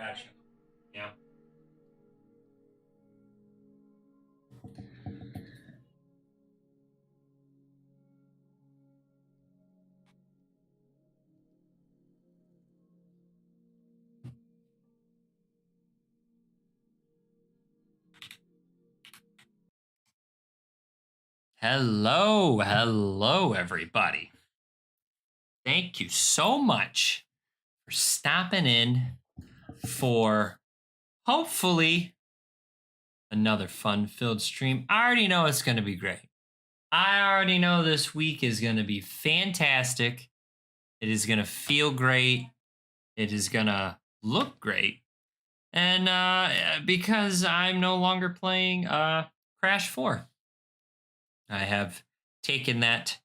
Gotcha. Yeah. Hello, everybody. Thank you so much for stopping in for hopefully another fun filled stream. I already know it's going to be great. I already know this week is going to be fantastic. It is going to feel great. It is going to look great. And because I'm no longer playing Crash 4, I have taken that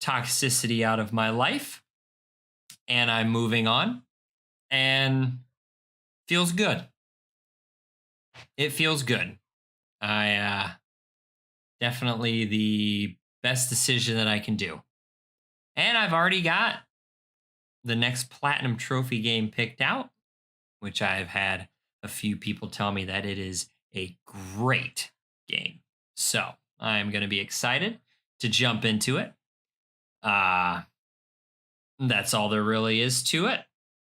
toxicity out of my life and I'm moving on and feels good. It feels good. I definitely the best decision that I can do. And I've already got the next platinum trophy game picked out, which I've had a few people tell me that it is a great game. So I'm going to be excited to jump into it. That's all there really is to it.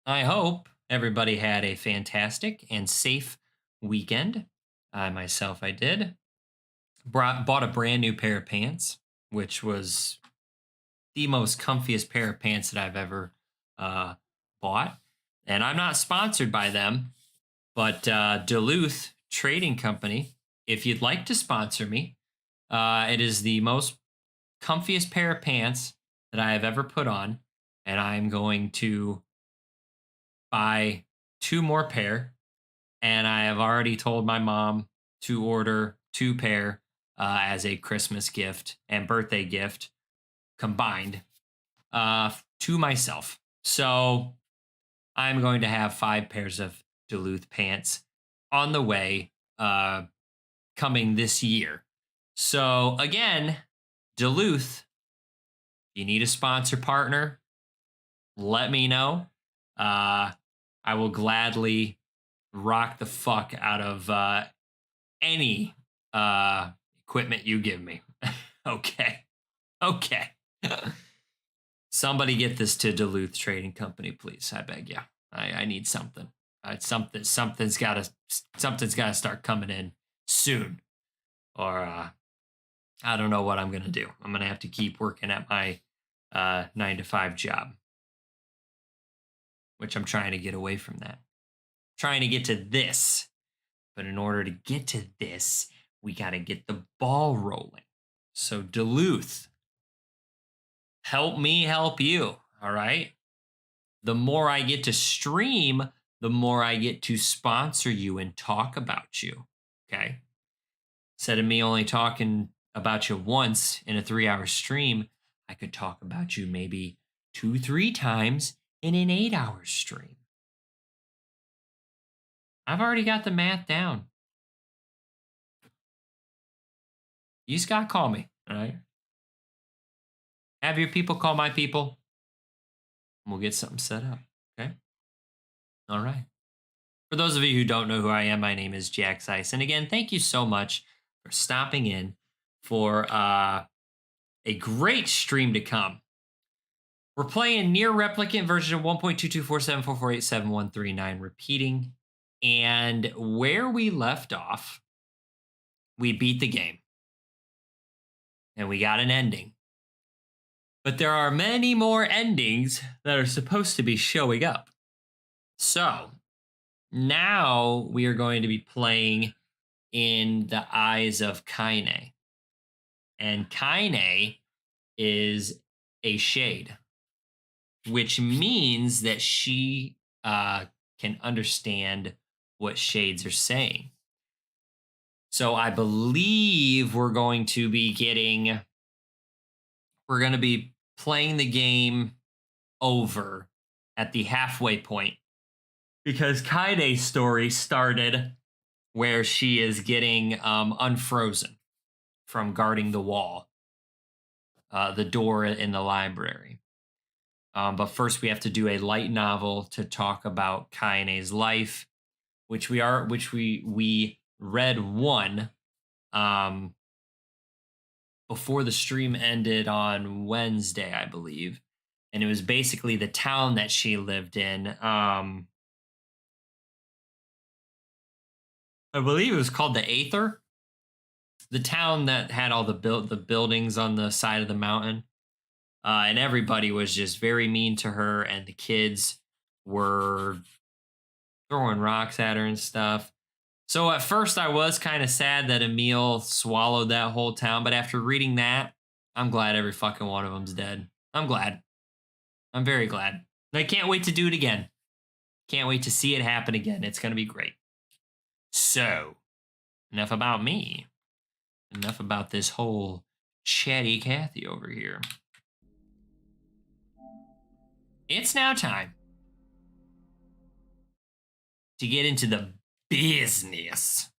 I hope everybody had a fantastic and safe weekend. I did. Bought a brand new pair of pants, which was the most comfiest pair of pants that I've ever uh, bought. And I'm not sponsored by them, but Duluth Trading Company, if you'd like to sponsor me, it is the most comfiest pair of pants that I have ever put on. And I'm going to buy two more pair. And I have already told my mom to order two pair as a Christmas gift and birthday gift combined to myself. So I'm going to have 5 pairs of Duluth pants on the way coming this year. So again, Duluth, if you need a sponsor partner, let me know. I will gladly rock the fuck out of any equipment you give me. Okay. Okay. Somebody get this to Duluth Trading Company, please. I beg you. I need something. Something's gotta start coming in soon. Or I don't know what I'm gonna do. I'm gonna have to keep working at my 9 to 5 job. Which I'm trying to get away from that. Trying to get to this. But in order to get to this, we got to get the ball rolling. So, Duluth, help me help you. All right. The more I get to stream, the more I get to sponsor you and talk about you. Okay. Instead of me only talking about you once in a 3 hour stream, I could talk about you maybe 2, 3 times in an 8 hour stream. I've already got the math down. You just gotta call me, all right? Have your people call my people. And we'll get something set up, okay? All right. For those of you who don't know who I am, my name is Jax Ice. And again, thank you so much for stopping in for a great stream to come. We're playing Near Replicant version 1.22474487139 repeating. And where we left off, we beat the game. And we got an ending. But there are many more endings that are supposed to be showing up. So now we are going to be playing in the eyes of Kaine. And Kaine is a shade, which means that she can understand what shades are saying. So I believe we're going to be playing the game over at the halfway point because Kaine's story started where she is getting unfrozen from guarding the wall, the door in the library. But first, we have to do a light novel to talk about Kaine's life which we read one um before the stream ended on Wednesday, I believe. And it was basically the town that she lived in. I believe it was called the Aether, the town that had all the buildings on the side of the mountain. And everybody was just very mean to her, and the kids were throwing rocks at her and stuff. So at first, I was kind of sad that Emil swallowed that whole town, but after reading that, I'm glad every fucking one of them's dead. I'm glad. I'm very glad. I can't wait to do it again. Can't wait to see it happen again. It's going to be great. So, enough about me. Enough about this whole chatty Cathy over here. It's now time to get into the business.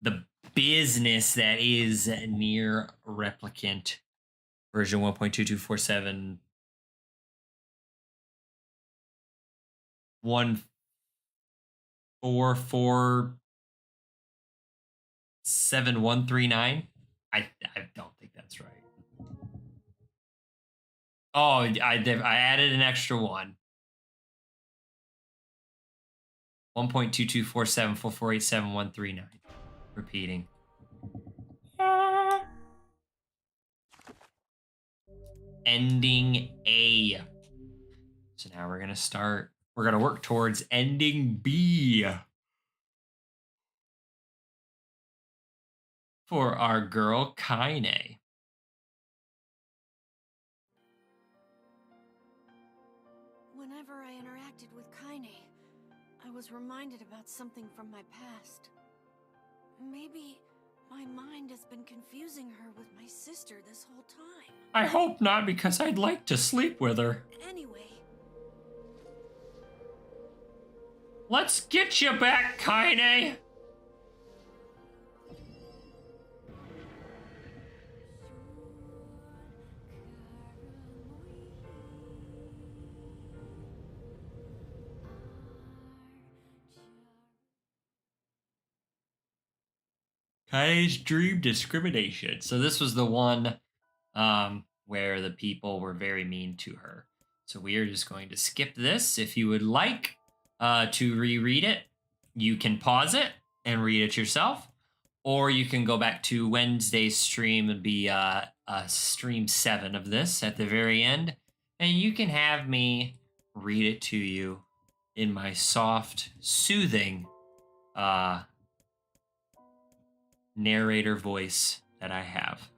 The business that is Nier Replicant version 1.2247 1447139. I don't think that's right. Oh, I added an extra one. 1.224744871139. Repeating. Ending A. So now we're gonna start. We're gonna work towards ending B for our girl Kaine. Whenever I interacted with Kaine, I was reminded about something from my past. Maybe my mind has been confusing her with my sister this whole time. I hope not, because I'd like to sleep with her. Anyway. Let's get you back, Kaine. Kaine's dream discrimination. So this was the one where the people were very mean to her. So we are just going to skip this. If you would like to reread it, you can pause it and read it yourself, or you can go back to Wednesday's stream and be stream 7 of this at the very end, and you can have me read it to you in my soft, soothing narrator voice that I have.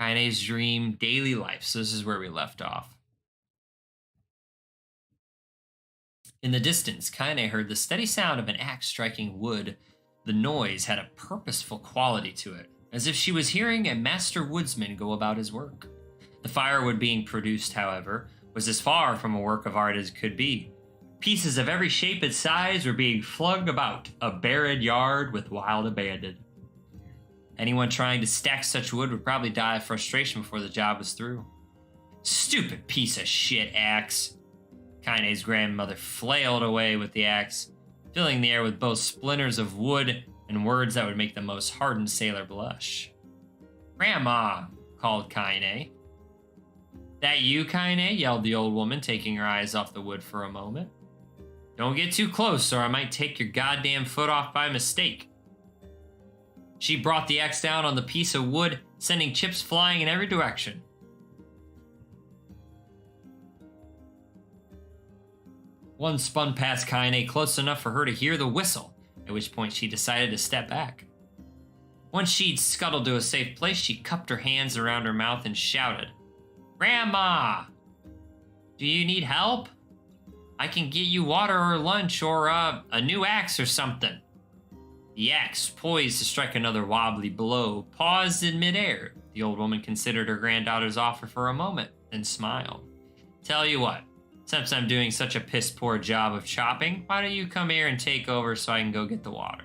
Kaine's dream daily life. So this is where we left off. In the distance, Kaine heard the steady sound of an axe striking wood. The noise had a purposeful quality to it, as if she was hearing a master woodsman go about his work. The firewood being produced, however, was as far from a work of art as could be. Pieces of every shape and size were being flung about a barren yard with wild abandon. Anyone trying to stack such wood would probably die of frustration before the job was through. Stupid piece of shit axe. Kaine's grandmother flailed away with the axe, filling the air with both splinters of wood and words that would make the most hardened sailor blush. Grandma, called Kaine. That you, Kaine? Yelled the old woman, taking her eyes off the wood for a moment. Don't get too close, or I might take your goddamn foot off by mistake. She brought the axe down on the piece of wood, sending chips flying in every direction. One spun past Kaine close enough for her to hear the whistle, at which point she decided to step back. Once she'd scuttled to a safe place, she cupped her hands around her mouth and shouted, Grandma! Do you need help? I can get you water or lunch or a new axe or something. The axe, poised to strike another wobbly blow, paused in midair. The old woman considered her granddaughter's offer for a moment, then smiled. Tell you what, since I'm doing such a piss poor job of chopping, why don't you come here and take over so I can go get the water?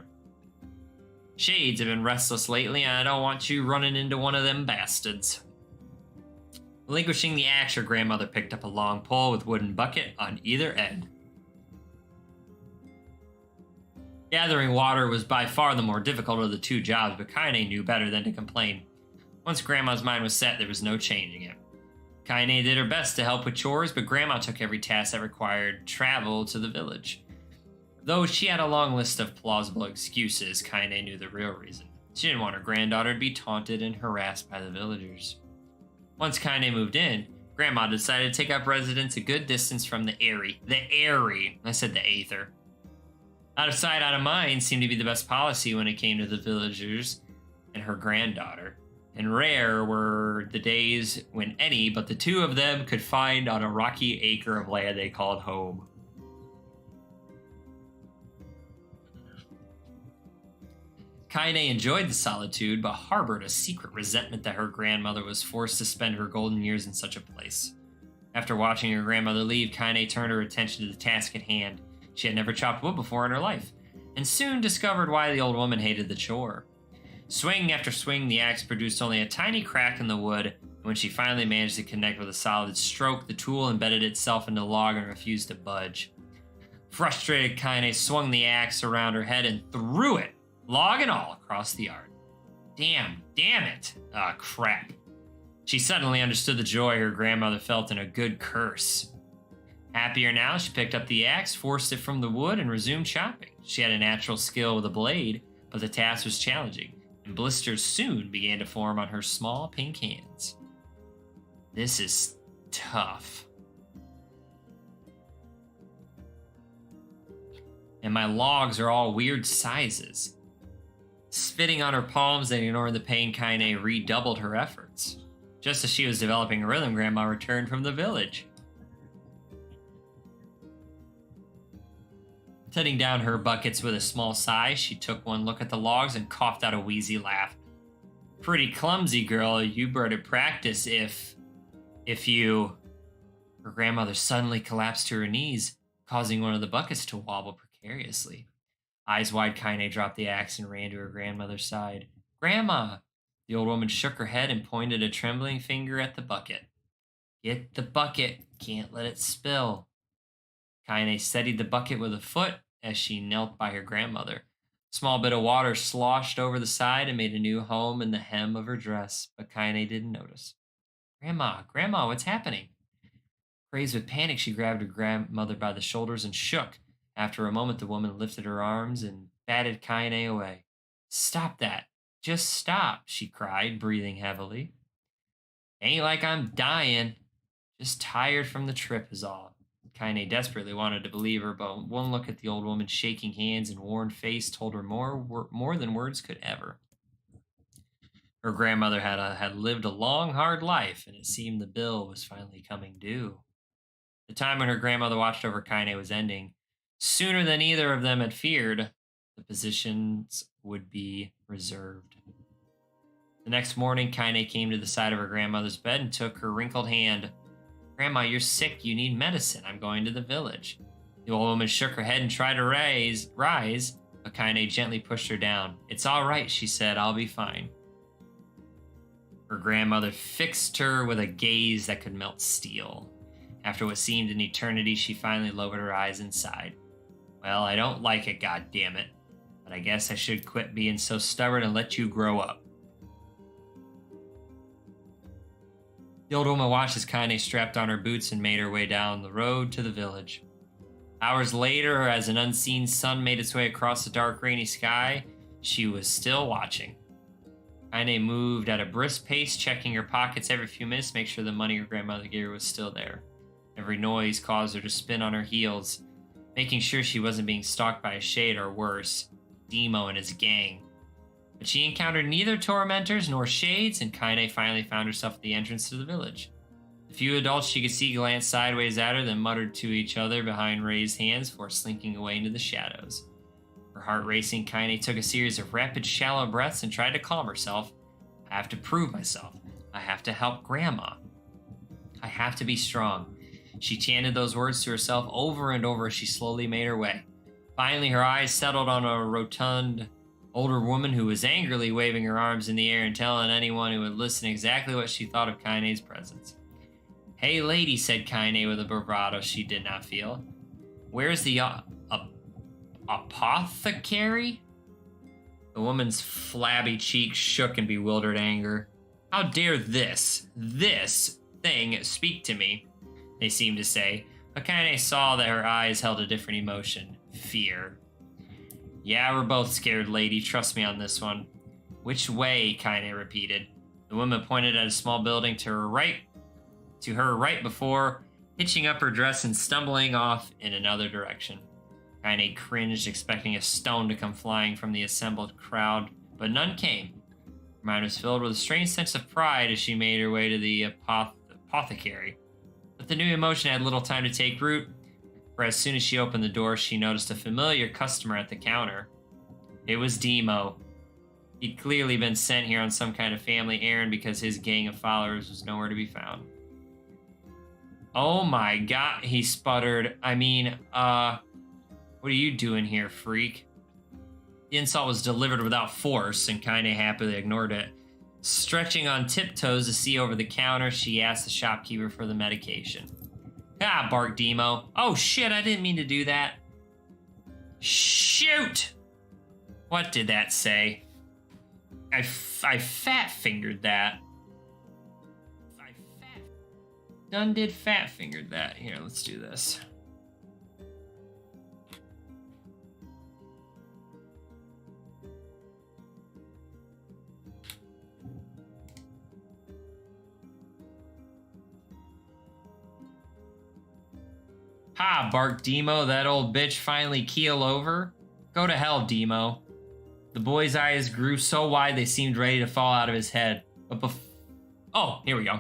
Shades have been restless lately, and I don't want you running into one of them bastards. Relinquishing the axe, her grandmother picked up a long pole with wooden bucket on either end. Gathering water was by far the more difficult of the two jobs, but Kaine knew better than to complain. Once Grandma's mind was set, there was no changing it. Kaine did her best to help with chores, but Grandma took every task that required travel to the village. Though she had a long list of plausible excuses, Kaine knew the real reason. She didn't want her granddaughter to be taunted and harassed by the villagers. Once Kaine moved in, Grandma decided to take up residence a good distance from the Airy. I said the Aether. Out of sight, out of mind seemed to be the best policy when it came to the villagers and her granddaughter. And rare were the days when any but the two of them could find on a rocky acre of land they called home. Kaine enjoyed the solitude, but harbored a secret resentment that her grandmother was forced to spend her golden years in such a place. After watching her grandmother leave, Kaine turned her attention to the task at hand. She had never chopped wood before in her life, and soon discovered why the old woman hated the chore. Swing after swing, the axe produced only a tiny crack in the wood, and when she finally managed to connect with a solid stroke, the tool embedded itself into the log and refused to budge. Frustrated, Kaine swung the axe around her head and threw it, log and all, across the yard. Damn it. Ah, crap. She suddenly understood the joy her grandmother felt in a good curse. Happier now, she picked up the axe, forced it from the wood, and resumed chopping. She had a natural skill with a blade, but the task was challenging, and blisters soon began to form on her small pink hands. This is tough. And my logs are all weird sizes. Spitting on her palms and ignoring the pain, Kaine redoubled her efforts. Just as she was developing a rhythm, Grandma returned from the village. Setting down her buckets with a small sigh, she took one look at the logs and coughed out a wheezy laugh. Pretty clumsy, girl. You better practice if you... Her grandmother suddenly collapsed to her knees, causing one of the buckets to wobble precariously. Eyes wide, Kaine dropped the axe and ran to her grandmother's side. Grandma! The old woman shook her head and pointed a trembling finger at the bucket. Get the bucket. Can't let it spill. Kaine steadied the bucket with a foot as she knelt by her grandmother. A small bit of water sloshed over the side and made a new home in the hem of her dress, but Kaine didn't notice. Grandma, what's happening? Crazed with panic, she grabbed her grandmother by the shoulders and shook. After a moment, the woman lifted her arms and batted Kaine away. Stop that. Just stop, she cried, breathing heavily. Ain't like I'm dying. Just tired from the trip is all. Kaine desperately wanted to believe her, but one look at the old woman's shaking hands and worn face told her more than words could ever. Her grandmother had lived a long, hard life, and it seemed the bill was finally coming due. The time when her grandmother watched over Kaine was ending. Sooner than either of them had feared, the positions would be reserved. The next morning, Kaine came to the side of her grandmother's bed and took her wrinkled hand. Grandma, you're sick. You need medicine. I'm going to the village. The old woman shook her head and tried to rise, but Kaine gently pushed her down. It's all right, she said. I'll be fine. Her grandmother fixed her with a gaze that could melt steel. After what seemed an eternity, she finally lowered her eyes and sighed. Well, I don't like it, goddammit, but I guess I should quit being so stubborn and let you grow up. The old woman watched as Kaine strapped on her boots and made her way down the road to the village. Hours later, as an unseen sun made its way across the dark, rainy sky, she was still watching. Kaine moved at a brisk pace, checking her pockets every few minutes to make sure the money her grandmother gave her was still there. Every noise caused her to spin on her heels, making sure she wasn't being stalked by a shade or worse, Demo and his gang. But she encountered neither tormentors nor shades, and Kaine finally found herself at the entrance to the village. The few adults she could see glanced sideways at her, then muttered to each other behind raised hands before slinking away into the shadows. Her heart racing, Kaine took a series of rapid, shallow breaths and tried to calm herself. I have to prove myself. I have to help Grandma. I have to be strong. She chanted those words to herself over and over as she slowly made her way. Finally, her eyes settled on a rotund older woman who was angrily waving her arms in the air and telling anyone who would listen exactly what she thought of Kaine's presence. Hey, lady, said Kaine with a bravado she did not feel. Where's the apothecary? The woman's flabby cheeks shook in bewildered anger. How dare this thing speak to me? They seemed to say, but Kaine saw that her eyes held a different emotion. Fear. Yeah, we're both scared, lady. Trust me on this one. Which way? Kaine repeated. The woman pointed at a small building to her right before hitching up her dress and stumbling off in another direction. Kaine cringed, expecting a stone to come flying from the assembled crowd, but none came. Her mind was filled with a strange sense of pride as she made her way to the apothecary. But the new emotion had little time to take root, for as soon as she opened the door, she noticed a familiar customer at the counter. It was Demo. He'd clearly been sent here on some kind of family errand because his gang of followers was nowhere to be found. Oh my god, he sputtered. What are you doing here, freak? The insult was delivered without force, and Kaine happily ignored it. Stretching on tiptoes to see over the counter, she asked the shopkeeper for the medication. Ah, barked Demo. Oh shit, I didn't mean to do that. Shoot! What did that say? I fat-fingered that. Done did fat-fingered that. Here, let's do this. Ha, barked Demo. That old bitch finally keel over? Go to hell, Demo. The boy's eyes grew so wide they seemed ready to fall out of his head. But oh, here we go.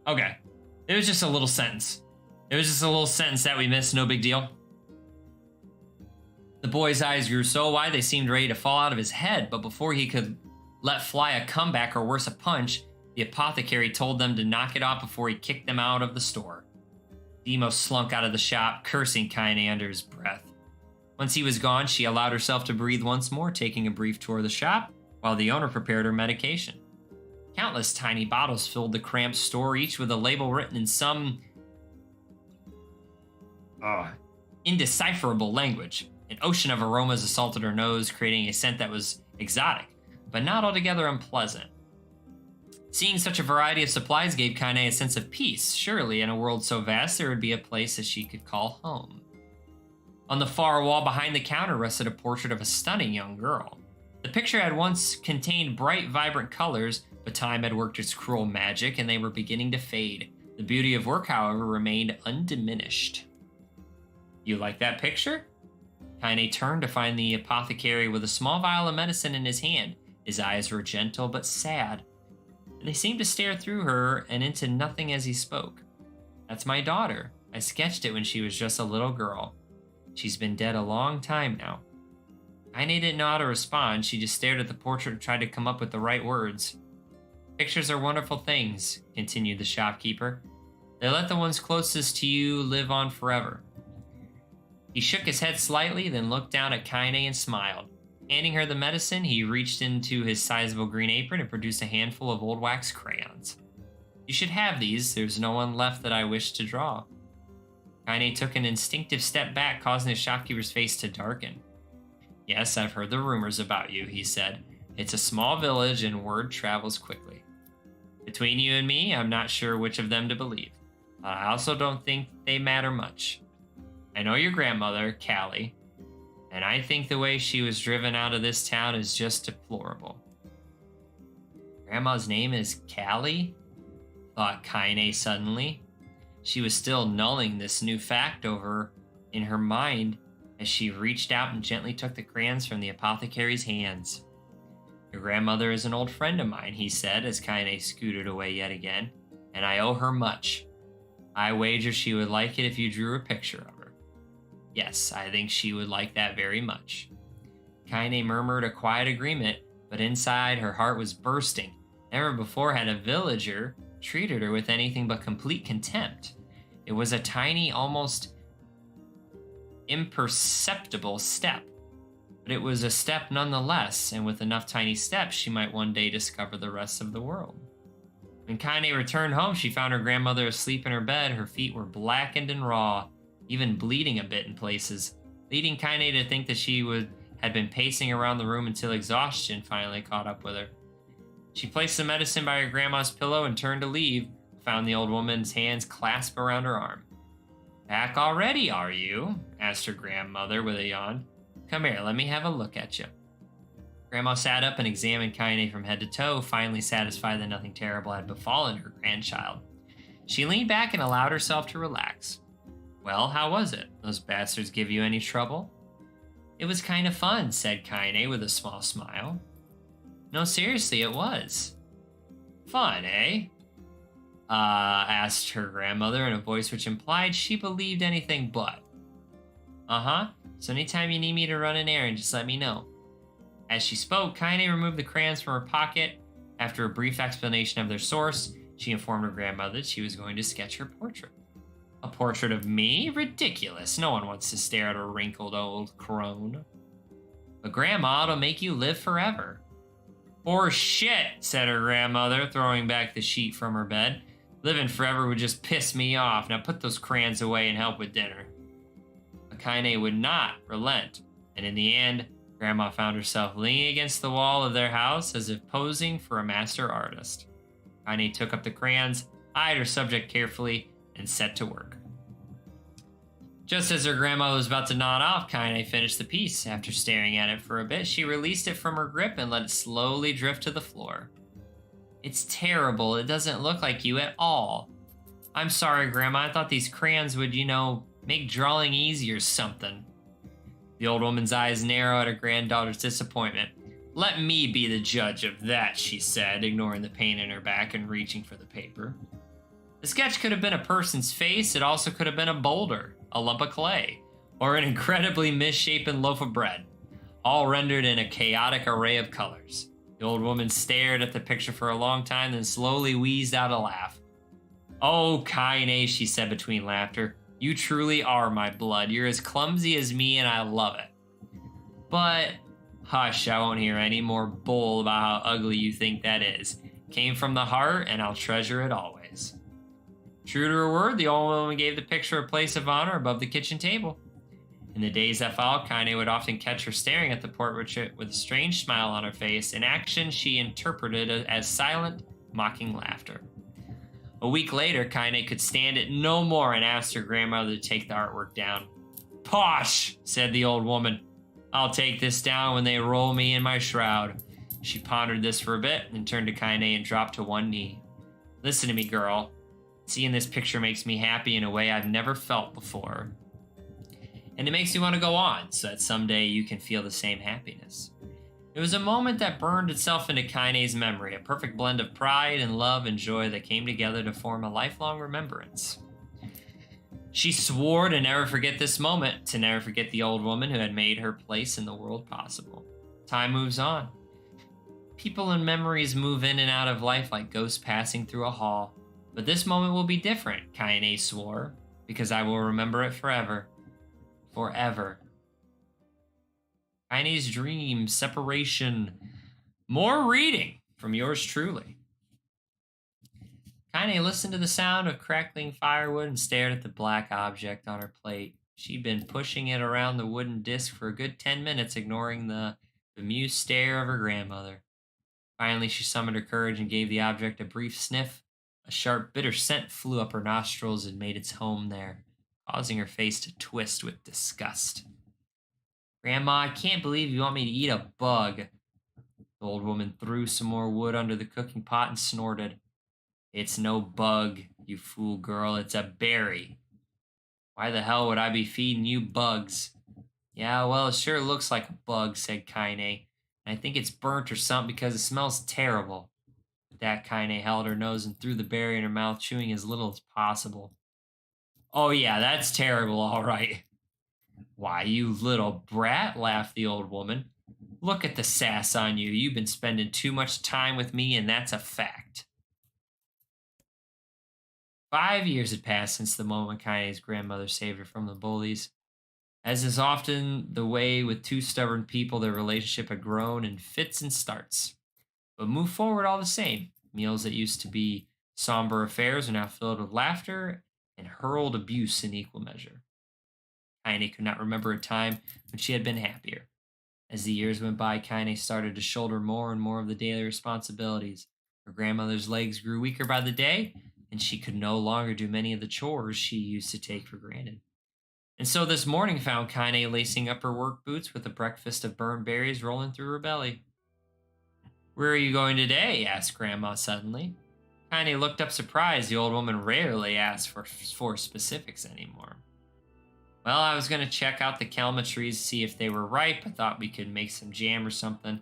Okay. It was just a little sentence. That we missed, no big deal. The boy's eyes grew so wide they seemed ready to fall out of his head, but before he could let fly a comeback or worse, a punch, the apothecary told them to knock it off before he kicked them out of the store. Demo slunk out of the shop, cursing Kaine under his breath. Once he was gone, she allowed herself to breathe once more, taking a brief tour of the shop while the owner prepared her medication. Countless tiny bottles filled the cramped store, each with a label written in some indecipherable language. An ocean of aromas assaulted her nose, creating a scent that was exotic, but not altogether unpleasant. Seeing such a variety of supplies gave Kaine a sense of peace. Surely, in a world so vast, there would be a place that she could call home. On the far wall behind the counter rested a portrait of a stunning young girl. The picture had once contained bright, vibrant colors, but time had worked its cruel magic, and they were beginning to fade. The beauty of work, however, remained undiminished. You like that picture? Kaine turned to find the apothecary with a small vial of medicine in his hand. His eyes were gentle but sad. They seemed to stare through her and into nothing as he spoke. That's my daughter. I sketched it when she was just a little girl. She's been dead a long time now. Kaine didn't know how to respond. She just stared at the portrait and tried to come up with the right words. Pictures are wonderful things, continued the shopkeeper. They let the ones closest to you live on forever. He shook his head slightly, then looked down at Kaine and smiled. Handing her the medicine, he reached into his sizable green apron and produced a handful of old wax crayons. You should have these. There's no one left that I wish to draw. Kaine took an instinctive step back, causing the shopkeeper's face to darken. Yes, I've heard the rumors about you, he said. It's a small village and word travels quickly. Between you and me, I'm not sure which of them to believe. I also don't think they matter much. I know your grandmother, Callie, and I think the way she was driven out of this town is just deplorable. Grandma's name is Callie? Thought Kaine suddenly. She was still nulling this new fact over in her mind as she reached out and gently took the crayons from the apothecary's hands. Your grandmother is an old friend of mine, he said as Kaine scooted away yet again, and I owe her much. I wager she would like it if you drew a picture of her. Yes, I think she would like that very much. Kaine murmured a quiet agreement, but inside her heart was bursting. Never before had a villager treated her with anything but complete contempt. It was a tiny, almost imperceptible step, but it was a step nonetheless, and with enough tiny steps, she might one day discover the rest of the world. When Kaine returned home, she found her grandmother asleep in her bed. Her feet were blackened and raw, even bleeding a bit in places, leading Kaine to think that had been pacing around the room until exhaustion finally caught up with her. She placed the medicine by her grandma's pillow and turned to leave, found the old woman's hands clasped around her arm. Back already, are you? Asked her grandmother with a yawn. Come here, let me have a look at you. Grandma sat up and examined Kaine from head to toe, finally satisfied that nothing terrible had befallen her grandchild. She leaned back and allowed herself to relax. Well, how was it? Those bastards give you any trouble? It was kind of fun, said Kaine with a small smile. No, seriously, it was. Fun, eh? Asked her grandmother in a voice which implied she believed anything but. Uh-huh. So anytime you need me to run an errand, just let me know. As she spoke, Kaine removed the crayons from her pocket. After a brief explanation of their source, she informed her grandmother that she was going to sketch her portrait. A portrait of me? Ridiculous. No one wants to stare at a wrinkled old crone. But Grandma, it'll make you live forever. For shit, said her grandmother, throwing back the sheet from her bed. Living forever would just piss me off. Now put those crayons away and help with dinner. But Kaine would not relent, and in the end, Grandma found herself leaning against the wall of their house as if posing for a master artist. Kaine took up the crayons, eyed her subject carefully, and set to work. Just as her grandma was about to nod off, Kaine finished the piece. After staring at it for a bit, she released it from her grip and let it slowly drift to the floor. It's terrible. It doesn't look like you at all. I'm sorry, Grandma. I thought these crayons would, make drawing easy or something. The old woman's eyes narrowed at her granddaughter's disappointment. Let me be the judge of that, she said, ignoring the pain in her back and reaching for the paper. The sketch could have been a person's face. It also could have been a boulder, a lump of clay, or an incredibly misshapen loaf of bread, all rendered in a chaotic array of colors. The old woman stared at the picture for a long time, then slowly wheezed out a laugh. Oh, Kaine, she said between laughter, you truly are my blood. You're as clumsy as me, and I love it. But, hush, I won't hear any more bull about how ugly you think that is. Came from the heart, and I'll treasure it always. True to her word, the old woman gave the picture a place of honor above the kitchen table. In the days that followed, Kaine would often catch her staring at the portrait with a strange smile on her face, an action she interpreted as silent, mocking laughter. A week later, Kaine could stand it no more and asked her grandmother to take the artwork down. Posh, said the old woman. I'll take this down when they roll me in my shroud. She pondered this for a bit, then turned to Kaine and dropped to one knee. Listen to me, girl. Seeing this picture makes me happy in a way I've never felt before. And it makes me want to go on, so that someday you can feel the same happiness. It was a moment that burned itself into Kaine's memory, a perfect blend of pride and love and joy that came together to form a lifelong remembrance. She swore to never forget this moment, to never forget the old woman who had made her place in the world possible. Time moves on. People and memories move in and out of life like ghosts passing through a hall. But this moment will be different, Kaine swore, because I will remember it forever. Forever. Kaine's dream, separation, more reading from yours truly. Kaine listened to the sound of crackling firewood and stared at the black object on her plate. She'd been pushing it around the wooden disc for a good 10 minutes, ignoring the bemused stare of her grandmother. Finally, she summoned her courage and gave the object a brief sniff. A sharp, bitter scent flew up her nostrils and made its home there, causing her face to twist with disgust. Grandma, I can't believe you want me to eat a bug. The old woman threw some more wood under the cooking pot and snorted. It's no bug, you fool girl, it's a berry. Why the hell would I be feeding you bugs? Yeah, well, it sure looks like a bug, said Kaine. And I think it's burnt or something because it smells terrible. With that, Kaine held her nose and threw the berry in her mouth, chewing as little as possible. Oh yeah, that's terrible, all right. Why, you little brat, laughed the old woman. Look at the sass on you. You've been spending too much time with me, and that's a fact. 5 years had passed since the moment Kaine's grandmother saved her from the bullies. As is often the way with two stubborn people, their relationship had grown in fits and starts, but moved forward all the same. Meals that used to be somber affairs are now filled with laughter and hurled abuse in equal measure. Kaine could not remember a time when she had been happier. As the years went by, Kaine started to shoulder more and more of the daily responsibilities. Her grandmother's legs grew weaker by the day, and she could no longer do many of the chores she used to take for granted. And so this morning found Kaine lacing up her work boots with a breakfast of burned berries rolling through her belly. Where are you going today? Asked Grandma suddenly. Kaine looked up surprised. The old woman rarely asked for specifics anymore. Well, I was going to check out the kelma trees to see if they were ripe. I thought we could make some jam or something.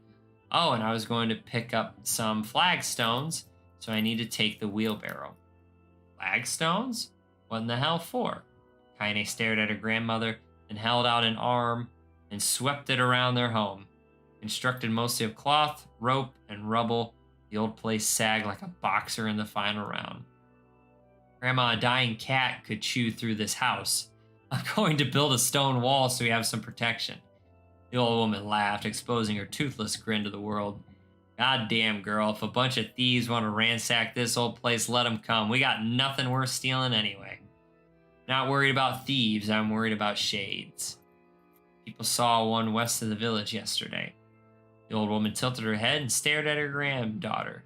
Oh, and I was going to pick up some flagstones, so I need to take the wheelbarrow. Flagstones? What in the hell for? Kaine stared at her grandmother, then held out an arm and swept it around their home. Constructed mostly of cloth, rope, and rubble, the old place sagged like a boxer in the final round. Grandma, a dying cat could chew through this house. I'm going to build a stone wall so we have some protection. The old woman laughed, exposing her toothless grin to the world. God damn, girl, if a bunch of thieves want to ransack this old place, let them come. We got nothing worth stealing anyway. Not worried about thieves, I'm worried about shades. People saw one west of the village yesterday. The old woman tilted her head and stared at her granddaughter.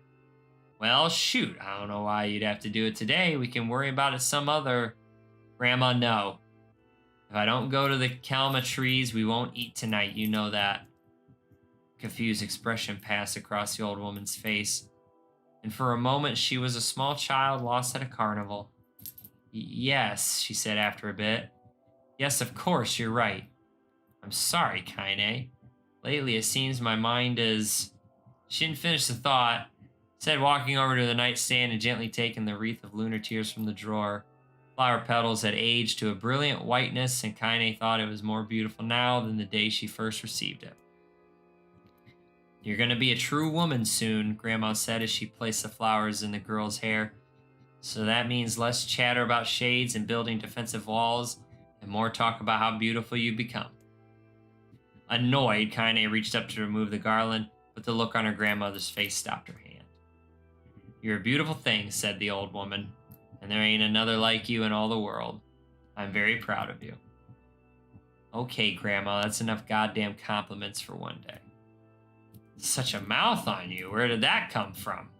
Well, shoot, I don't know why you'd have to do it today. We can worry about it some other... Grandma, no. If I don't go to the kelma trees, we won't eat tonight, you know that. A confused expression passed across the old woman's face, and for a moment she was a small child lost at a carnival. Yes, she said after a bit. Yes, of course, you're right. I'm sorry, Kaine. Lately, it seems my mind is... She didn't finish the thought, instead walking over to the nightstand and gently taking the wreath of lunar tears from the drawer. Flower petals had aged to a brilliant whiteness, and Kaine thought it was more beautiful now than the day she first received it. You're going to be a true woman soon, Grandma said as she placed the flowers in the girl's hair. So that means less chatter about shades and building defensive walls, and more talk about how beautiful you become. Annoyed, Kaine reached up to remove the garland, but the look on her grandmother's face stopped her hand. You're a beautiful thing, said the old woman, and there ain't another like you in all the world. I'm very proud of you. Okay, Grandma, that's enough goddamn compliments for one day. Such a mouth on you. Where did that come from?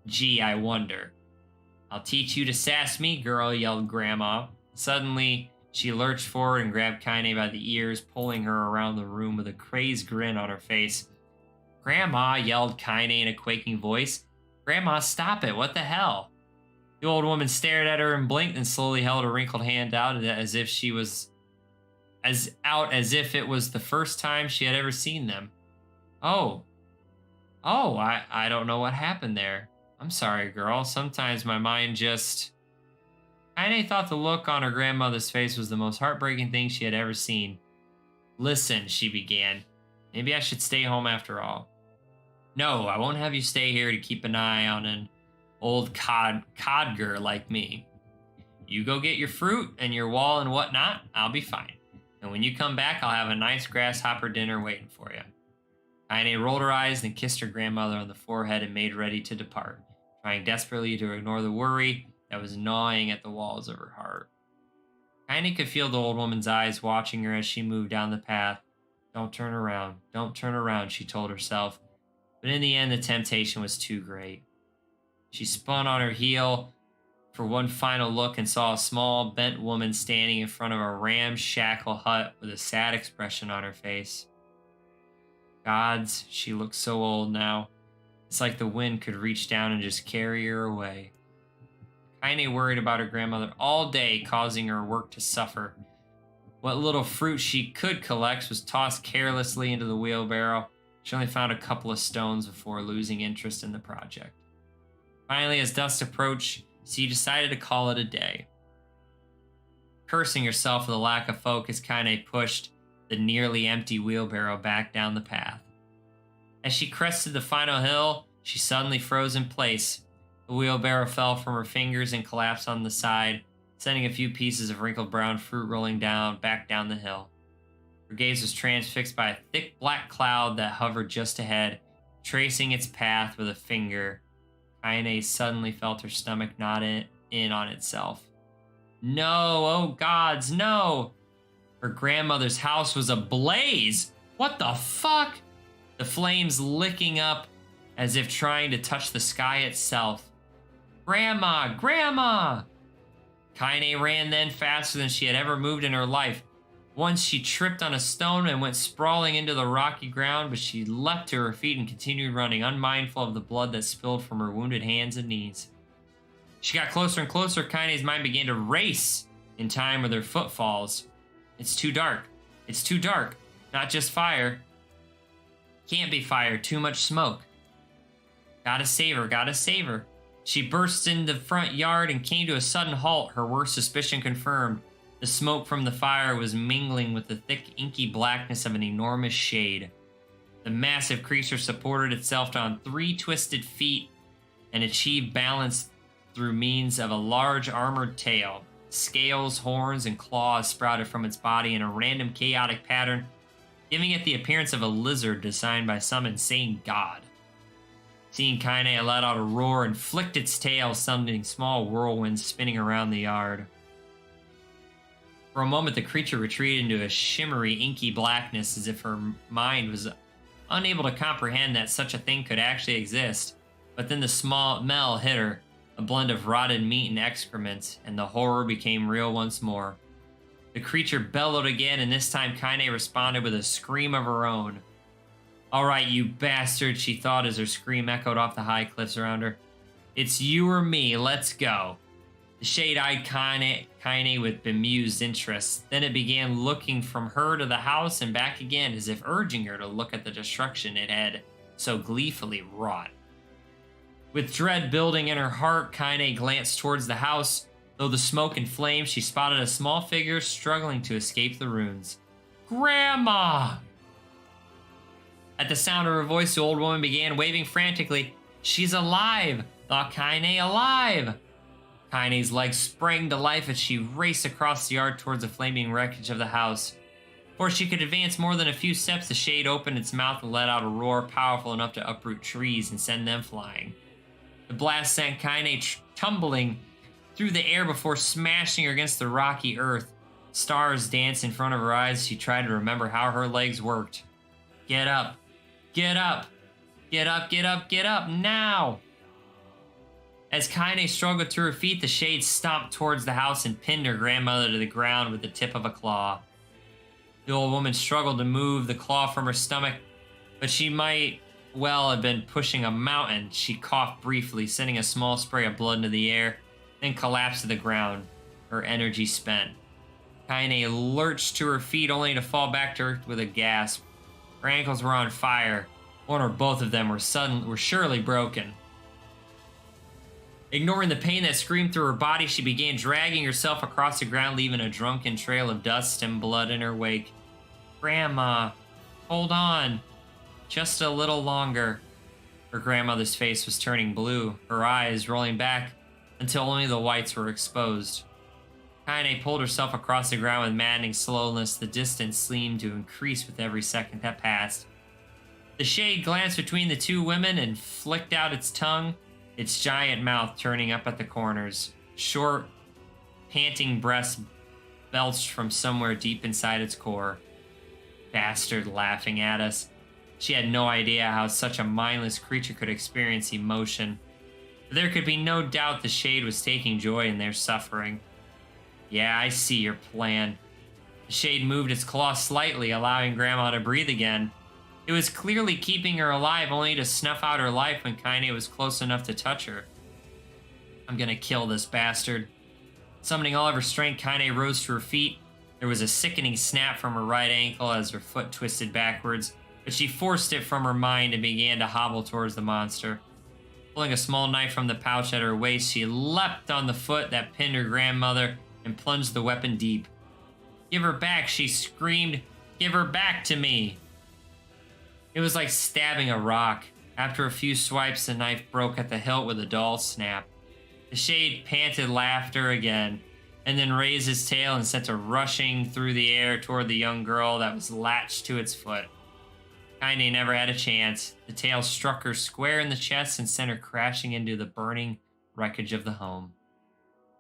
Gee, I wonder. I'll teach you to sass me, girl, yelled Grandma. Suddenly, she lurched forward and grabbed Kaine by the ears, pulling her around the room with a crazed grin on her face. Grandma, yelled Kaine in a quaking voice. Grandma, stop it. What the hell? The old woman stared at her and blinked and slowly held a wrinkled hand out as if she was as if it was the first time she had ever seen them. Oh, I don't know what happened there. I'm sorry, girl. Sometimes my mind just... Kaine thought the look on her grandmother's face was the most heartbreaking thing she had ever seen. Listen, she began. Maybe I should stay home after all. No, I won't have you stay here to keep an eye on an old codger like me. You go get your fruit and your wall and whatnot, I'll be fine. And when you come back, I'll have a nice grasshopper dinner waiting for you. Kaine rolled her eyes and kissed her grandmother on the forehead and made ready to depart, trying desperately to ignore the worry that was gnawing at the walls of her heart. Kaine could feel the old woman's eyes watching her as she moved down the path. Don't turn around, she told herself. But in the end, the temptation was too great. She spun on her heel for one final look and saw a small, bent woman standing in front of a ramshackle hut with a sad expression on her face. Gods, she looked so old now. It's like the wind could reach down and just carry her away. Kaine worried about her grandmother all day, causing her work to suffer. What little fruit she could collect was tossed carelessly into the wheelbarrow. She only found a couple of stones before losing interest in the project. Finally, as dusk approached, she decided to call it a day. Cursing herself for the lack of focus, Kaine pushed the nearly empty wheelbarrow back down the path. As she crested the final hill, she suddenly froze in place. The wheelbarrow fell from her fingers and collapsed on the side, sending a few pieces of wrinkled brown fruit rolling back down the hill. Her gaze was transfixed by a thick black cloud that hovered just ahead, tracing its path with a finger. Kaine suddenly felt her stomach knot in on itself. No, oh gods, no! Her grandmother's house was ablaze! What the fuck? The flames licking up as if trying to touch the sky itself. Grandma! Grandma! Kaine ran then faster than she had ever moved in her life. Once she tripped on a stone and went sprawling into the rocky ground, but she leapt to her feet and continued running, unmindful of the blood that spilled from her wounded hands and knees. She got closer and closer. Kaine's mind began to race in time with her footfalls. It's too dark. It's too dark. Not just fire. Can't be fire. Too much smoke. Gotta save her. Gotta save her. She burst into the front yard and came to a sudden halt, her worst suspicion confirmed. The smoke from the fire was mingling with the thick, inky blackness of an enormous shade. The massive creature supported itself on 3 twisted feet and achieved balance through means of a large armored tail. Scales, horns, and claws sprouted from its body in a random chaotic pattern, giving it the appearance of a lizard designed by some insane god. Seeing Kaine, it let out a roar and flicked its tail, summoning small whirlwinds spinning around the yard. For a moment, the creature retreated into a shimmery, inky blackness as if her mind was unable to comprehend that such a thing could actually exist. But then the smell hit her, a blend of rotted meat and excrement, and the horror became real once more. The creature bellowed again, and this time Kaine responded with a scream of her own. All right, you bastard, she thought as her scream echoed off the high cliffs around her. It's you or me, let's go. The shade eyed Kaine with bemused interest. Then it began looking from her to the house and back again, as if urging her to look at the destruction it had so gleefully wrought. With dread building in her heart, Kaine glanced towards the house. Though the smoke and flames, she spotted a small figure struggling to escape the ruins. Grandma! At the sound of her voice, the old woman began waving frantically. She's alive! Thought Kaine, alive! Kaine's legs sprang to life as she raced across the yard towards the flaming wreckage of the house. Before she could advance more than a few steps, the shade opened its mouth and let out a roar powerful enough to uproot trees and send them flying. The blast sent Kaine tumbling through the air before smashing her against the rocky earth. Stars danced in front of her eyes as she tried to remember how her legs worked. Get up! Get up! Get up, get up, get up, now! As Kaine struggled to her feet, the shade stomped towards the house and pinned her grandmother to the ground with the tip of a claw. The old woman struggled to move the claw from her stomach, but she might well have been pushing a mountain. She coughed briefly, sending a small spray of blood into the air, then collapsed to the ground, her energy spent. Kaine lurched to her feet only to fall back to earth with a gasp. Her ankles were on fire. One or both of them were surely broken. Ignoring the pain that screamed through her body, she began dragging herself across the ground, leaving a drunken trail of dust and blood in her wake. Grandma, hold on. Just a little longer. Her grandmother's face was turning blue, her eyes rolling back until only the whites were exposed. Kaine pulled herself across the ground with maddening slowness. The distance seemed to increase with every second that passed. The shade glanced between the two women and flicked out its tongue, its giant mouth turning up at the corners. Short, panting breaths belched from somewhere deep inside its core. Bastard, laughing at us. She had no idea how such a mindless creature could experience emotion. But there could be no doubt the shade was taking joy in their suffering. Yeah, I see your plan. The shade moved its claw slightly, allowing Grandma to breathe again. It was clearly keeping her alive, only to snuff out her life when Kaine was close enough to touch her. I'm gonna kill this bastard. Summoning all of her strength, Kaine rose to her feet. There was a sickening snap from her right ankle as her foot twisted backwards, but she forced it from her mind and began to hobble towards the monster. Pulling a small knife from the pouch at her waist, she leapt on the foot that pinned her grandmother and plunged the weapon deep. "Give her back," she screamed. "Give her back to me." It was like stabbing a rock. After a few swipes, the knife broke at the hilt with a dull snap. The shade panted laughter again, and then raised its tail and sent it rushing through the air toward the young girl that was latched to its foot. Kaine never had a chance. The tail struck her square in the chest and sent her crashing into the burning wreckage of the home.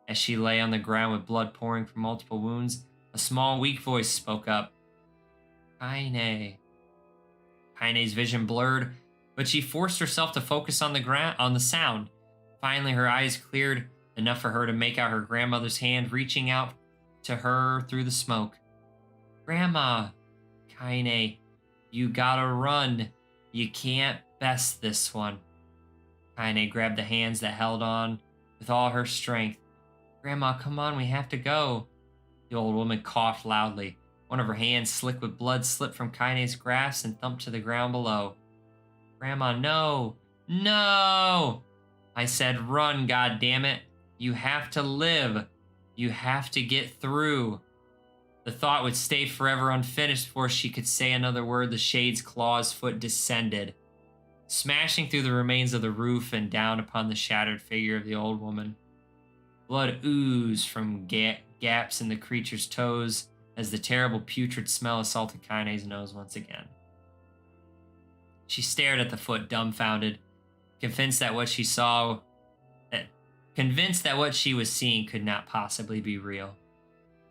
As she lay on the ground with blood pouring from multiple wounds, a small, weak voice spoke up. "Kaine." Kaine's vision blurred, but she forced herself to focus on the sound. Finally, her eyes cleared enough for her to make out her grandmother's hand reaching out to her through the smoke. "Grandma." "Kaine, you gotta run. You can't best this one." Kaine grabbed the hands that held on with all her strength. "Grandma, come on, we have to go." The old woman coughed loudly. One of her hands, slick with blood, slipped from Kaine's grasp and thumped to the ground below. "Grandma, no. No!" "I said run, goddammit. You have to live. You have to get through." The thought would stay forever unfinished before she could say another word. The shade's claw's foot descended, smashing through the remains of the roof and down upon the shattered figure of the old woman. Blood oozed from gaps in the creature's toes as the terrible putrid smell assaulted Kaine's nose once again. She stared at the foot, dumbfounded, convinced that what she was seeing could not possibly be real.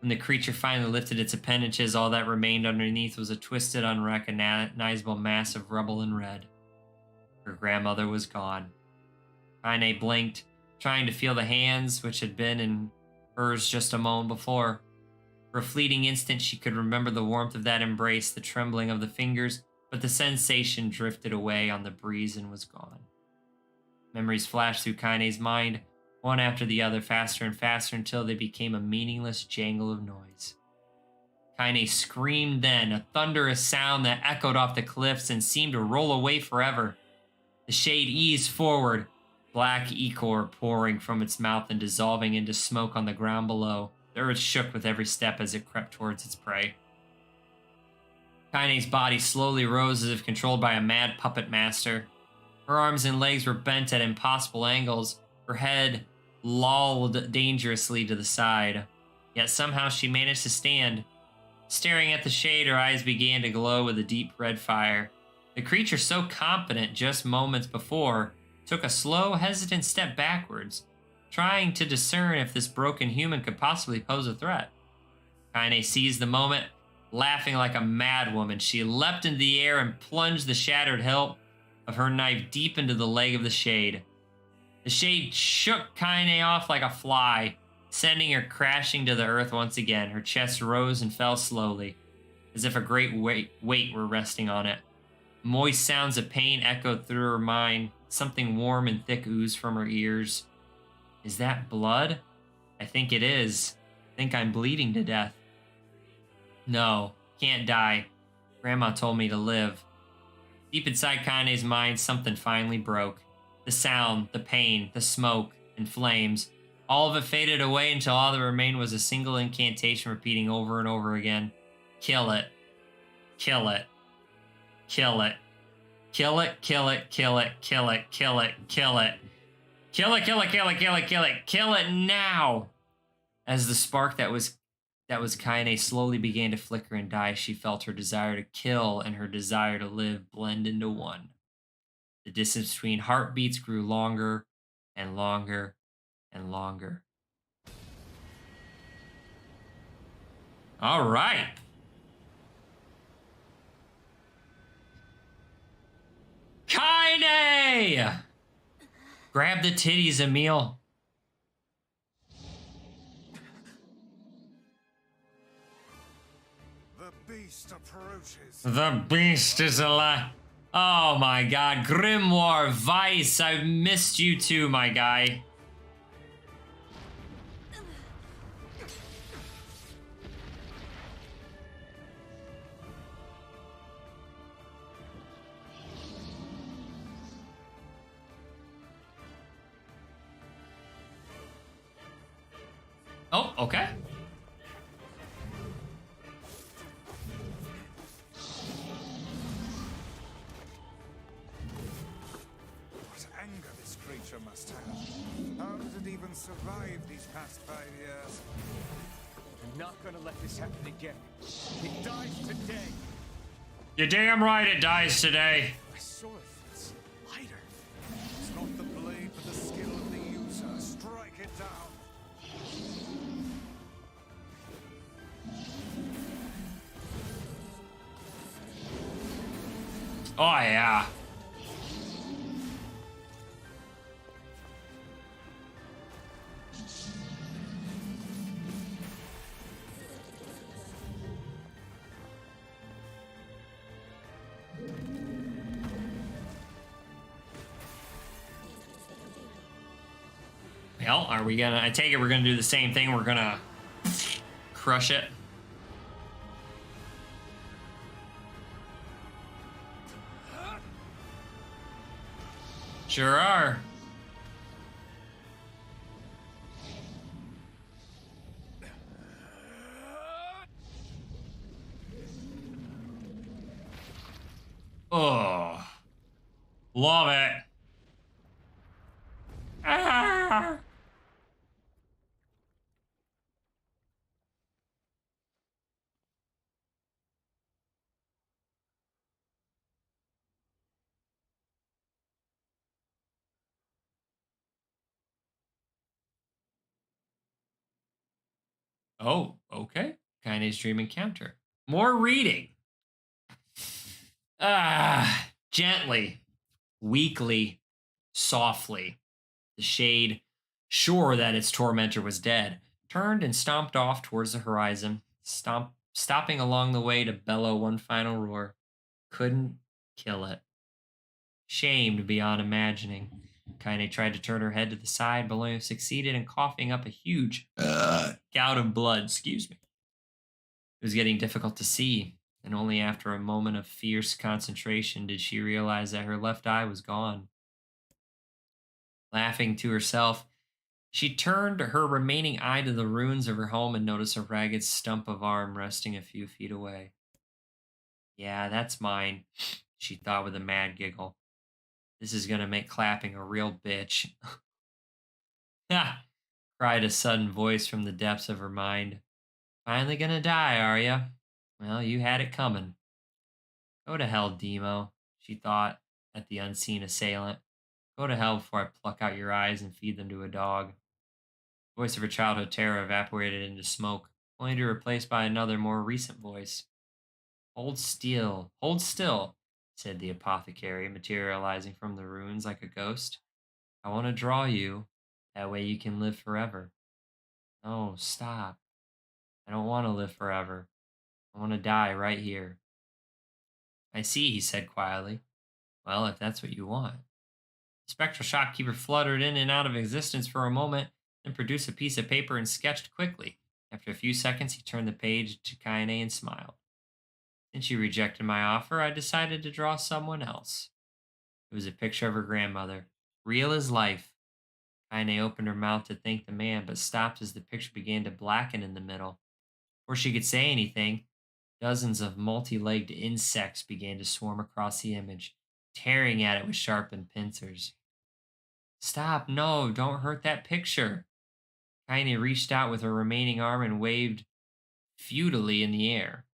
When the creature finally lifted its appendages, all that remained underneath was a twisted, unrecognizable mass of rubble and red. Her grandmother was gone. Kaine blinked, trying to feel the hands which had been in hers just a moment before. For a fleeting instant, she could remember the warmth of that embrace, the trembling of the fingers, but the sensation drifted away on the breeze and was gone. Memories flashed through Kaine's mind, one after the other, faster and faster, until they became a meaningless jangle of noise. Kaine screamed then, a thunderous sound that echoed off the cliffs and seemed to roll away forever. The shade eased forward, black ichor pouring from its mouth and dissolving into smoke on the ground below. The earth shook with every step as it crept towards its prey. Kaine's body slowly rose as if controlled by a mad puppet master. Her arms and legs were bent at impossible angles, her head lolled dangerously to the side. Yet somehow she managed to stand. Staring at the shade, her eyes began to glow with a deep red fire. The creature, so confident just moments before, took a slow, hesitant step backwards, trying to discern if this broken human could possibly pose a threat. Kaine seized the moment. Laughing like a madwoman, she leapt into the air and plunged the shattered hilt of her knife deep into the leg of the shade. The shade shook Kaine off like a fly, sending her crashing to the earth once again. Her chest rose and fell slowly, as if a great weight were resting on it. Moist sounds of pain echoed through her mind. Something warm and thick oozed from her ears. "Is that blood? I think it is. I think I'm bleeding to death. No, can't die. Grandma told me to live." Deep inside Kaine's mind, something finally broke. The sound, the pain, the smoke, and flames. All of it faded away until all that remained was a single incantation repeating over and over again. "Kill it. Kill it. Kill it. Kill it, kill it, kill it, kill it, kill it, kill it. Kill it, kill it, kill it, kill it, kill it. Kill it now!" As the spark that was Kaine slowly began to flicker and die, she felt her desire to kill and her desire to live blend into one. The distance between heartbeats grew longer and longer and longer. All right. Kaine! Grab the titties, Emil. The beast is alive. Oh my god. Grimoire, Vice, I've missed you too, my guy. Oh, Okay. What anger this creature must have. How did it even survive these past 5 years? I'm not gonna let this happen again. It dies today. You're damn right it dies today. My sword feels lighter. It's not the blade, but the skill of the user. Strike it down. Oh, yeah. Well, are we gonna? I take it we're gonna do the same thing. We're gonna crush it. Sure are. Oh, love it. Ah. Oh, okay. Kaine's dream encounter. More reading. Gently, weakly, softly. The shade, sure that its tormentor was dead, turned and stomped off towards the horizon, stopping along the way to bellow one final roar. Couldn't kill it. Shamed beyond imagining, Kaine tried to turn her head to the side, but only succeeded in coughing up a huge gout of blood. Excuse me. It was getting difficult to see, and only after a moment of fierce concentration did she realize that her left eye was gone. Laughing to herself, she turned her remaining eye to the ruins of her home and noticed a ragged stump of arm resting a few feet away. Yeah, that's mine, she thought with a mad giggle. This is gonna make clapping a real bitch. Ha! Cried a sudden voice from the depths of her mind. Finally gonna die, are ya? Well, you had it coming. Go to hell, Demo, she thought at the unseen assailant. Go to hell before I pluck out your eyes and feed them to a dog. The voice of her childhood terror evaporated into smoke, only to be replaced by another, more recent voice. Hold still, said the apothecary, materializing from the ruins like a ghost. I want to draw you. That way you can live forever. No, stop. I don't want to live forever. I want to die right here. I see, he said quietly. Well, if that's what you want. The spectral shopkeeper fluttered in and out of existence for a moment, then produced a piece of paper and sketched quickly. After a few seconds, he turned the page to Kaine and smiled. Since you rejected my offer, I decided to draw someone else. It was a picture of her grandmother, real as life. Kaine opened her mouth to thank the man, but stopped as the picture began to blacken in the middle. Before she could say anything, dozens of multi-legged insects began to swarm across the image, tearing at it with sharpened pincers. Stop, no, don't hurt that picture. Kaine reached out with her remaining arm and waved futilely in the air.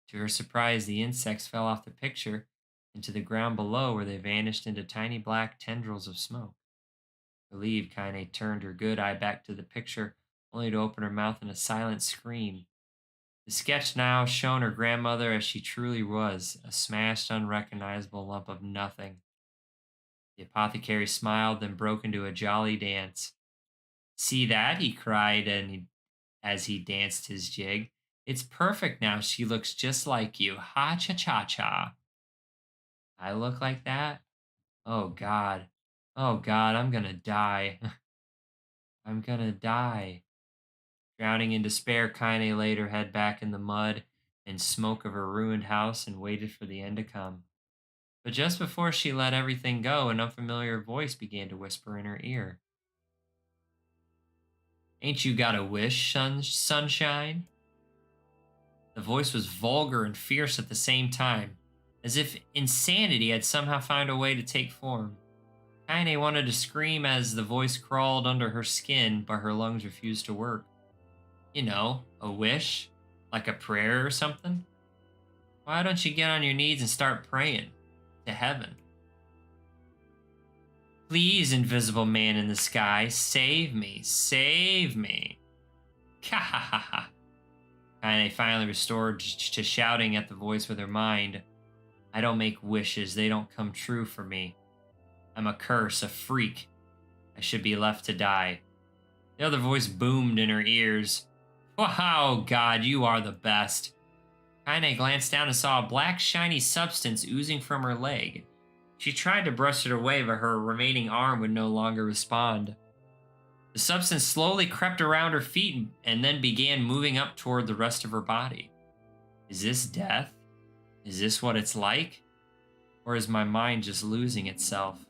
To her surprise, the insects fell off the picture into the ground below, where they vanished into tiny black tendrils of smoke. Relieved, Kaine turned her good eye back to the picture, only to open her mouth in a silent scream. The sketch now shown her grandmother as she truly was, a smashed, unrecognizable lump of nothing. The apothecary smiled, then broke into a jolly dance. See that? He cried as he danced his jig. It's perfect now. She looks just like you. Ha cha cha cha. I look like that? Oh God. Oh God, I'm gonna die. I'm gonna die. Drowning in despair, Kaine laid her head back in the mud and smoke of her ruined house and waited for the end to come. But just before she let everything go, an unfamiliar voice began to whisper in her ear. Ain't you got a wish, sunshine? The voice was vulgar and fierce at the same time, as if insanity had somehow found a way to take form. Kaine wanted to scream as the voice crawled under her skin, but her lungs refused to work. You know, a wish? Like a prayer or something? Why don't you get on your knees and start praying to heaven? Please, invisible man in the sky, save me, save me. Ha ha ha ha. Kaine finally restored to shouting at the voice with her mind. I don't make wishes, they don't come true for me. I'm a curse, a freak. I should be left to die. The other voice boomed in her ears. Wow, God, you are the best. Kaine glanced down and saw a black, shiny substance oozing from her leg. She tried to brush it away, but her remaining arm would no longer respond. The substance slowly crept around her feet and then began moving up toward the rest of her body. Is this death? Is this what it's like? Or is my mind just losing itself?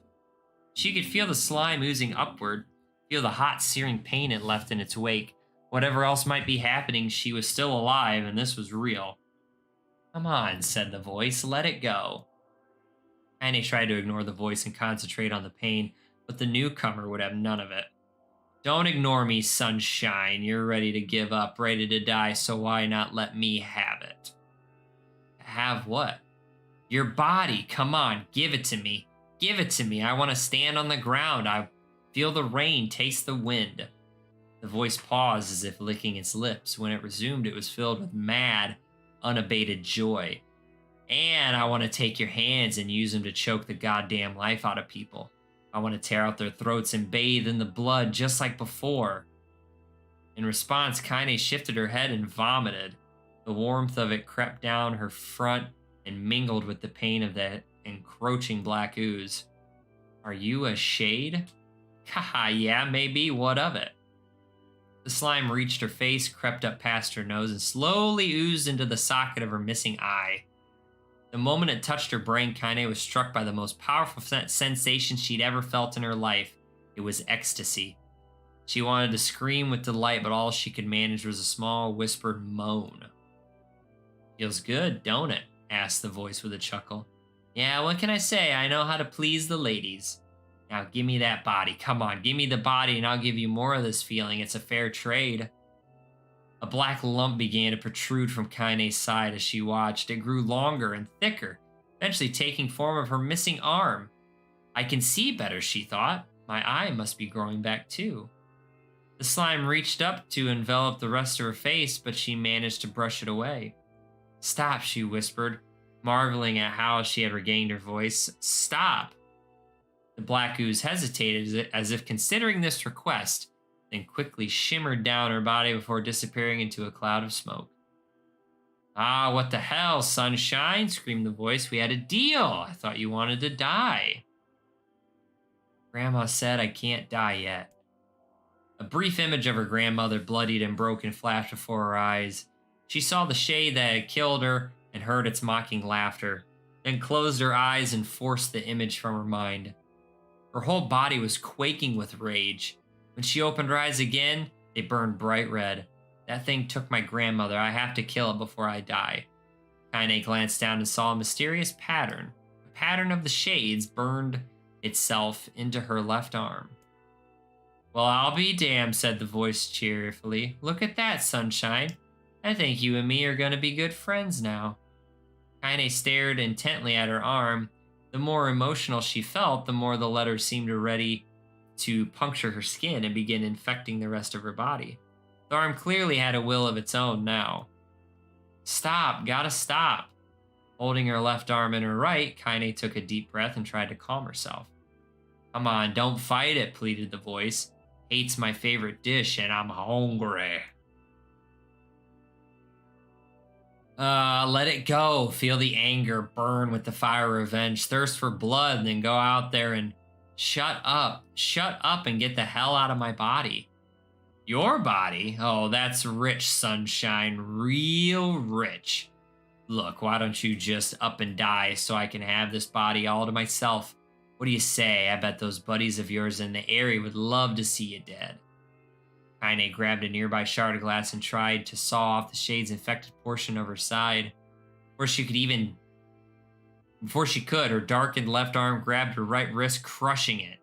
She could feel the slime oozing upward, feel the hot, searing pain it left in its wake. Whatever else might be happening, she was still alive, and this was real. Come on, said the voice, let it go. Kaine tried to ignore the voice and concentrate on the pain, but the newcomer would have none of it. Don't ignore me, sunshine. You're ready to give up, ready to die, so why not let me have it? Have what? Your body. Come on, give it to me. Give it to me. I want to stand on the ground. I feel the rain, taste the wind. The voice paused as if licking its lips. When it resumed, it was filled with mad, unabated joy. And I want to take your hands and use them to choke the goddamn life out of people. I want to tear out their throats and bathe in the blood just like before. In response, Kaine shifted her head and vomited. The warmth of it crept down her front and mingled with the pain of that encroaching black ooze. Are you a shade? Haha, yeah, maybe. What of it? The slime reached her face, crept up past her nose, and slowly oozed into the socket of her missing eye. The moment it touched her brain, Kaine was struck by the most powerful sensation she'd ever felt in her life. It was ecstasy. She wanted to scream with delight, but all she could manage was a small, whispered moan. Feels good, don't it? Asked the voice with a chuckle. Yeah, what can I say? I know how to please the ladies. Now give me that body. Come on, give me the body and I'll give you more of this feeling. It's a fair trade. A black lump began to protrude from Kaine's side as she watched. It grew longer and thicker, eventually taking form of her missing arm. I can see better, she thought. My eye must be growing back too. The slime reached up to envelop the rest of her face, but she managed to brush it away. Stop, she whispered, marveling at how she had regained her voice. Stop! The black ooze hesitated as if considering this request, then quickly shimmered down her body before disappearing into a cloud of smoke. Ah, what the hell, sunshine? Screamed the voice. We had a deal. I thought you wanted to die. Grandma said I can't die yet. A brief image of her grandmother, bloodied and broken, flashed before her eyes. She saw the shade that had killed her and heard its mocking laughter, then closed her eyes and forced the image from her mind. Her whole body was quaking with rage. When she opened her eyes again, they burned bright red. That thing took my grandmother. I have to kill it before I die. Kaine glanced down and saw a mysterious pattern. A pattern of the shades burned itself into her left arm. Well, I'll be damned, said the voice cheerfully. Look at that, sunshine. I think you and me are going to be good friends now. Kaine stared intently at her arm. The more emotional she felt, the more the letters seemed ready to puncture her skin and begin infecting the rest of her body. The arm clearly had a will of its own now. Stop, gotta stop. Holding her left arm in her right, Kaine took a deep breath and tried to calm herself. Come on, don't fight it, pleaded the voice. Hate's my favorite dish and I'm hungry. Let it go. Feel the anger burn with the fire of revenge. Thirst for blood, and then go out there and shut up. Shut up and get the hell out of my body. Your body? Oh, that's rich, sunshine. Real rich. Look, why don't you just up and die so I can have this body all to myself? What do you say? I bet those buddies of yours in the area would love to see you dead. Kaine grabbed a nearby shard of glass and tried to saw off the shade's infected portion of her side. Before she could, her darkened left arm grabbed her right wrist, crushing it.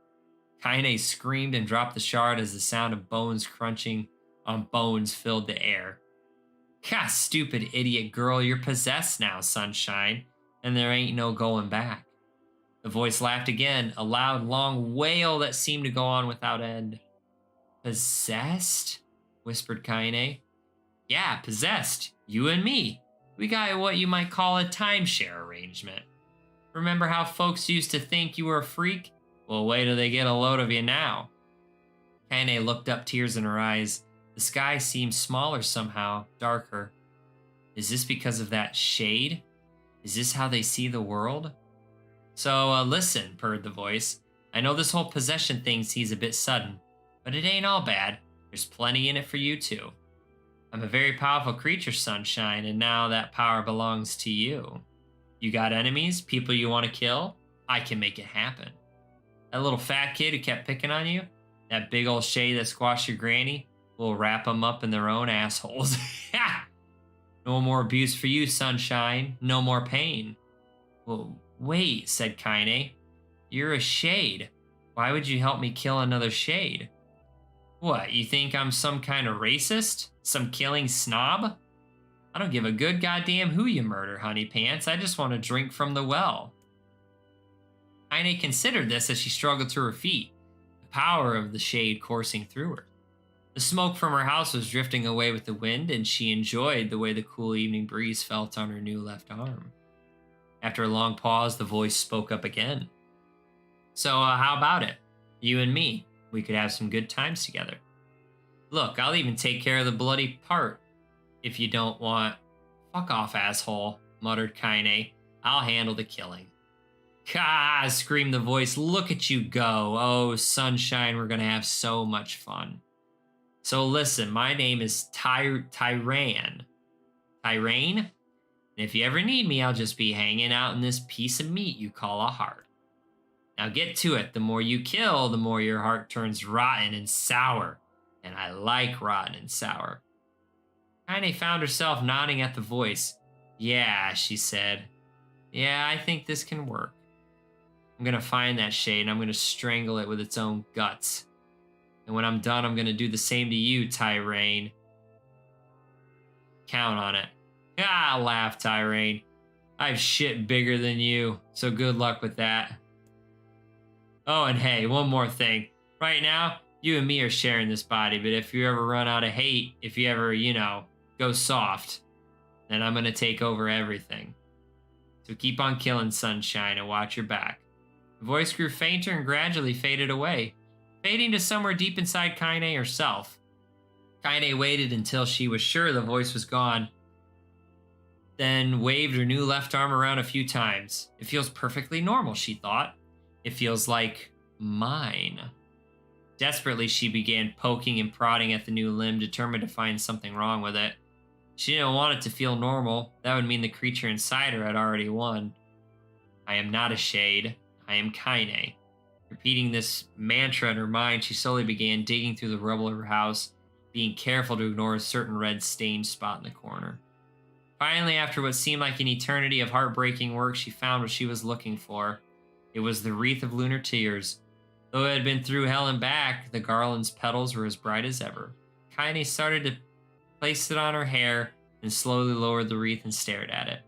Kaine screamed and dropped the shard as the sound of bones crunching on bones filled the air. God, stupid idiot girl, you're possessed now, Sunshine, and there ain't no going back. The voice laughed again, a loud, long wail that seemed to go on without end. Possessed? Whispered Kaine. Yeah, possessed. You and me. We got what you might call a timeshare arrangement. Remember how folks used to think you were a freak? Well, wait till they get a load of you now. Kaine looked up, tears in her eyes. The sky seemed smaller somehow, darker. Is this because of that shade? Is this how they see the world? So, listen, purred the voice. I know this whole possession thing seems a bit sudden, but it ain't all bad. There's plenty in it for you, too. I'm a very powerful creature, Sunshine, and now that power belongs to you. You got enemies, people you want to kill? I can make it happen. That little fat kid who kept picking on you? That big old shade that squashed your granny? We'll wrap them up in their own assholes. No more abuse for you, Sunshine. No more pain. Well, wait, said Kaine. You're a shade. Why would you help me kill another shade? What, you think I'm some kind of racist? Some killing snob? I don't give a good goddamn who you murder, honey pants. I just want to drink from the well. Kaine considered this as she struggled to her feet, the power of the shade coursing through her. The smoke from her house was drifting away with the wind, and she enjoyed the way the cool evening breeze felt on her new left arm. After a long pause, the voice spoke up again. So, how about it? You and me. We could have some good times together. Look, I'll even take care of the bloody part. If you don't want... Fuck off, asshole, muttered Kaine. I'll handle the killing. Gah, screamed the voice. Look at you go. Oh, Sunshine, we're gonna have so much fun. So listen, my name is Tyraine. Tyraine? And if you ever need me, I'll just be hanging out in this piece of meat you call a heart. Now get to it. The more you kill, the more your heart turns rotten and sour. And I like rotten and sour. Kaine found herself nodding at the voice. Yeah, she said. Yeah, I think this can work. I'm gonna find that shade and I'm gonna strangle it with its own guts. And when I'm done, I'm gonna do the same to you, Tyraine. Count on it. Ah, laughed Tyraine. I've shit bigger than you, so good luck with that. Oh, and hey, one more thing. Right now, you and me are sharing this body, but if you ever run out of hate, if you ever, go soft, then I'm gonna take over everything. So keep on killing, Sunshine, and watch your back. The voice grew fainter and gradually faded away, fading to somewhere deep inside Kaine herself. Kaine waited until she was sure the voice was gone, then waved her new left arm around a few times. It feels perfectly normal, she thought. It feels like mine. Desperately, she began poking and prodding at the new limb, determined to find something wrong with it. She didn't want it to feel normal. That would mean the creature inside her had already won. I am not a shade. I am Kaine. Repeating this mantra in her mind, she slowly began digging through the rubble of her house, being careful to ignore a certain red stained spot in the corner. Finally, after what seemed like an eternity of heartbreaking work, she found what she was looking for. It was the wreath of lunar tears. Though it had been through hell and back, the garland's petals were as bright as ever. Kaine started to place it on her hair and slowly lowered the wreath and stared at it.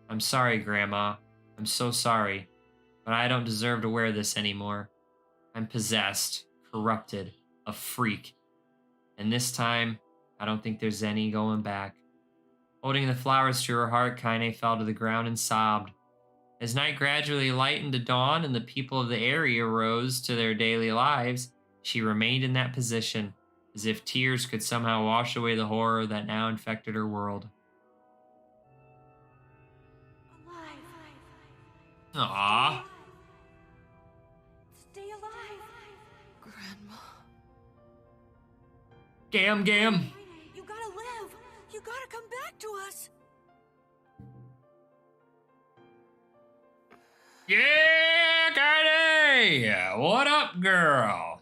I'm sorry, Grandma. I'm so sorry. But I don't deserve to wear this anymore. I'm possessed, corrupted, a freak. And this time, I don't think there's any going back. Holding the flowers to her heart, Kaine fell to the ground and sobbed. As night gradually lightened to dawn and the people of the area rose to their daily lives, she remained in that position, as if tears could somehow wash away the horror that now infected her world. Aww. Stay alive. Grandma. Gam. You gotta live. You gotta come back to us. Yeah, Kaine! What up, girl?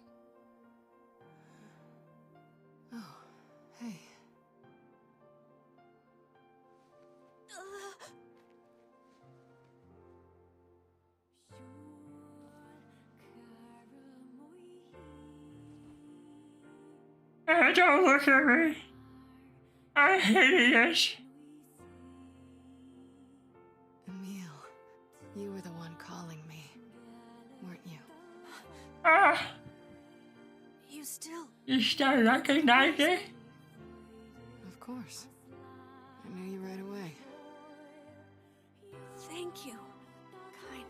Don't look at me. I'm hideous. Emil, you were the one calling me, weren't you? Ah, You still... you still recognize it? Of course. I knew you right away. Thank you, Kaine.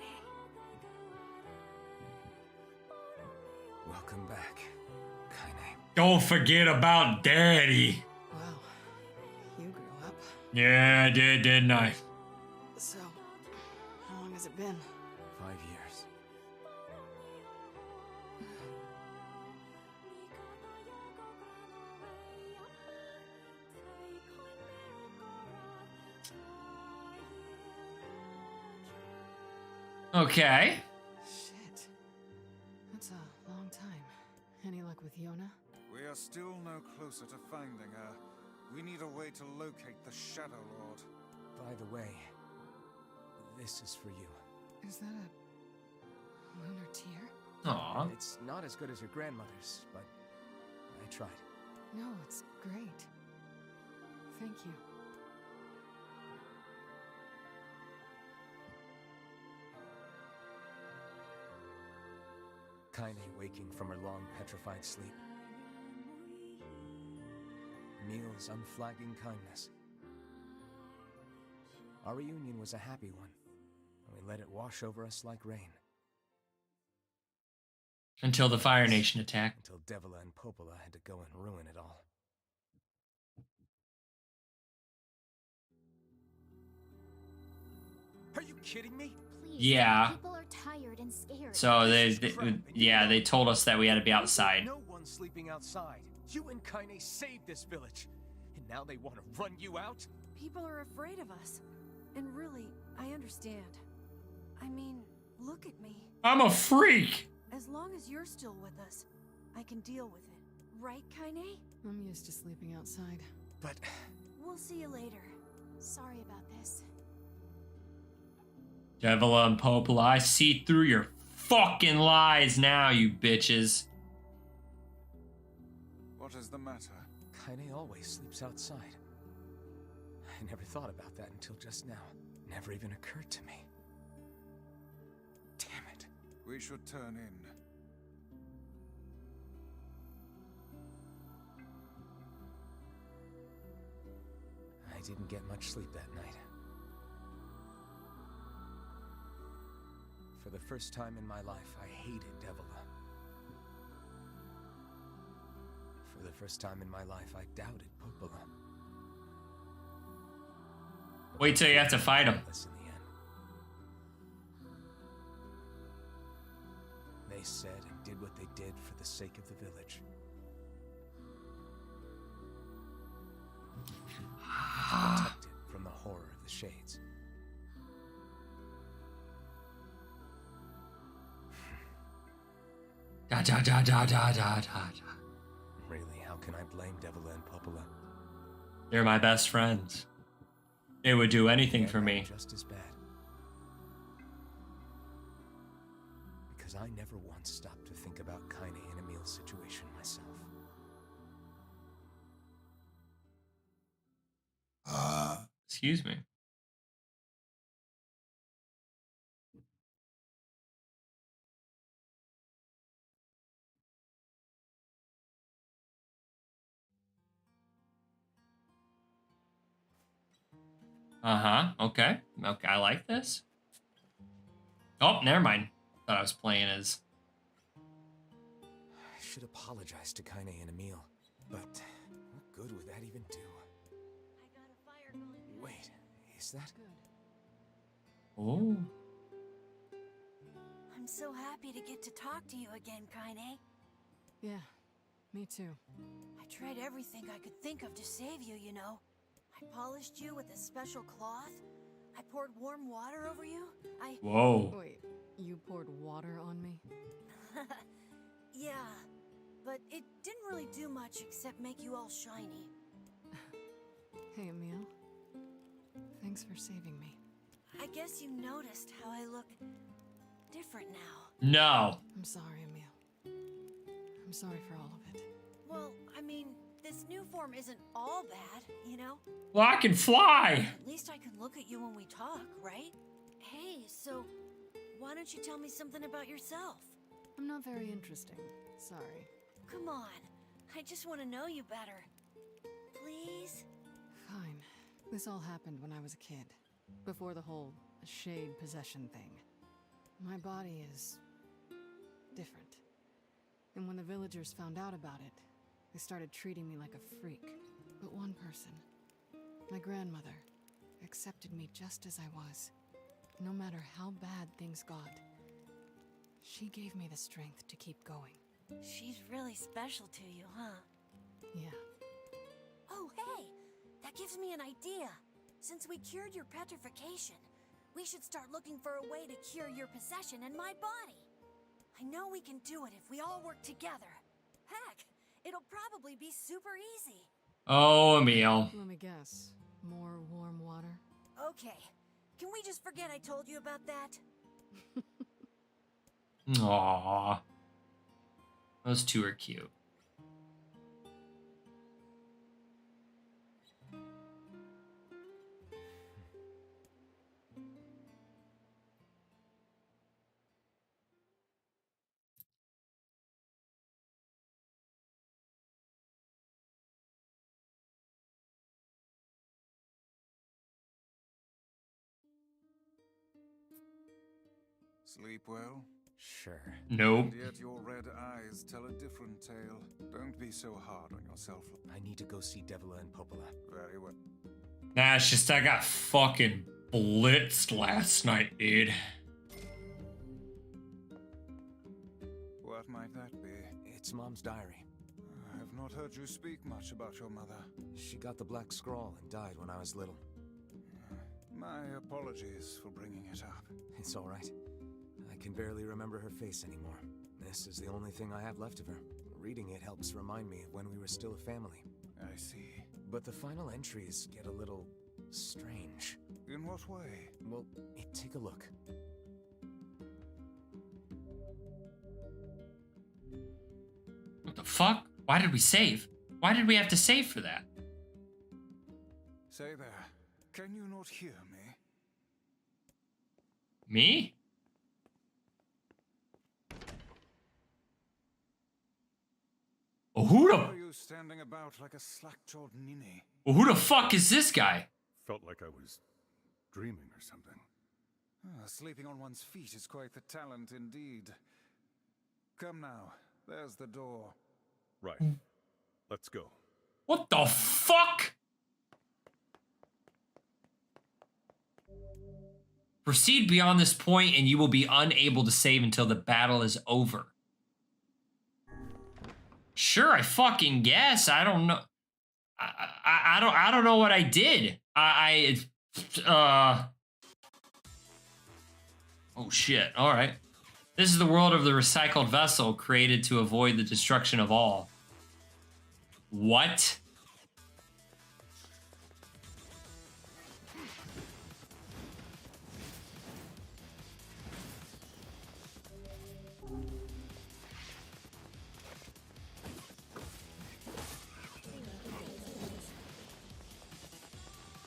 Welcome back, Kaine. Don't forget about Daddy. Wow, you grew up. Yeah, I did, didn't I? So, how long has it been? 5 years. Okay. Shit. That's a long time. Any luck with Yona? We are still no closer to finding her. We need a way to locate the Shadow Lord. By the way, this is for you. Is that a lunar tear? Aw. It's not as good as your grandmother's, but I tried. No, it's great. Thank you. Kaine waking from her long petrified sleep. Emil's unflagging kindness. Our reunion was a happy one, and we let it wash over us like rain. Until the Fire Nation attacked. Until Devila and Popola had to go and ruin it all. Are you kidding me? Please, Yeah. people are tired and scared. So they told us that we had to be outside. No one's sleeping outside. You and Kaine saved this village, and now they want to run you out? People are afraid of us. And really, I understand. I mean, look at me. I'm a freak. As long as you're still with us, I can deal with it. Right, Kaine? I'm used to sleeping outside. But We'll see you later. Sorry about this. Devila and Popola, I see through your fucking lies now, you bitches. what is the matter? Kaine always sleeps outside. I never thought about that until just now. Never even occurred to me. Damn it. We should turn in. I didn't get much sleep that night. For the first time in my life, I hated Devila. For the first time in my life, I doubted Popola. Wait till you have to fight him. In the end. They said and did what they did for the sake of the village. Protect it from the horror of the Shades. Da da da da da da da. Really, how can I blame Devila and Popola? They're my best friends. They would do anything for me. Just as bad. Because I never once stopped to think about Kaine and Emil's situation myself. Excuse me. Okay. Okay, I like this. Oh, never mind. Thought I was playing as. I should apologize to Kaine and Emil, but what good would that even do? Wait, is that good? Oh. I'm so happy to get to talk to you again, Kaine. Yeah, me too. I tried everything I could think of to save you, you know. I polished you with a special cloth. I poured warm water over you. Whoa. Wait, you poured water on me? Yeah, but it didn't really do much except make you all shiny. Hey, Emil. Thanks for saving me. I guess you noticed how I look different now. No. I'm sorry, Emil. I'm sorry for all of it. Well, I mean, this new form isn't all bad, you know? Well, I can fly. At least I can look at you when we talk, right? Hey, so why don't you tell me something about yourself? I'm not very interesting. Sorry. Come on, I just want to know you better. Please? Fine. This all happened when I was a kid. Before the whole shade possession thing. My body is different. And when the villagers found out about it, they started treating me like a freak. But one person, my grandmother, accepted me just as I was. No matter how bad things got, she gave me the strength to keep going. She's really special to you, huh? Yeah. Oh, hey! That gives me an idea. Since we cured your petrification, we should start looking for a way to cure your possession in my body. I know we can do it if we all work together. Heck, it'll probably be super easy. Oh, Emil. Let me guess. More warm water? Okay, can we just forget I told you about that? Aww. Those two are cute. Sleep well? Sure. Nope. And yet your red eyes tell a different tale. Don't be so hard on yourself. I need to go see Devila and Popola. Very well. Nah, it's just I got fucking blitzed last night, dude. What might that be? It's Mom's diary. I have not heard you speak much about your mother. She got the Black Scrawl and died when I was little. My apologies for bringing it up. It's all right. I can barely remember her face anymore. This is the only thing I have left of her. Reading it helps remind me of when we were still a family. I see. But the final entries get a little strange. In what way? Well, take a look. What the fuck? Why did we save? Why did we have to save for that? Say there. Can you not hear me? Me? Oh, Are you standing about like a slack-jawed ninny? who the fuck is this guy? Felt like I was dreaming or something. Sleeping on one's feet is quite the talent indeed. Come now, there's the door. Right. Let's go. What the fuck? Proceed beyond this point and you will be unable to save until the battle is over. Sure, I fucking guess. I don't know. I don't know what I did. Oh shit. All right. This is the world of the recycled vessel created to avoid the destruction of all. What?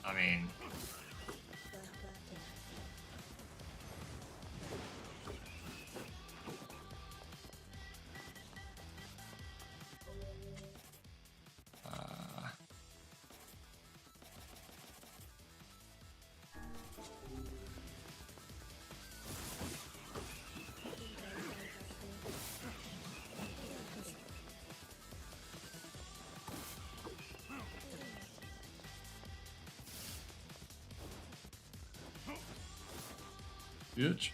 I mean, bitch.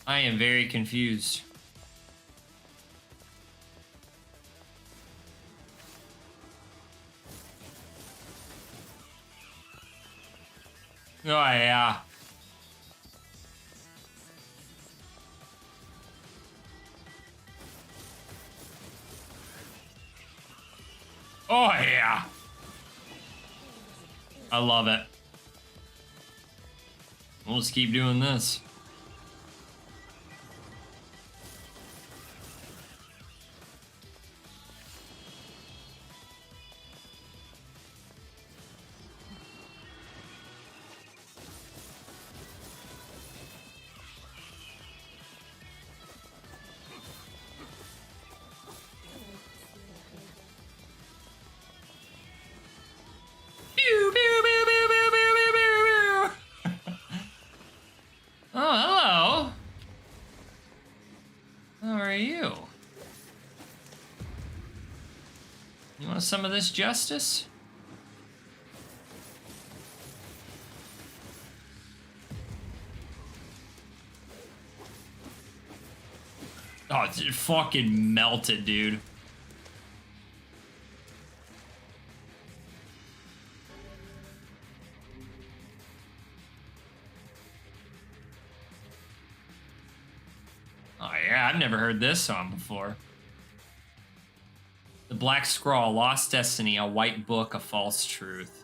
I am very confused. Oh, yeah. Oh, yeah. I love it. We'll just keep doing this. Want some of this justice? Oh, it fucking melted, dude. Oh yeah, I've never heard this song before. The Black Scrawl, Lost Destiny, a White Book, a False Truth.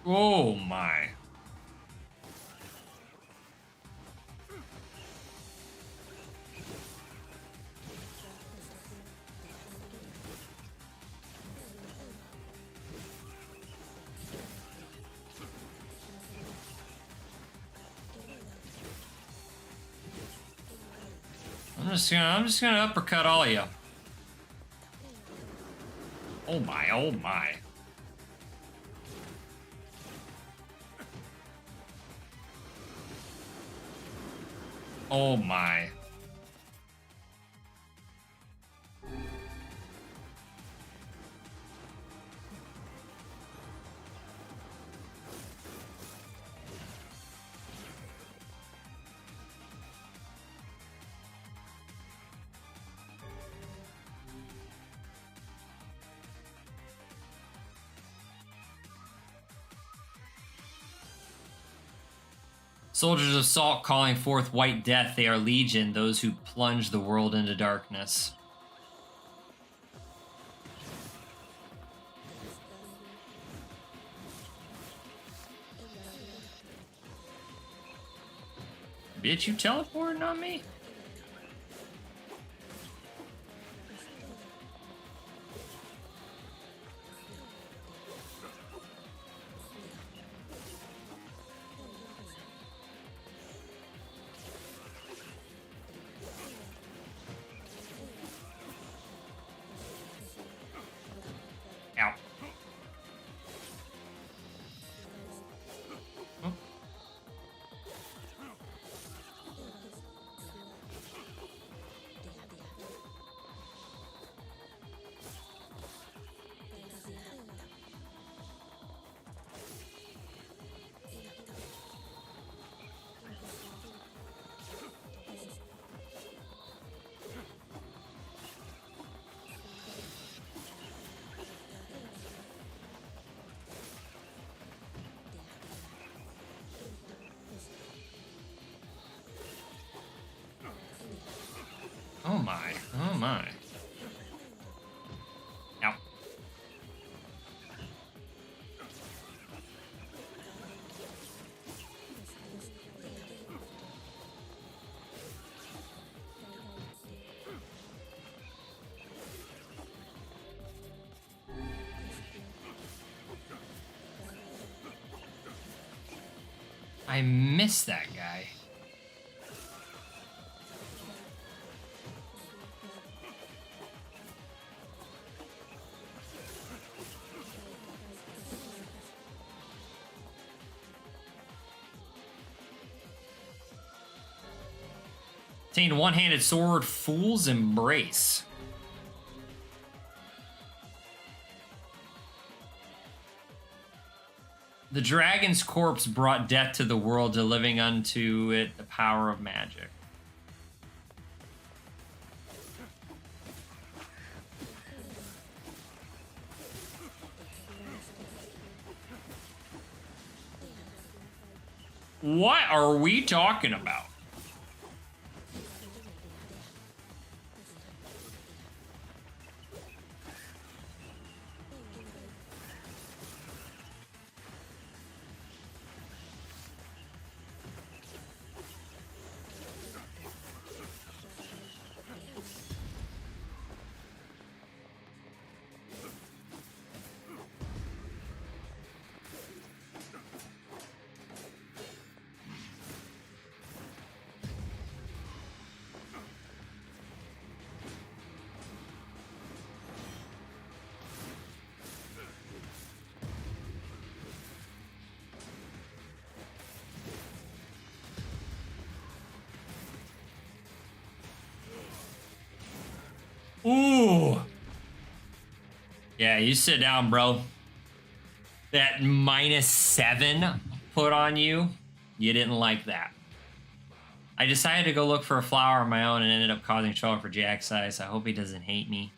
Oh my. I'm just gonna uppercut all of you. Oh my, oh my. Oh my. Soldiers of Salt calling forth white death, they are legion, those who plunge the world into darkness. Bitch, you teleporting on me? Ow. Oh. Oh my, oh my. Ow. I miss that guy. Obtain one-handed sword, Fool's Embrace. The dragon's corpse brought death to the world, delivering unto it the power of magic. What are we talking about? Yeah, you sit down, bro. That -7 put on you, you didn't like that. I decided to go look for a flower on my own and ended up causing trouble for Jack's eyes. I hope he doesn't hate me.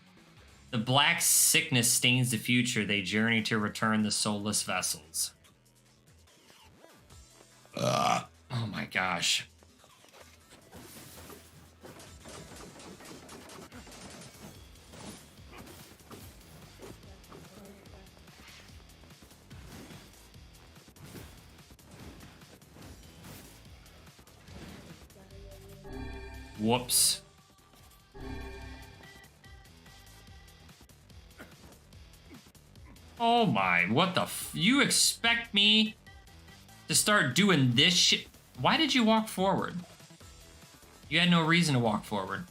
The black sickness stains the future. They journey to return the soulless vessels. Oh my gosh. Whoops. Oh my, what the you expect me to start doing this shit? Why did you walk forward? You had no reason to walk forward.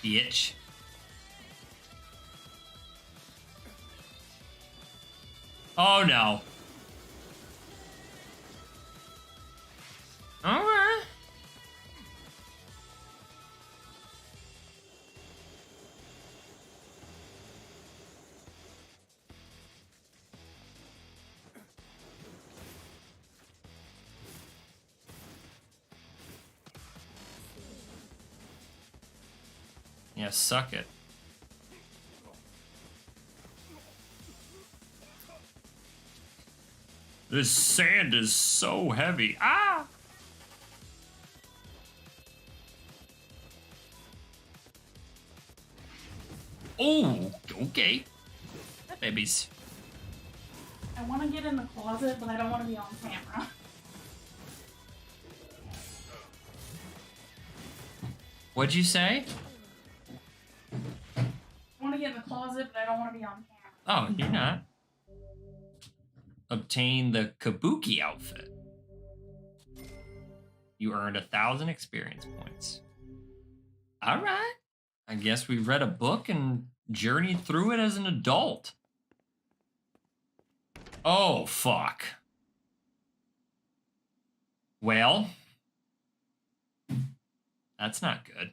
Bitch. Oh no. Alright. Yeah, suck it. This sand is so heavy. Ah! Oh, okay. Babies. I want to get in the closet, but I don't want to be on camera. What'd you say? I want to get in the closet, but I don't want to be on camera. Oh, you're not. Obtain the Kabuki outfit. You earned 1,000 experience points. All right. I guess we read a book and journeyed through it as an adult. Oh, fuck. Well, that's not good.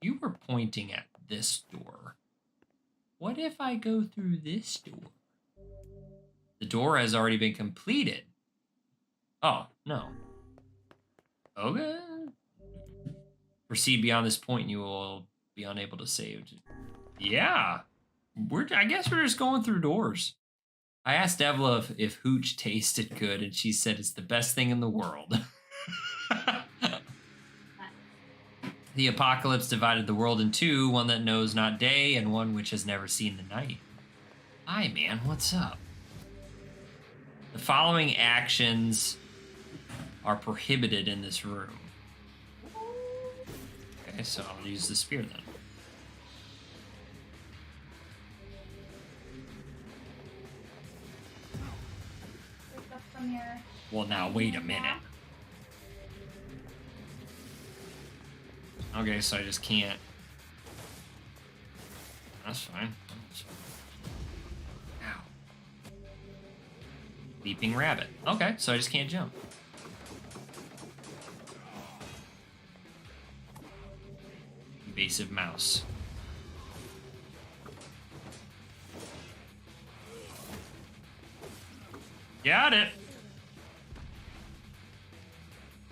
You were pointing at this door. What if I go through this door? The door has already been completed. Oh, no. Okay. Proceed beyond this point and you will be unable to save. Yeah. I guess we're just going through doors. I asked Evla if hooch tasted good, and she said it's the best thing in the world. The apocalypse divided the world in two, one that knows not day and one which has never seen the night. Hi, man, what's up? The following actions are prohibited in this room. Okay, so I'll use the spear then. Pick up the mirror. Well, now, wait a minute. Okay, so I just can't. That's fine. Ow. Leaping rabbit. Okay, so I just can't jump. Invasive mouse. Got it.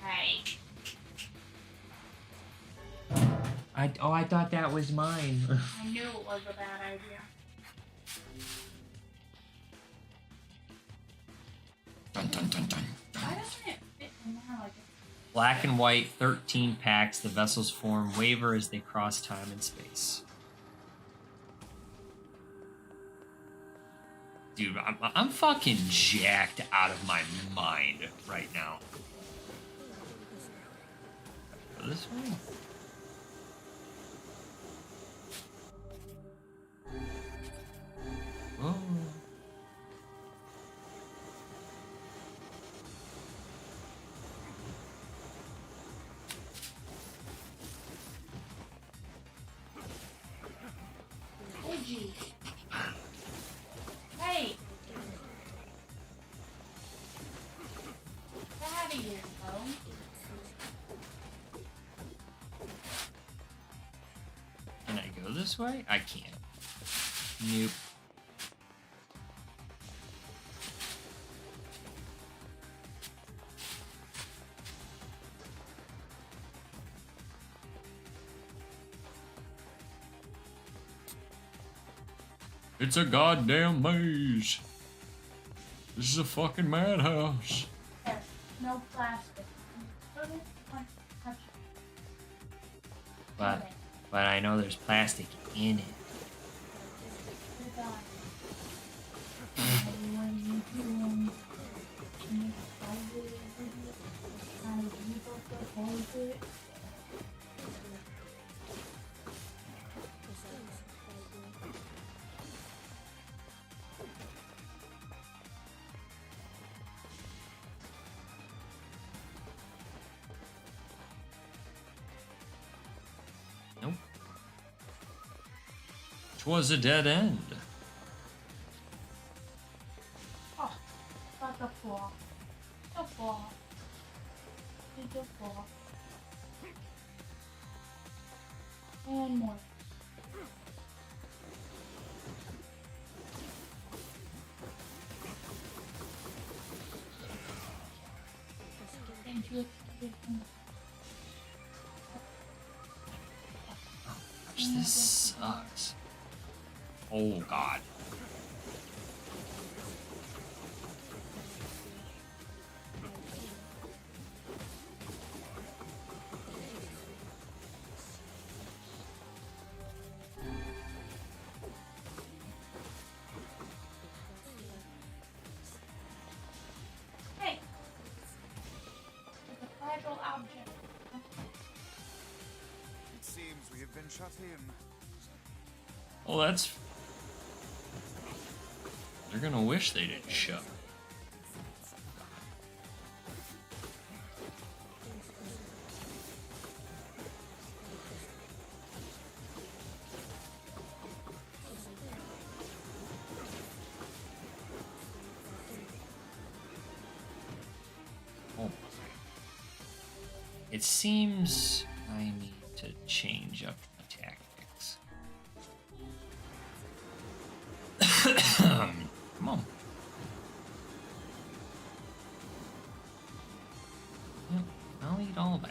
Hey. I thought that was mine. I knew it was a bad idea. Dun, dun, dun, dun. Why doesn't it fit in there like it's Black and white, 13 packs. The vessels form waver as they cross time and space. Dude, I'm fucking jacked out of my mind right now. Go this way? Whoa. edgy? Hey! Get out of here, bro. Can I go this way? I can't. Nope. It's a goddamn maze. This is a fucking madhouse. There's no plastic. Put it on, touch it. But I know there's plastic in it. Put it on. What are you doing? Can you find it? Can you hold it? Nope. 'Twas a dead end. Oh, got the floor. The floor. Did the floor. And more. Thank you. Gosh, this sucks. Oh god. Hey! It's a fragile object. It seems we have been shut in. Well, that's... They're gonna wish they didn't shut. Oh. It seems I need to change up my tactics. Come on. Yep, I'll eat all that.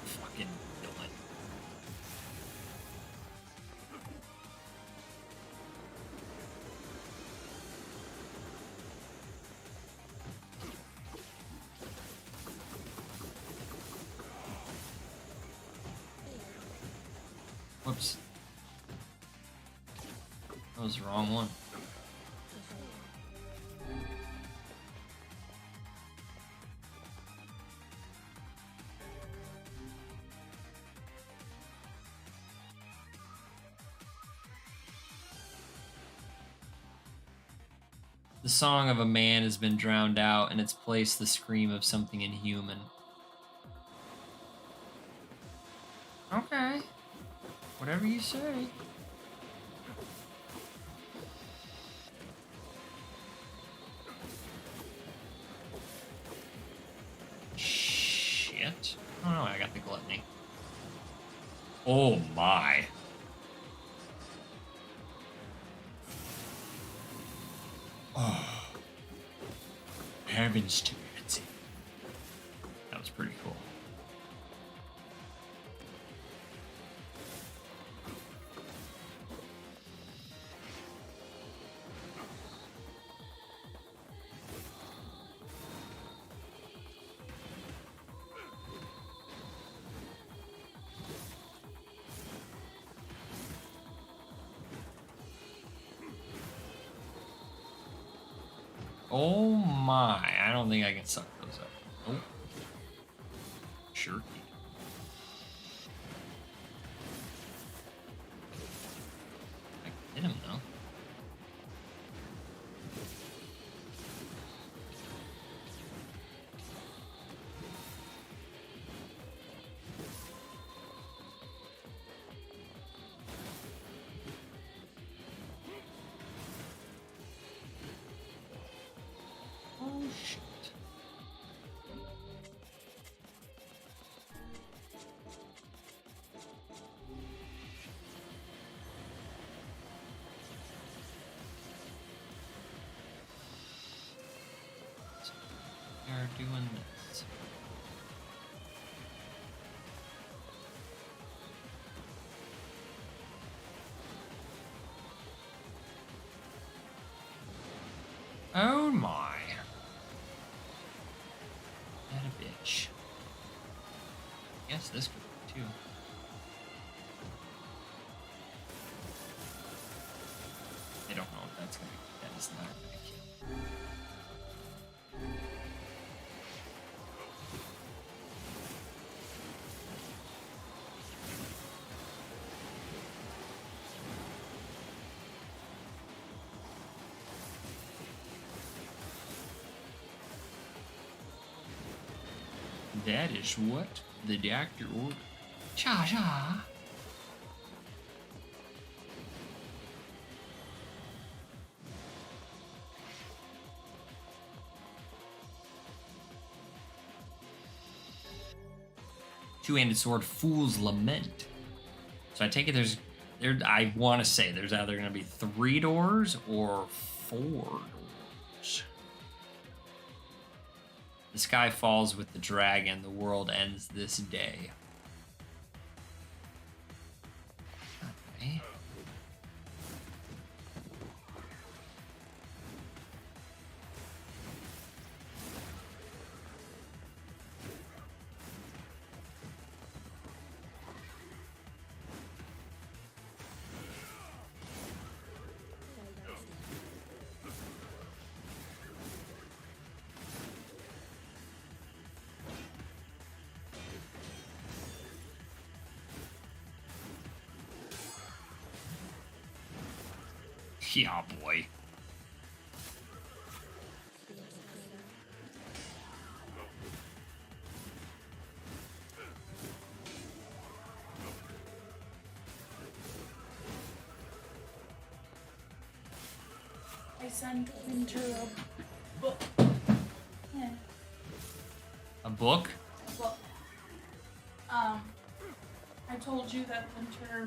Fucking villain. Whoops. That was the wrong one. The song of a man has been drowned out, in its place the scream of something inhuman. Okay. Whatever you say. doors. Oh no, I got the gluttony. Oh my. Oh. Heavens to Betsy. That was pretty cool. Oh my, I don't think I can suck those up. Nope. Sure. I can hit him though. Oh shit. They're doing this. Oh my. That a bitch. Yes, this could work too. I don't know if that's gonna. That is not gonna kill. That is what the doctor ordered. Cha cha. Two-handed sword, Fool's Lament. So I take it I want to say there's either going to be 3 doors or 4 doors. The sky falls with the dragon. The world ends this day. Okay. Yeah, boy. I sent Winter a book. Yeah, A book? a book. I told you that Winter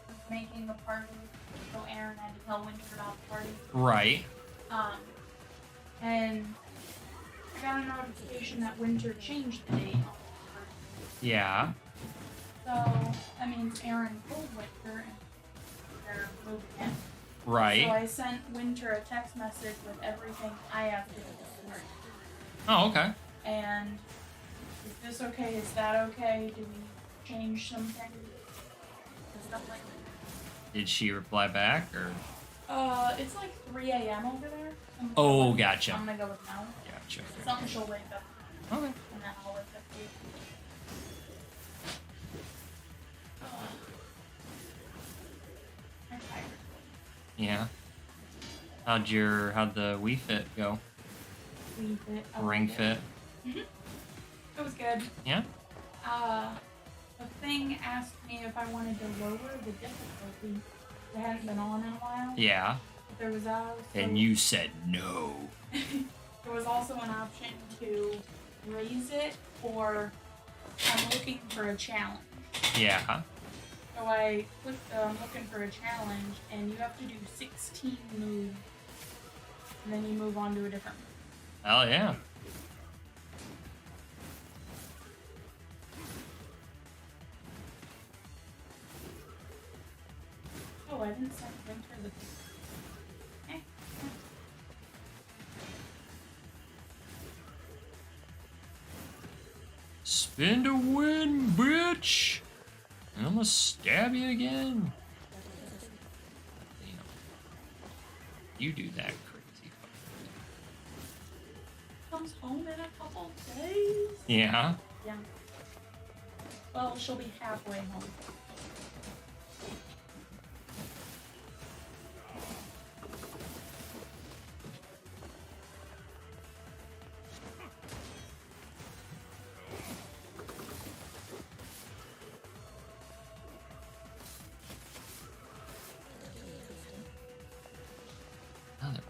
was making the party, so Aaron had to tell Winter about the party. Right. And I got a notification that Winter changed the date on the party. Yeah. So that means Aaron told Winter and they're moving in. Right. So I sent Winter a text message with everything I have to do this morning. Oh, okay. And is this okay? Is that okay? Do we change something? And stuff like that. Did she reply back or? It's like 3 a.m. over there. I'm gonna Oh, go with- gotcha. I'm gonna go with no. Gotcha. Something she'll wake up. Okay. And then I'll wake up too. I'm tired. Yeah. How'd the Wii Fit go? Ring fit. I Ring liked Fit? it. It was good. Yeah? The thing asked me if I wanted to lower the difficulty. It hadn't been on in a while. Yeah. But there was also And you said no. there was also an option to raise it or I'm looking for a challenge. Yeah. So I click I'm looking for a challenge, and you have to do 16 moves, and then you move on to a different move. Hell yeah. Oh, I didn't send Winter the eh. Spin to win, bitch! And I'm gonna stab you again. Damn. You do that crazy. Comes home in a couple days. Yeah. Yeah. Well, she'll be halfway home. Oh, there.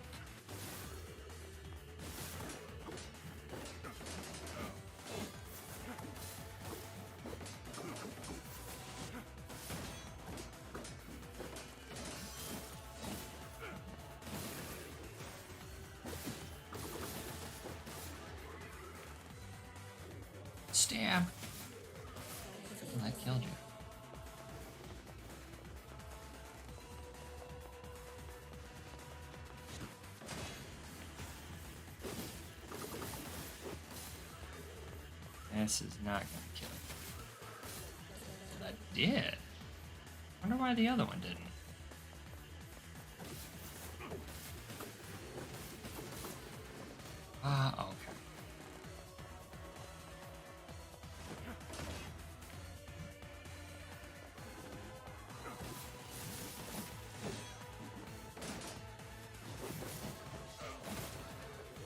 Stab. Oh, that killed you. This is not gonna kill you. That did. Wonder why the other one didn't. Ah, okay.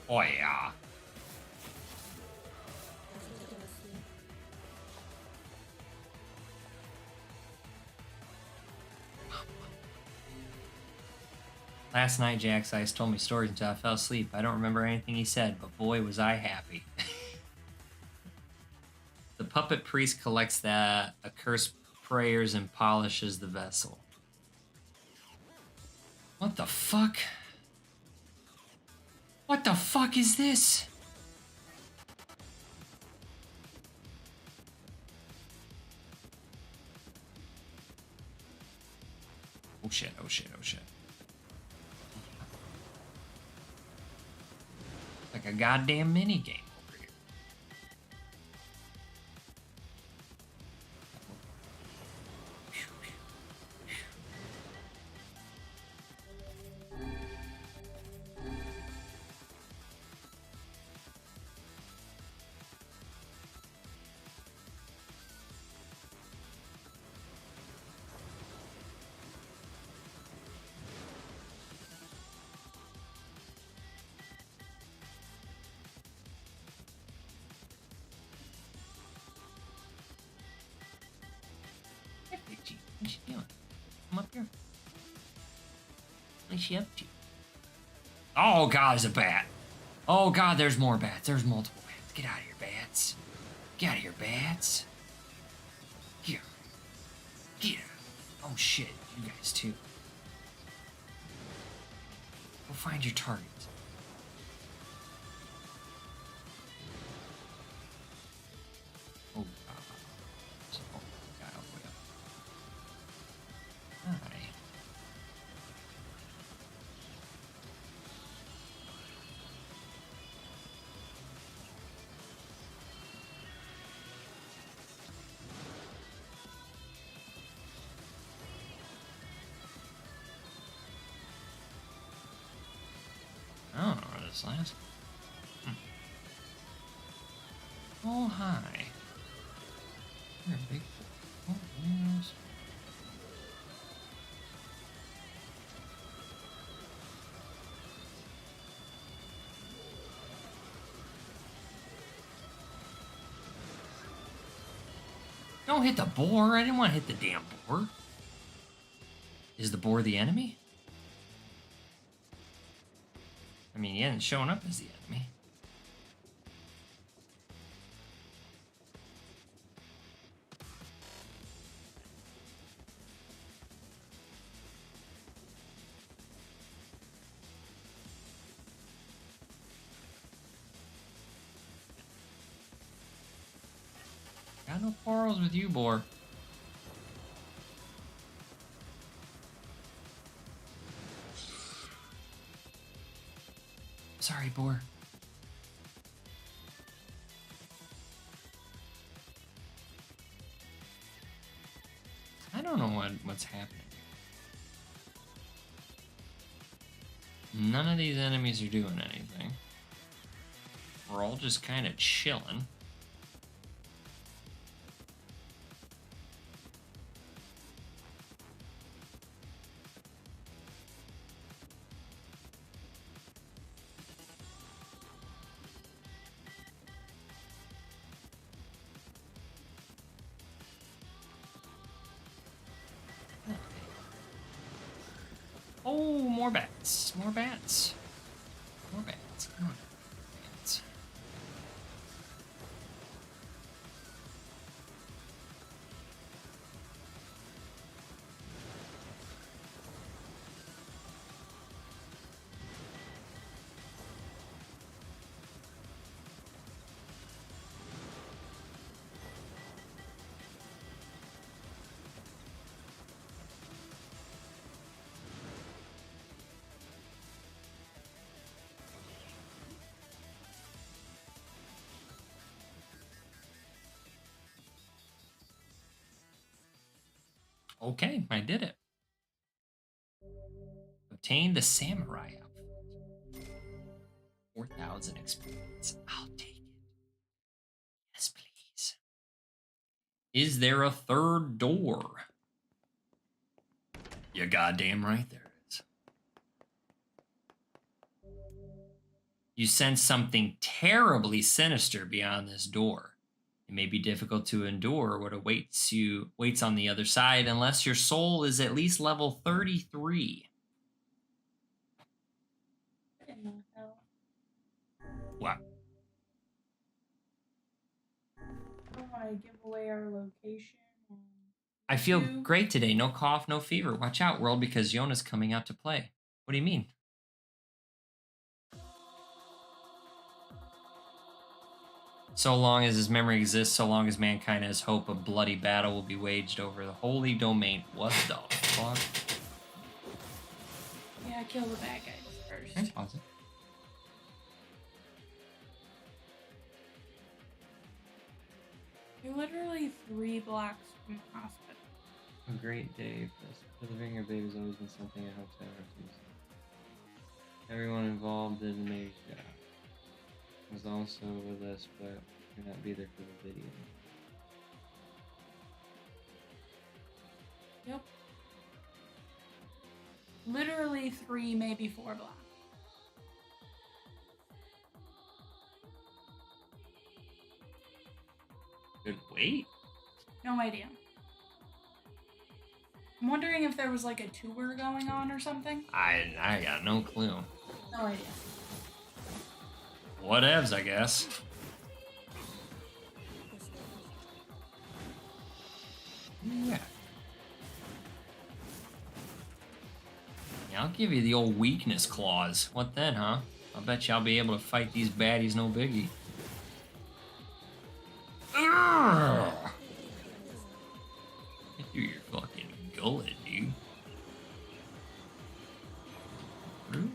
Oh yeah. Last night, Jack's Ice told me stories until I fell asleep. I don't remember anything he said, but boy, was I happy. The puppet priest collects the accursed prayers and polishes the vessel. What the fuck? What the fuck is this? Oh shit, oh shit, oh shit. Like a goddamn mini game over here. Hey, Big G, what's she doing? Come up here. What's she up to? Oh god, there's a bat. Oh god, there's more bats. There's multiple bats. Get out of here, bats. Get out of here, bats. Here. Get out. Oh shit, you guys too. Go find your target. Oh, oh god, oh boy. Hi. I don't know where this lands. Oh, hi. You're a big boy. Oh, yes. Don't hit the boar. I didn't want to hit the damn boar. Is the boar the enemy? I mean, he hasn't shown up as the enemy. Got no quarrels with you, Boar. Sorry, Boar. I don't know what's happening. None of these enemies are doing anything. We're all just kind of chilling. Oh, more bats. More bats. More bats. Come on. Bats. Okay, I did it. Obtain the samurai outfit. 4,000 experience. I'll take it. Yes, please. Is there a third door? You're goddamn right there is. You sense something terribly sinister beyond this door. It may be difficult to endure what awaits on the other side unless your soul is at least level 33. Wow. I don't want to give away our location. I feel great today. No cough, no fever. Watch out, world, because Yona's coming out to play. What do you mean? So long as his memory exists, so long as mankind has hope, a bloody battle will be waged over the holy domain. What the fuck? Yeah, kill the bad guys first. Okay, pause it. You're literally 3 blocks from the hospital. A great day for us. Delivering your baby has always been something I hope to ever do. Everyone involved did an amazing job. Was also with us, but could not be there for the video. Yep. Literally 3, maybe 4 blocks. Good wait. No idea. I'm wondering if there was like a tour going on or something. I got no clue. No idea. Whatevs, I guess. Yeah. Yeah, I'll give you the old weakness clause. What then, huh? I'll bet you I'll be able to fight these baddies no biggie. Get through your fucking gullet, dude. Rude.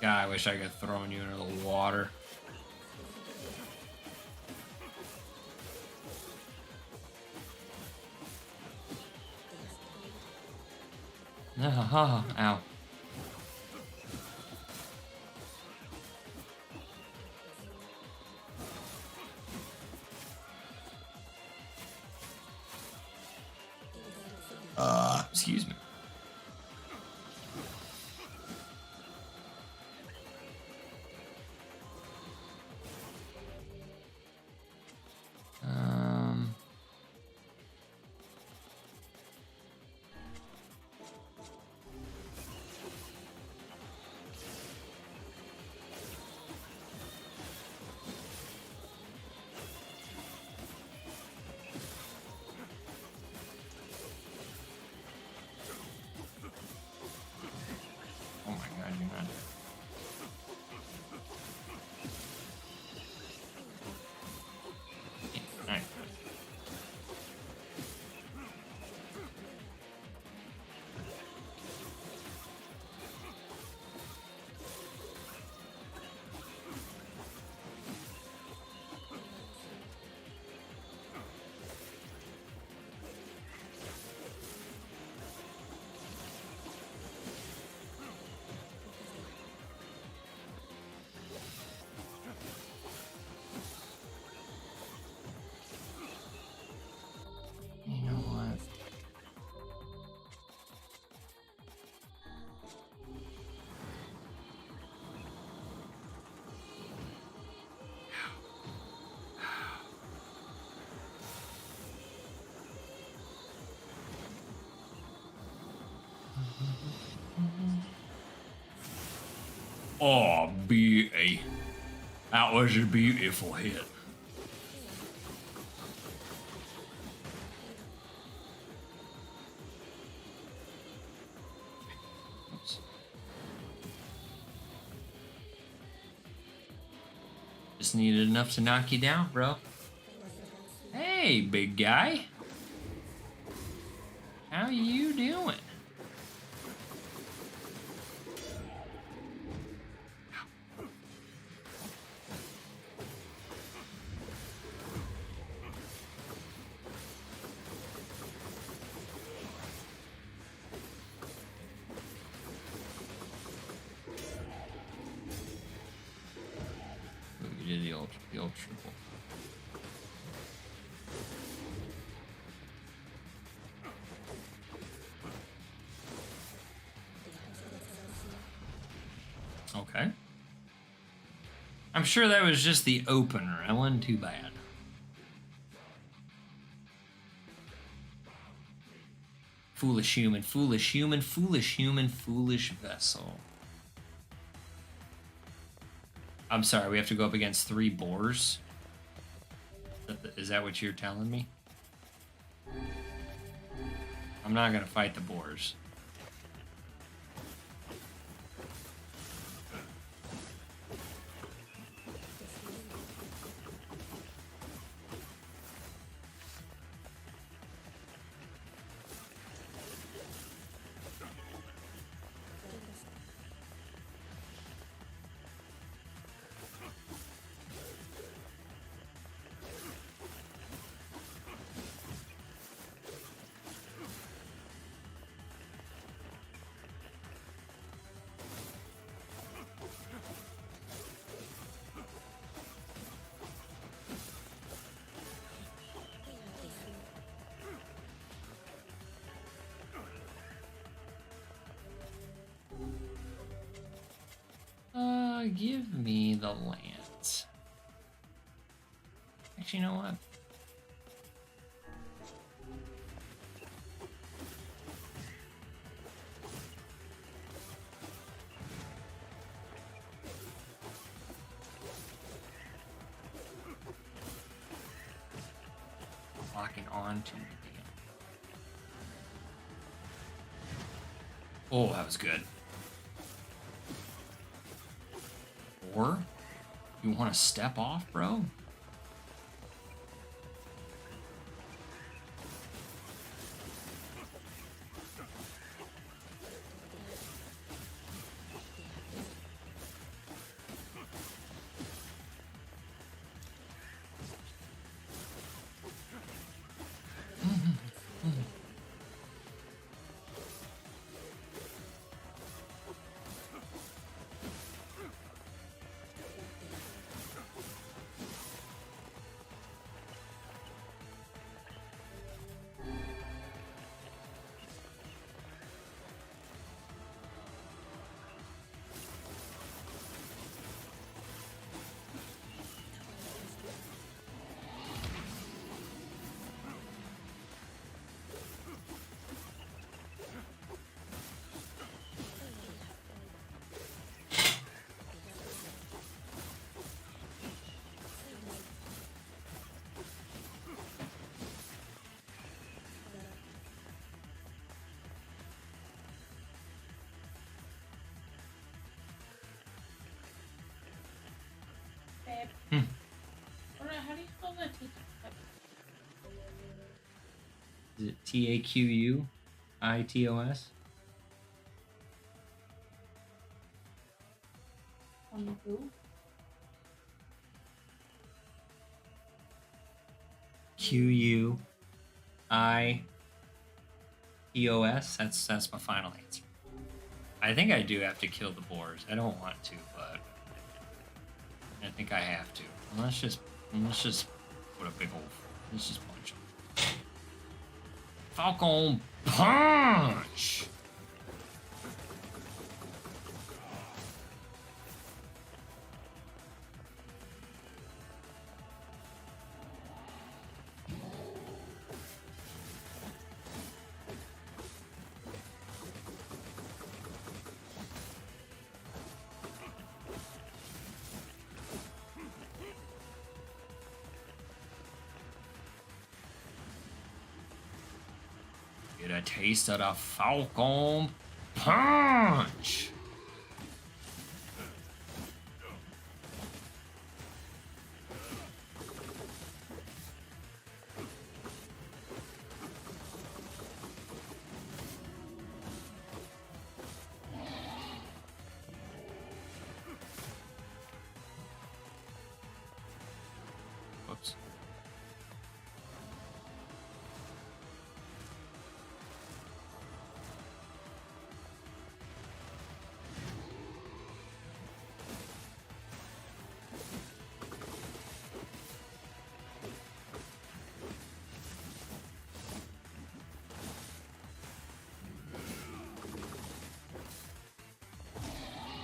God, I wish I could throw you into the water. Ow. Excuse me. Oh, beauty. That was a beautiful hit. Oops. Just needed enough to knock you down, bro. Hey, big guy. How you doing? Ooh, you did the old triple. Okay. I'm sure that was just the opener. That wasn't too bad. Foolish human, foolish human, foolish human, foolish vessel. I'm sorry, we have to go up against 3 boars? Is that what you're telling me? I'm not gonna fight the boars. Give me the lands. Actually, you know what? Locking on to the damn. Oh, that was good. Or you want to step off, bro? Babe. How do you spell the T? Is it TAQUITOS? On who? QUITOS. That's my final answer. I think I do have to kill the boars. I don't want to, but I think I have to. Let's just put a big old. Let's just punch him. Falcon punch. a taste of the Falcon Punch. Whoops.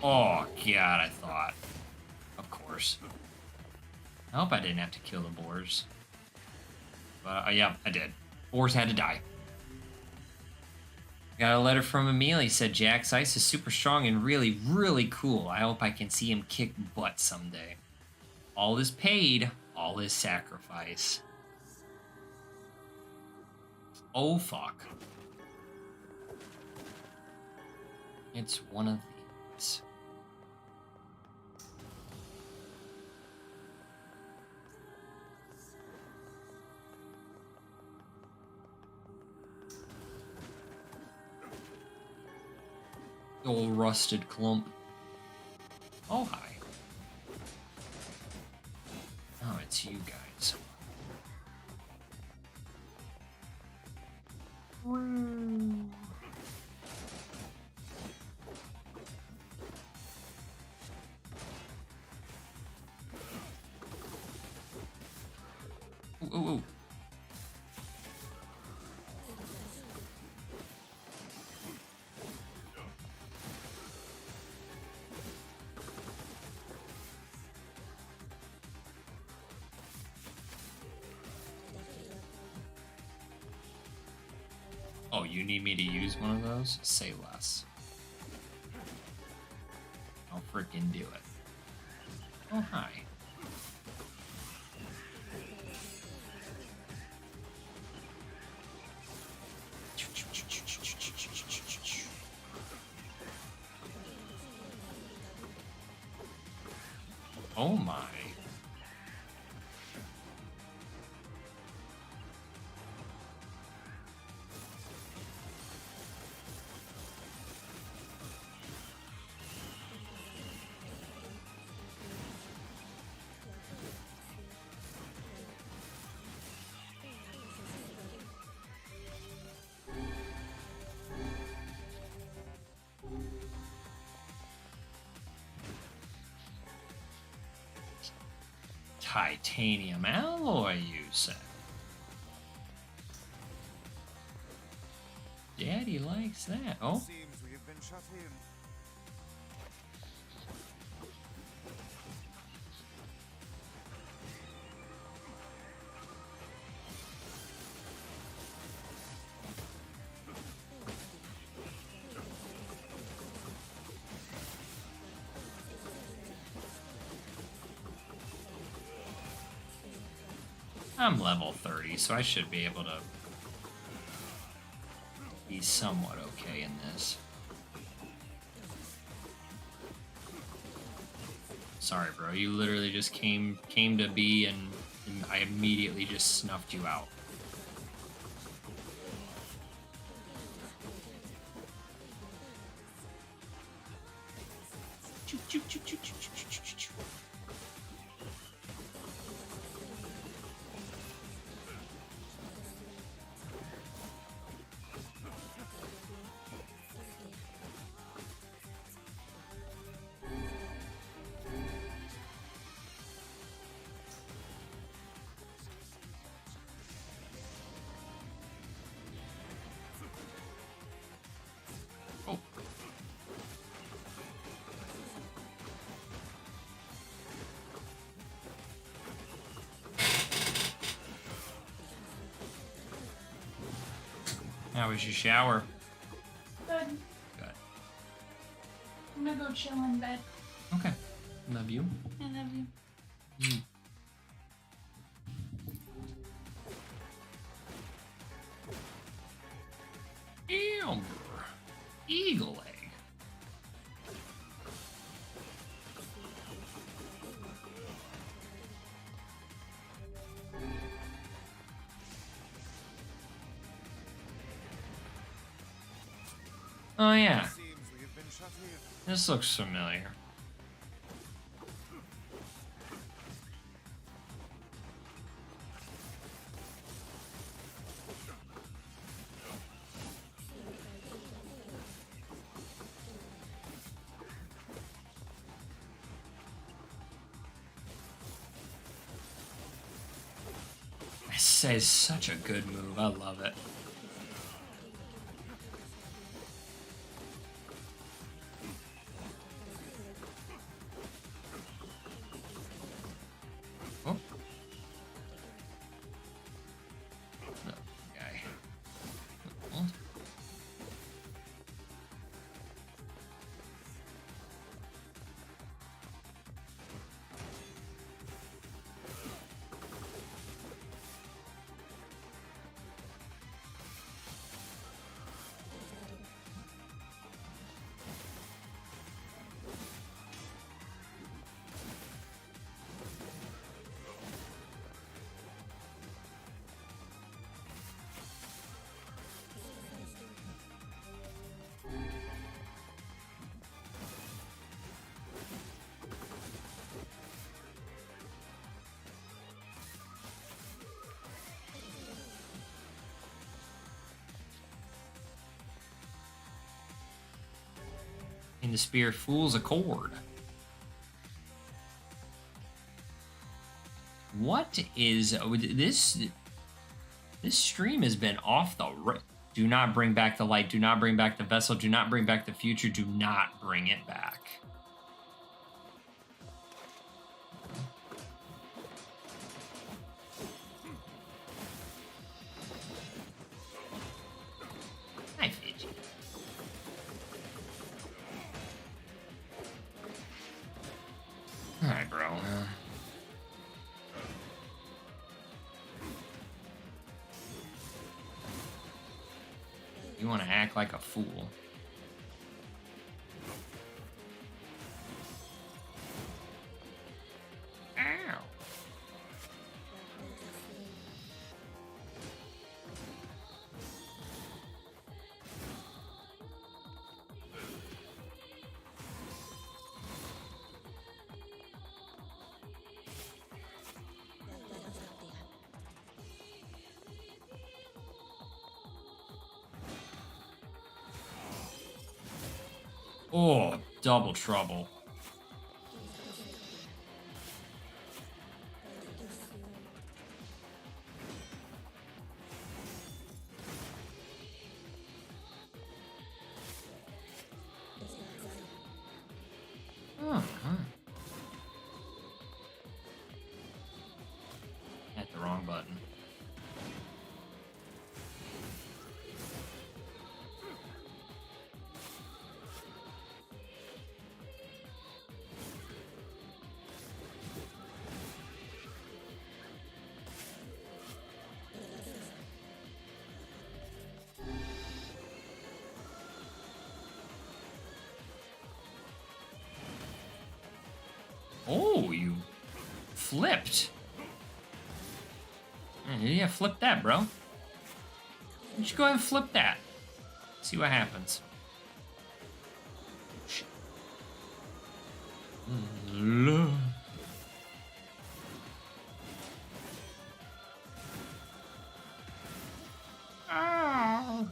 Oh, God, I thought. Of course. I hope I didn't have to kill the boars. But, yeah, I did. Boars had to die. Got a letter from Emil. He said, Jack's ice is super strong and really, really cool. I hope I can see him kick butt someday. All is paid. All is sacrifice. Oh, fuck. It's one of these. Old rusted clump. Oh, hi. Oh, it's you guys. Ooh, ooh, ooh. Oh, you need me to use one of those? Say less. I'll freaking do it. Oh, hi. Oh my. Titanium alloy, you said. Daddy likes that. Oh. Seems we have been shut in. I'm level 30, so I should be able to be somewhat okay in this. Sorry, bro. You literally just came to be, and I immediately just snuffed you out. Choo, choo, choo, choo, choo, choo, choo, choo, choo. Oh. How was your shower? Good. Good. I'm gonna go chill in bed. Okay. Love you. I love you. Mm. Flounder. Eagle egg. Oh yeah. Seems we have been shut in. This looks familiar. This is such a good move. I love it. Oh. No, guy. Oh. And the spear fools a chord. What is this? This stream has been off the. Do not bring back the light. Do not bring back the vessel. Do not bring back the future. Do not bring it back. Hi, Fidgy. All right, bro. You want to act like a fool. Ow. Oh, double trouble. Uh-huh. Hit the wrong button. Oh, you flipped. Yeah, flip that, bro. Why don't you go ahead and flip that? See what happens. Love. Ow.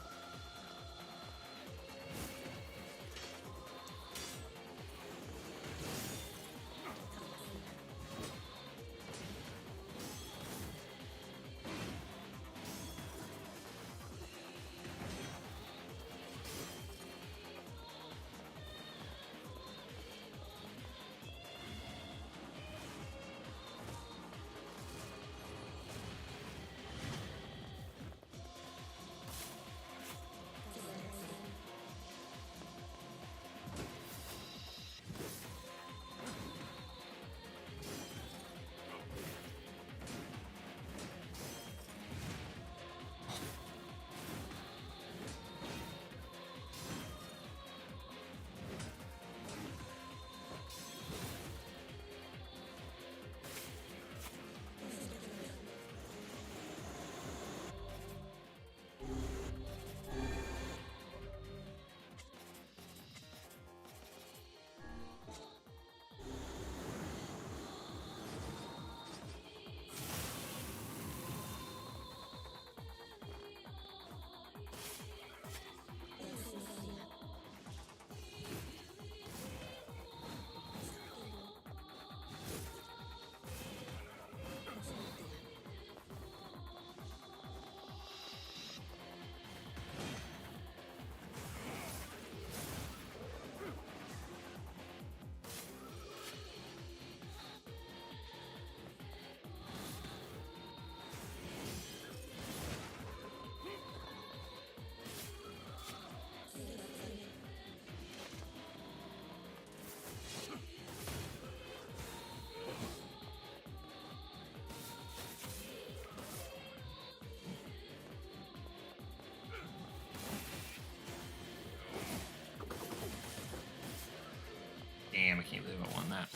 can't believe I won that.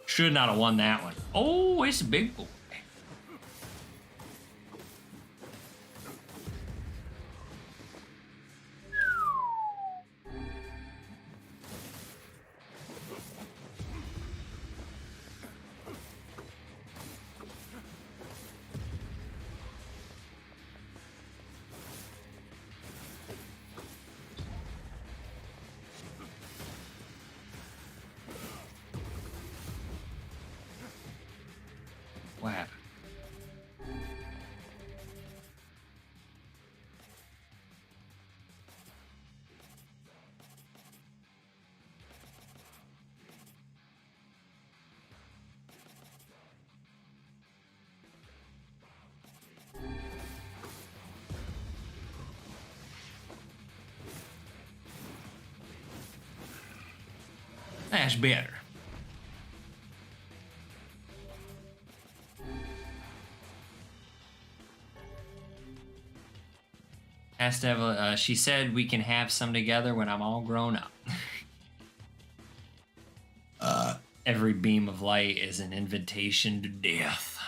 Should not have won that one. Oh, it's a big boy. What happened? That's better. Asked Evelyn, she said we can have some together when I'm all grown up. Every beam of light is an invitation to death.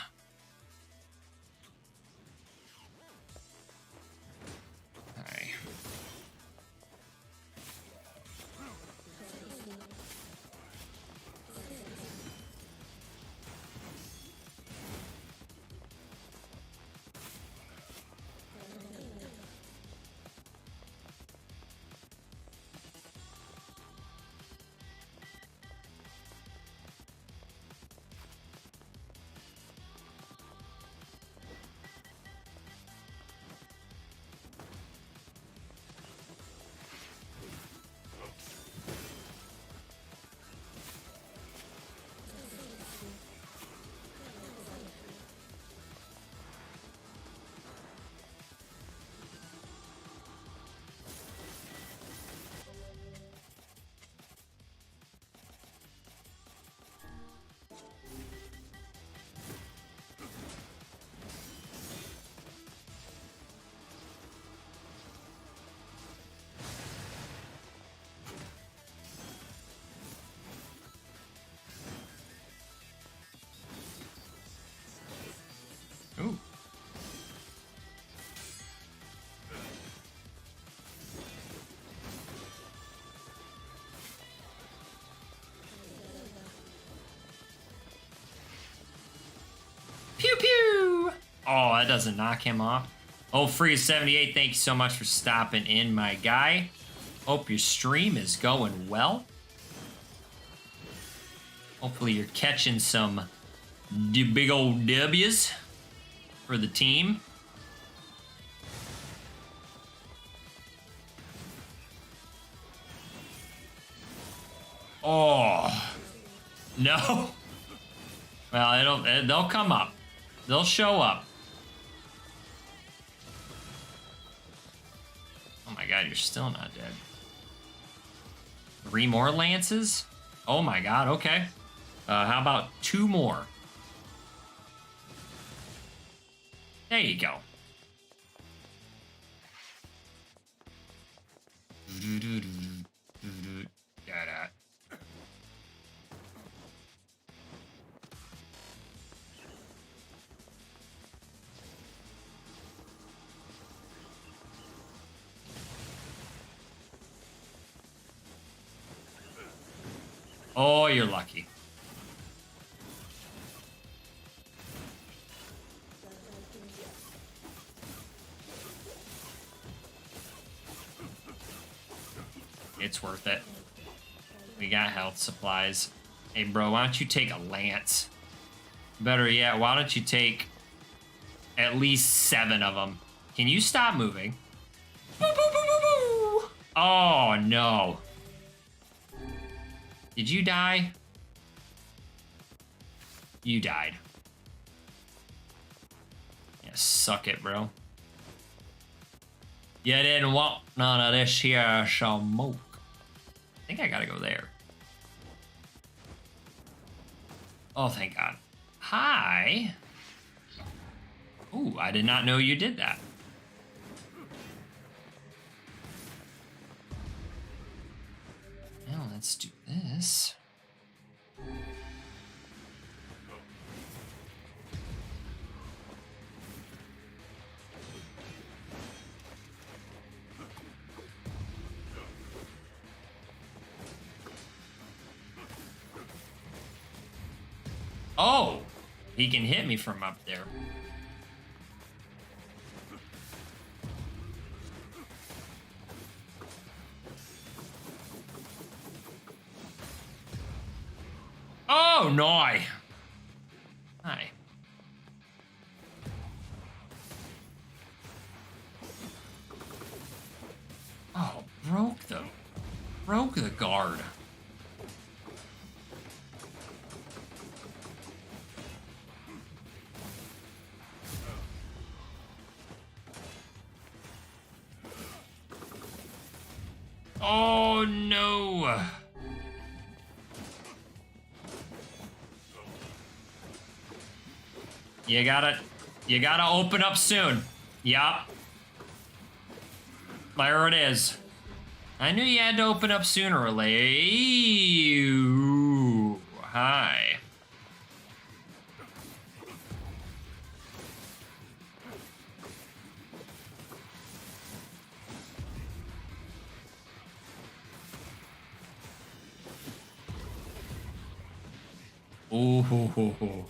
Alright. Ooh. Pew pew! Oh, that doesn't knock him off. Oh, Freeze78, thank you so much for stopping in, my guy. Hope your stream is going well. Hopefully you're catching some big old W's for the team. Oh, no. Well, they'll come up. They'll show up. Oh my god, you're still not dead. 3 more lances? Oh my god, okay. How about 2 more? There you go. Oh, you're lucky. It's worth it. We got health supplies. Hey, bro, why don't you take a lance? Better yet, why don't you take at least 7 of them? Can you stop moving? Boo, boo, boo, boo, boo. Oh, no. Did you die? You died. Yeah, suck it, bro. You didn't want none of this here smoke. I think I gotta go there. Oh, thank God. Hi. Ooh, I did not know you did that. Now let's do this. Oh, he can hit me from up there. Oh, no. Hi. Oh, broke the guard. Oh, no. You gotta open up soon. Yup. There it is. I knew you had to open up sooner or later. Ooh, hi. Ooh,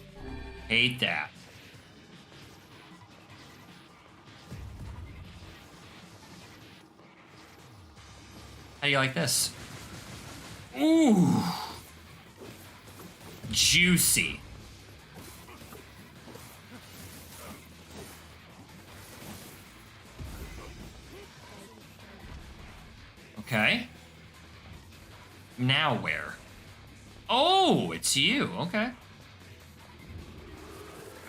hate that. How do you like this? Ooh. Juicy. Okay. Now where? Oh, it's you. Okay.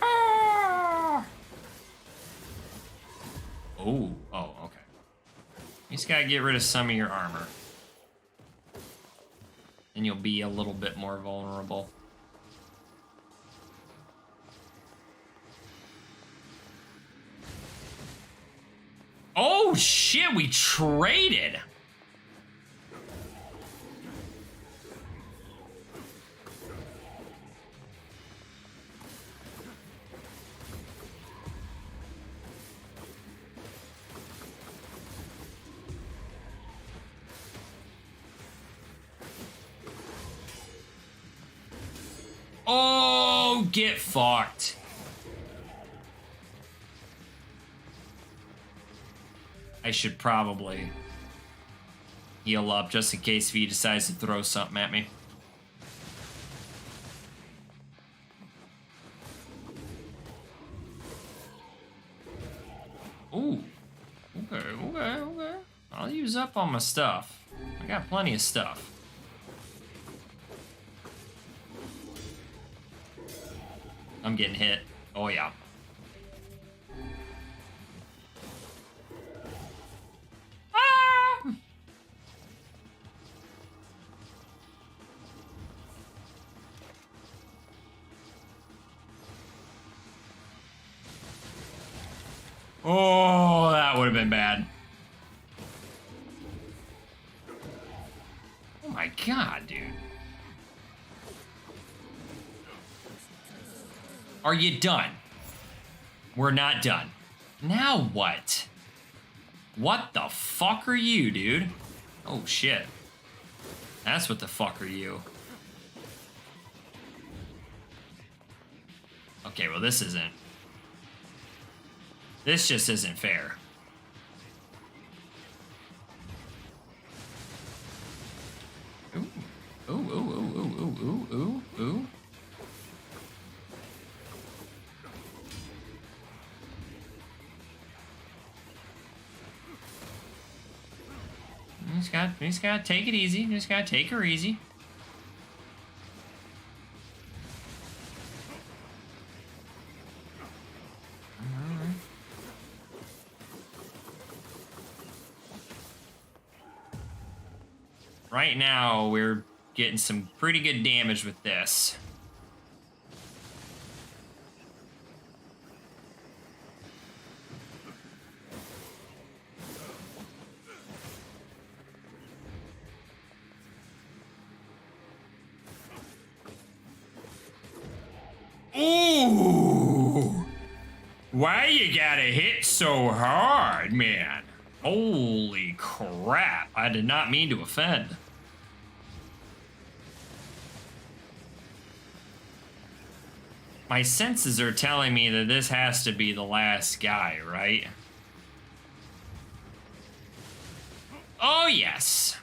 Ah. Oh, okay. You just gotta get rid of some of your armor. And you'll be a little bit more vulnerable. Oh shit, we traded! Oh, get fucked. I should probably heal up just in case if he decides to throw something at me. Ooh. Okay. I'll use up all my stuff. I got plenty of stuff. I'm getting hit. Oh, yeah. Ah! Oh, that would have been bad. Oh my god, dude. Are you done? We're not done. Now what? What the fuck are you, dude? Oh shit. That's what the fuck are you. Okay, well this isn't. This just isn't fair. Ooh. Just gotta take it easy. Just gotta take her easy. Right now, we're getting some pretty good damage with this. Ooh! Why you gotta hit so hard, man? Holy crap. I did not mean to offend. My senses are telling me that this has to be the last guy, right? Oh, yes.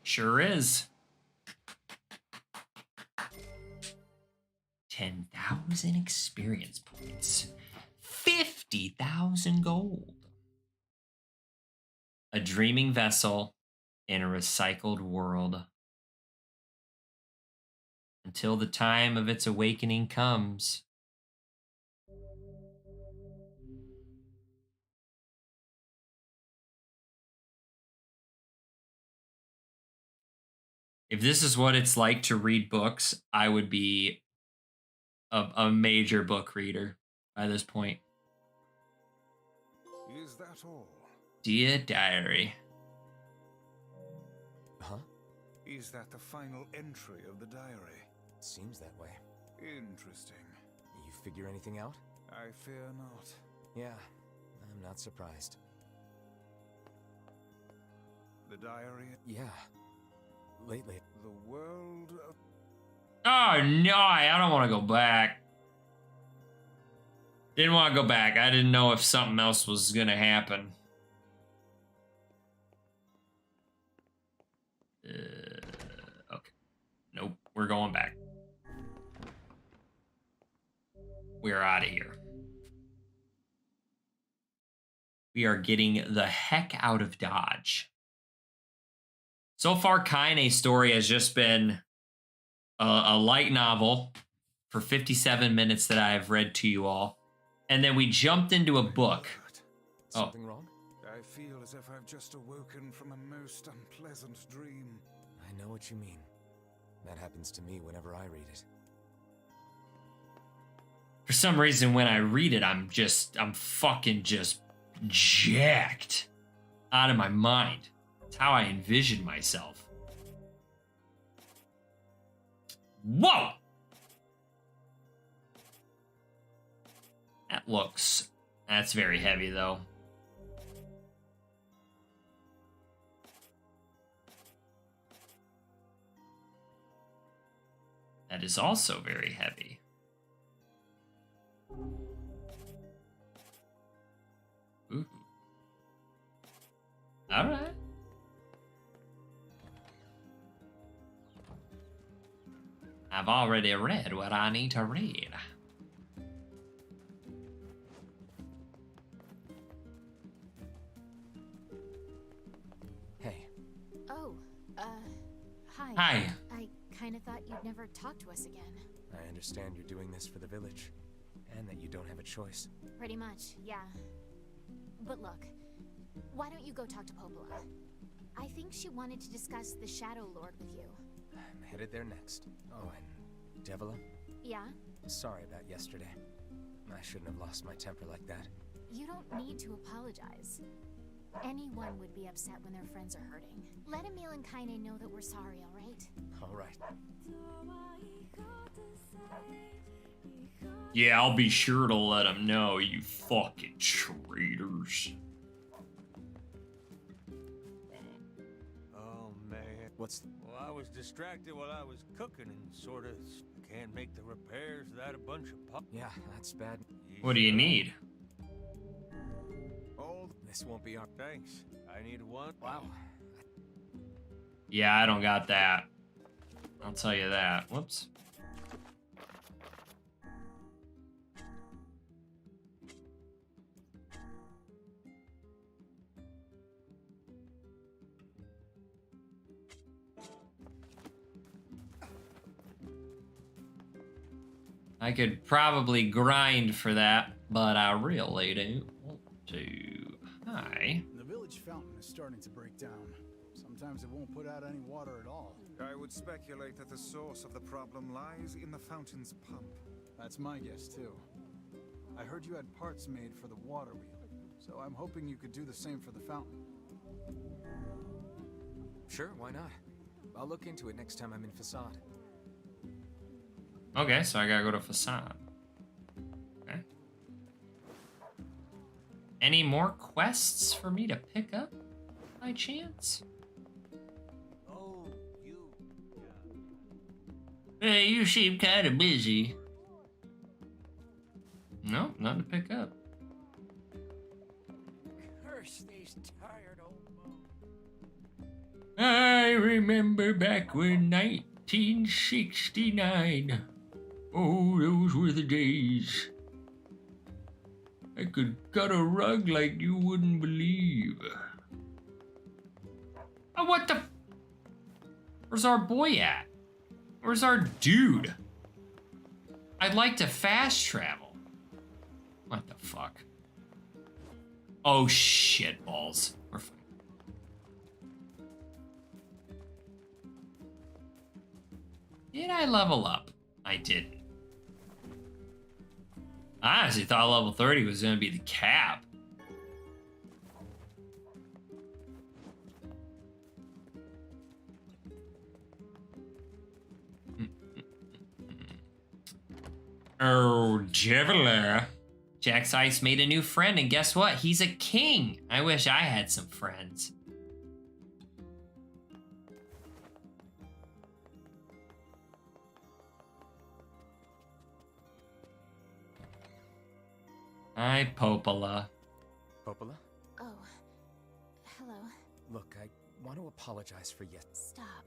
Sure is. 10,000 experience points. 50,000 gold. A dreaming vessel in a recycled world. Until the time of its awakening comes. If this is what it's like to read books, I would be a major book reader by this point. Is that all? Dear Diary. Huh? Is that the final entry of the diary? Seems that way. Interesting. You figure anything out? I fear not. Yeah, I'm not surprised. The diary? Yeah. Lately. The world of... Oh no, I don't want to go back. Didn't want to go back. I didn't know if something else was going to happen. Okay. Nope, we're going back. We're out of here. We are getting the heck out of Dodge. So far, Kaine's story has just been a light novel for 57 minutes that I have read to you all. And then we jumped into a book. Something wrong? I feel as if I've just awoken from a most unpleasant dream. I know what you mean. That happens to me whenever I read it. For some reason, when I read it, I'm fucking just jacked out of my mind. It's how I envision myself. Whoa! That's very heavy, though. That is also very heavy. Ooh. All right. I've already read what I need to read. Hey. Oh, hi. Hi. I kind of thought you'd never talk to us again. I understand you're doing this for the village, and that you don't have a choice. Pretty much, yeah. But look, why don't you go talk to Popola? I think she wanted to discuss the Shadow Lord with you. I'm headed there next. Oh, and Devila? Yeah? Sorry about yesterday. I shouldn't have lost my temper like that. You don't need to apologize. Anyone would be upset when their friends are hurting. Let Emil and Kaine know that we're sorry, alright? Alright. Yeah, I'll be sure to let them know, you fucking traitors. Oh, man. What's... Well, I was distracted while I was cooking and sort of can't make the repairs without a bunch of pop. Yeah, that's bad. What do you need? All This won't be our... Thanks. I need one. Wow. Yeah, I don't got that. I'll tell you that. Whoops. I could probably grind for that, but I really don't want to. Hi. The village fountain is starting to break down. Sometimes it won't put out any water at all. I would speculate that the source of the problem lies in the fountain's pump. That's my guess, too. I heard you had parts made for the water wheel, so I'm hoping you could do the same for the fountain. Sure, why not? I'll look into it next time I'm in Facade. Okay, so I gotta go to Facade. Okay. Any more quests for me to pick up by chance? Oh, you. Hey, you seem kind of busy. Nope, not to pick up. Curse these tired old bones. I remember back when 1969. Oh, those were the days. I could cut a rug like you wouldn't believe. Oh, what the? Where's our boy at? Where's our dude? I'd like to fast travel. What the fuck? Oh, shit balls. We're fine. Did I level up? I didn't. I honestly thought level 30 was going to be the cap. Oh, Javeler. Jack's Ice made a new friend, and guess what? He's a king. I wish I had some friends. Hi, Popola. Popola? Oh. Hello. Look, I want to apologize for yet. Stop.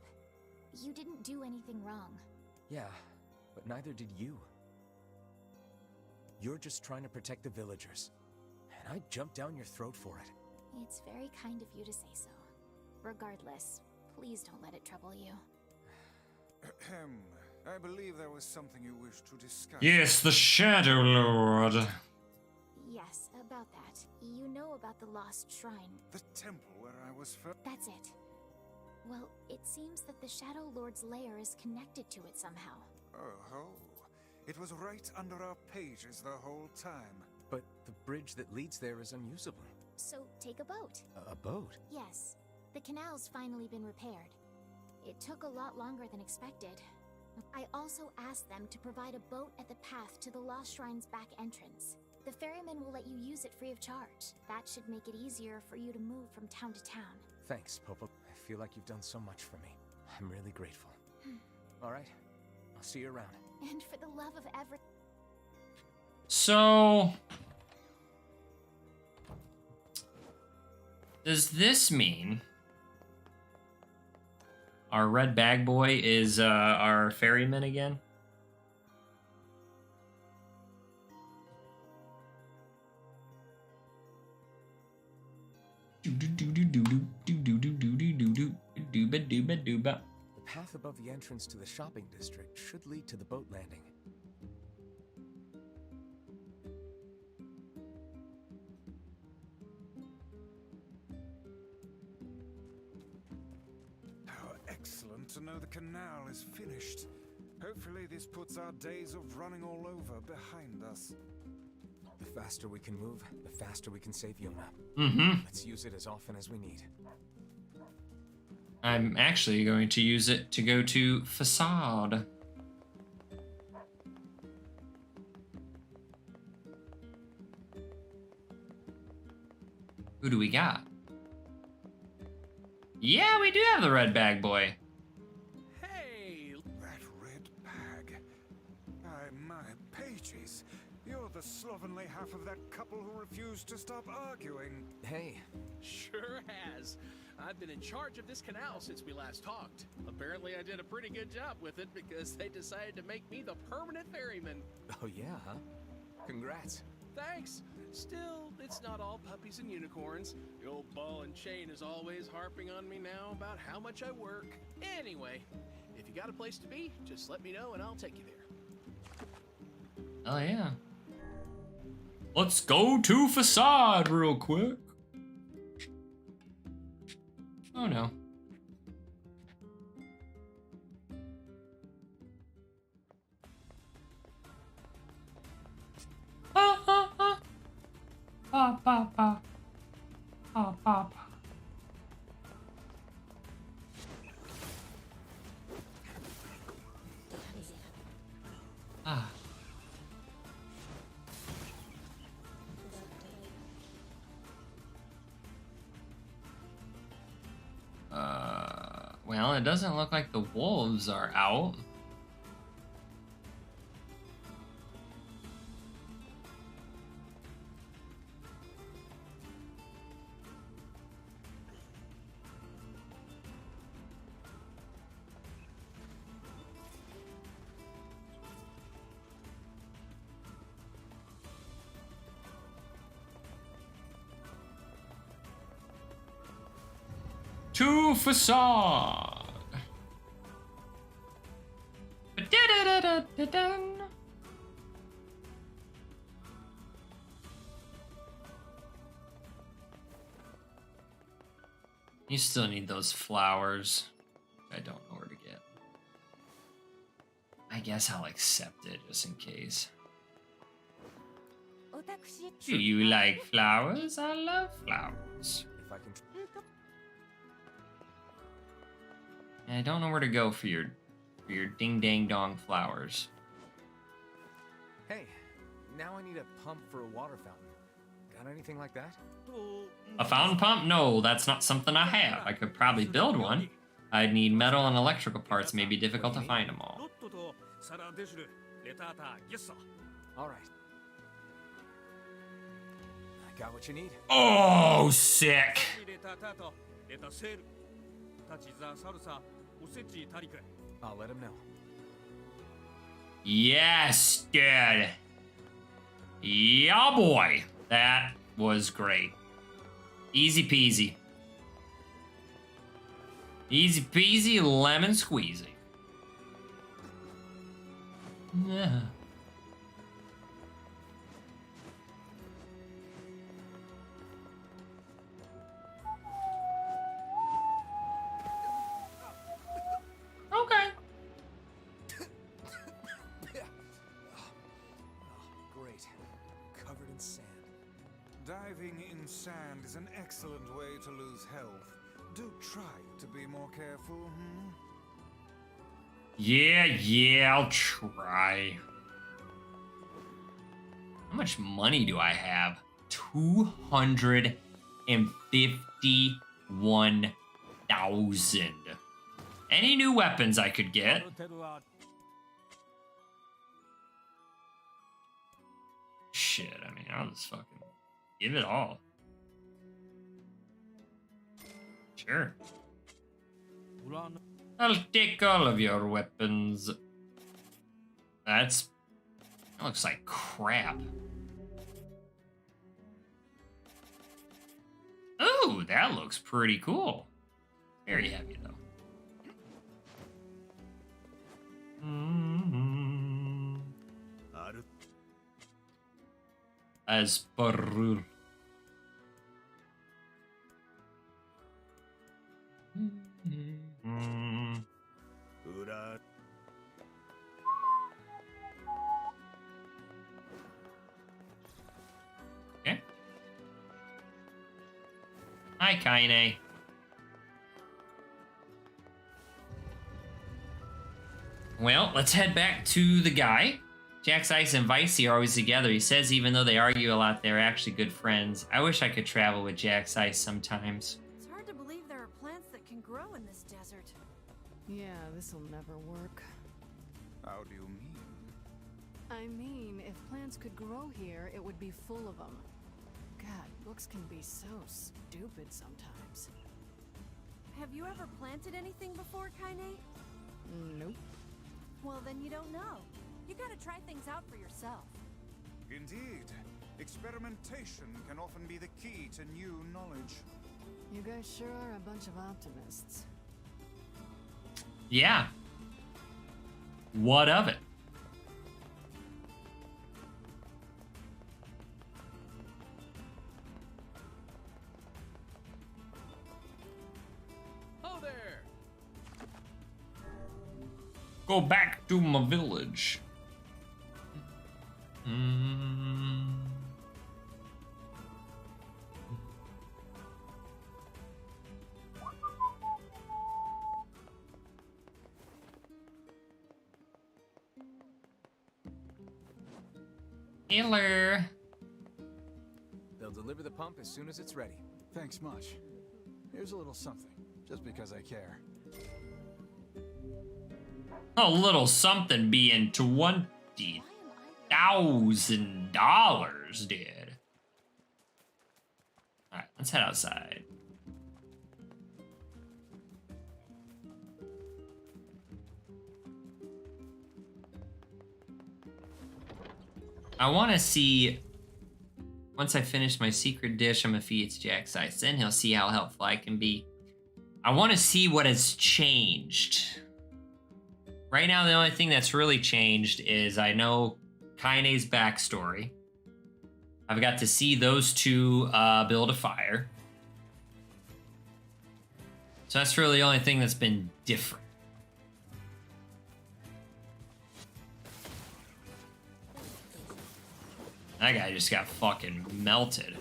You didn't do anything wrong. Yeah, but neither did you. You're just trying to protect the villagers. And I jumped down your throat for it. It's very kind of you to say so. Regardless, please don't let it trouble you. Ahem. I believe there was something you wished to discuss. Yes, the Shadow Lord. Yes, about that. You know about the lost shrine. The temple where I was first. That's it. Well, it seems that the Shadow Lord's lair is connected to it somehow. Oh, it was right under our pages the whole time. But the bridge that leads there is unusable. So take a boat. A boat? Yes. The canal's finally been repaired. It took a lot longer than expected. I also asked them to provide a boat at the path to the Lost Shrine's back entrance. The ferryman will let you use it free of charge. That should make it easier for you to move from town to town. Thanks, Popo. I feel like you've done so much for me. I'm really grateful. All right. I'll see you around. And for the love of every... So... does this mean our red bag boy is our ferryman again? The path above the entrance to the shopping district should lead to the boat landing. How excellent to know the canal is finished. Hopefully this puts our days of running all over behind us. The faster we can move, the faster we can save Yona. Mm-hmm. Let's use it as often as we need. I'm actually going to use it to go to Facade. Who do we got? Yeah, we do have the red bag boy. Hey! That red bag. By my pages. You're the slovenly half of that couple who refused to stop arguing. Hey. Sure has. I've been in charge of this canal since we last talked. Apparently I did a pretty good job with it because they decided to make me the permanent ferryman. Oh yeah, huh? Congrats. Thanks. Still, it's not all puppies and unicorns. The old ball and chain is always harping on me now about how much I work. Anyway, if you got a place to be, just let me know and I'll take you there. Oh yeah. Let's go to Facade real quick. Oh no. Ah, ah, ah. Ah, pa, pa. Ah, pa, pa. Ah. Well, it doesn't look like the wolves are out. To facade. Ba-da-da-da-da-da-dun. You still need those flowers. I don't know where to get. I guess I'll accept it just in case. Do you like flowers? I love flowers. If I can. I don't know where to go for your ding dang dong flowers. Hey, now I need a pump for a water fountain. Got anything like that? A fountain pump? No, that's not something I have. I could probably build one. I'd need metal and electrical parts. May be difficult to find them all. All right. I got what you need. Oh, sick. I'll let him know. Yes, dude. Yeah, boy. That was great. Easy peasy. Easy peasy lemon squeezy. Yeah. Okay. Great. Covered in sand. Diving in sand is an excellent way to lose health. Do try to be more careful, hmm? Yeah, I'll try. How much money do I have? 251,000. Any new weapons I could get? Shit, I mean, I'll just fucking give it all. Sure. I'll take all of your weapons. That looks like crap. Ooh, that looks pretty cool. Very heavy though. Asparul. Okay. Hi, Kaine. Well, let's head back to the guy. Jack's Ice and Vicey are always together. He says even though they argue a lot, they're actually good friends. I wish I could travel with Jack's Ice sometimes. It's hard to believe there are plants that can grow in this desert. Yeah, this'll never work. How do you mean? I mean, if plants could grow here, it would be full of them. God, books can be so stupid sometimes. Have you ever planted anything before, Kaine? Nope. Well, then you don't know. You gotta try things out for yourself. Indeed. Experimentation can often be the key to new knowledge. You guys sure are a bunch of optimists. Yeah. What of it? Oh there! Go back to my village. Hello. They'll deliver the pump as soon as it's ready. Thanks much. Here's a little something, just because I care. A little something being $20,000, dude. All right, let's head outside. I want to see, once I finish my secret dish, I'm going to feed it to Jack's Ice. Then he'll see how helpful I can be. I want to see what has changed. Right now, the only thing that's really changed is I know Kaine's backstory. I've got to see those two build a fire. So that's really the only thing that's been different. That guy just got fucking melted.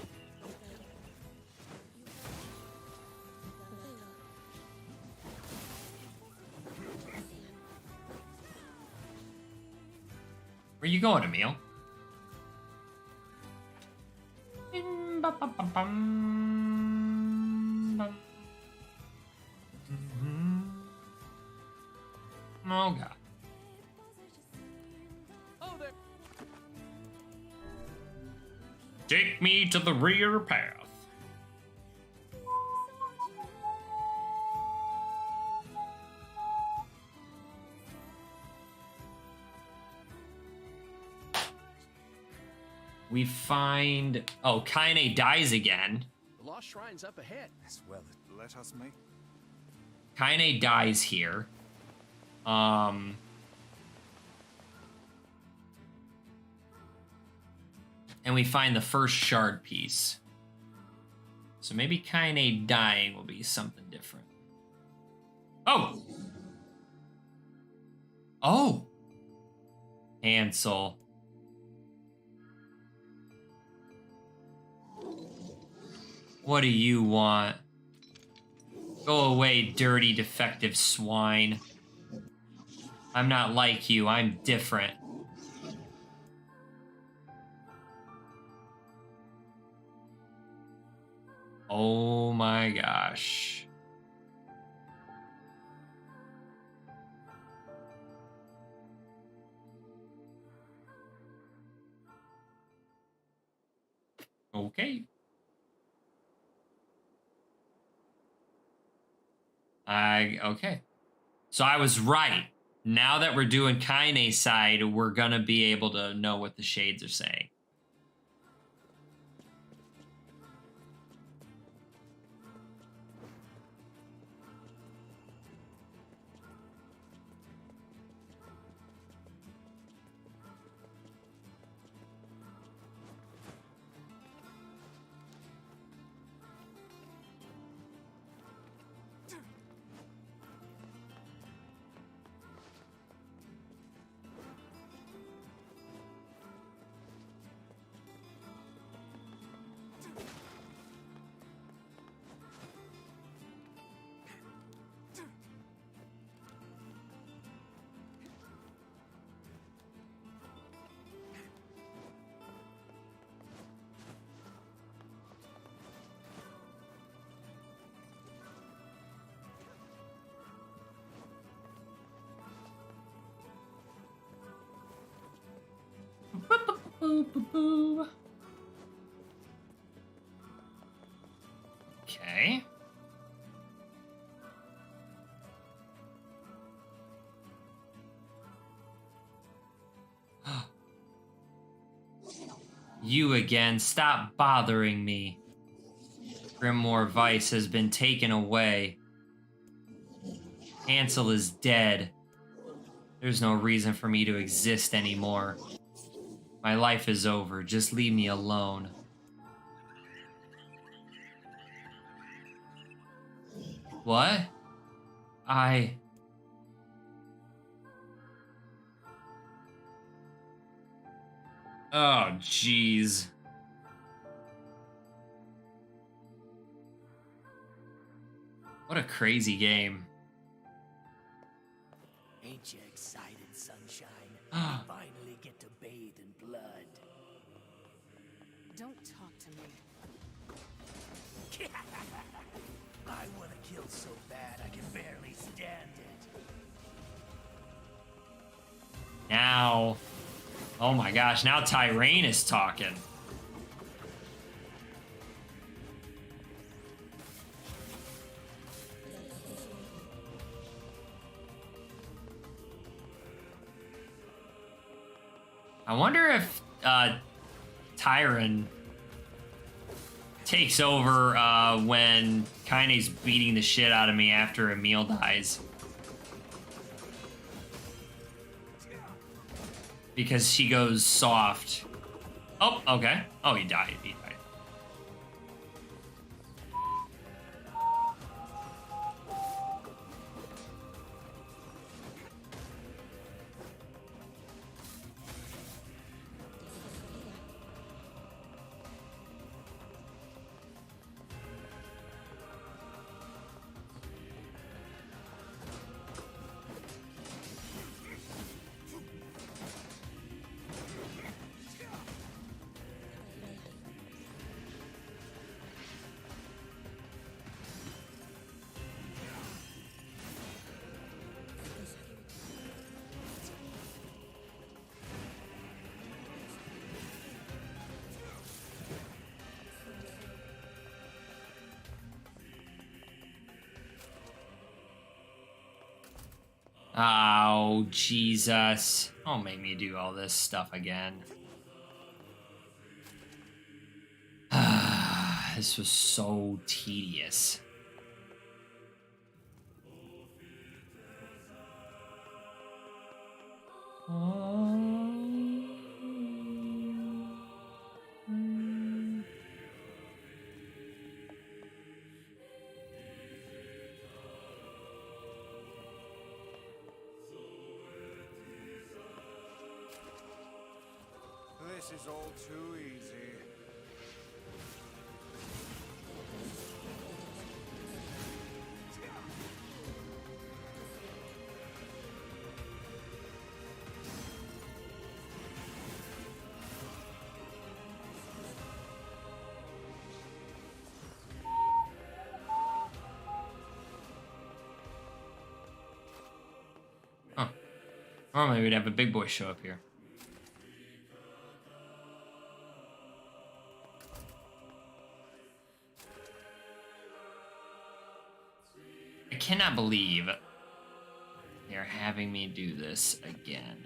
Where you going, Emil? Oh god. Oh, there. Take me to the rear path. We find... Oh, Kaine dies again. The Lost Shrine's up ahead. As well, let us make. Kaine dies here. And we find the first shard piece. So maybe Kaine dying will be something different. Oh! Oh! Hansel. What do you want? Go away, dirty, defective swine. I'm not like you, I'm different. Oh my gosh. Okay. Okay. So I was right. Now that we're doing Kaine's side, we're gonna be able to know what the shades are saying. Okay. You again. Stop bothering me. Grimoire Vice has been taken away. Hansel is dead. There's no reason for me to exist anymore. My life is over. Just leave me alone. What? Oh, jeez. What a crazy game. Ain't you excited, sunshine? You finally get to bathe in blood. Don't talk to me. I want to kill so bad I can barely stand it. Now. Oh my gosh, now Tyrane is talking. I wonder if Tyron takes over when Kaine's beating the shit out of me after Emil dies. Because she goes soft. Oh, okay. Oh, he died. He died. Oh, Jesus. Don't make me do all this stuff again. This was so tedious. This is all too easy. Huh. Normally we'd have a big boy show up here. I cannot believe they're having me do this again.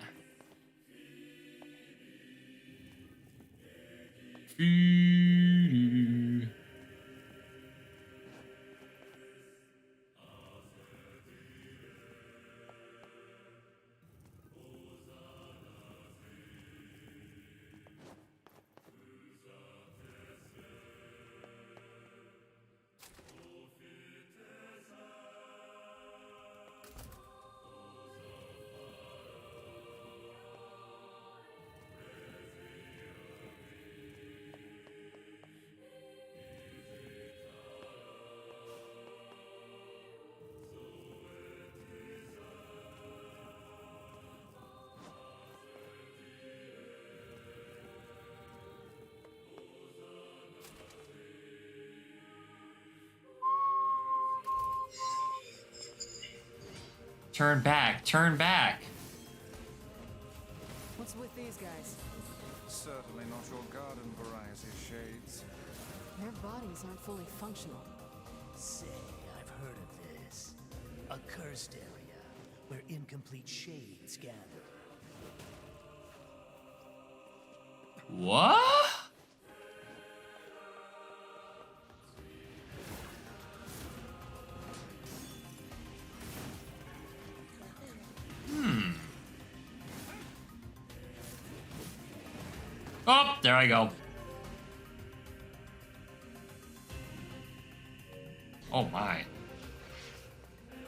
Turn back, turn back. What's with these guys? Certainly not your garden variety, Shades. Their bodies aren't fully functional. Say, I've heard of this. A cursed area where incomplete shades gather. What? Oh, there I go. Oh my.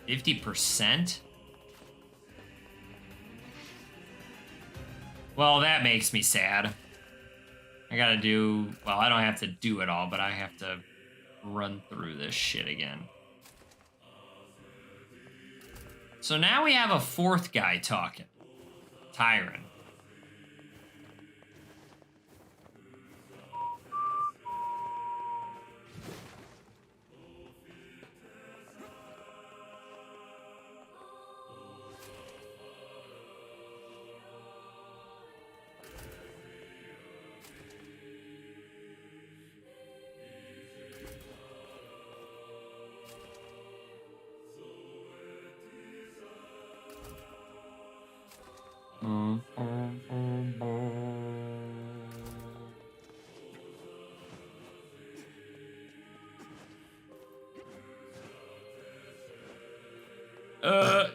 50%? Well, that makes me sad. I gotta do... Well, I don't have to do it all, but I have to run through this shit again. So now we have a fourth guy talking. Tyron.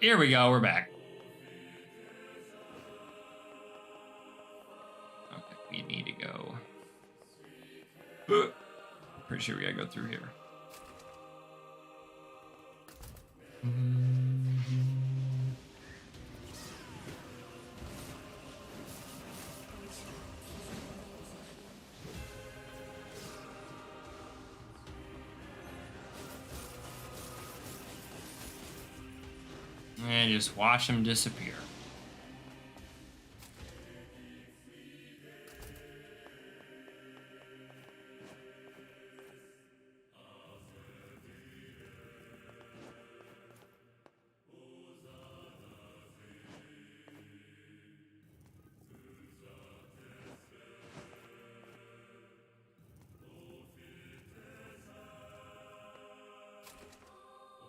Here we go. We're back. Okay, we need to go. Pretty sure we gotta go through here. And just watch him disappear.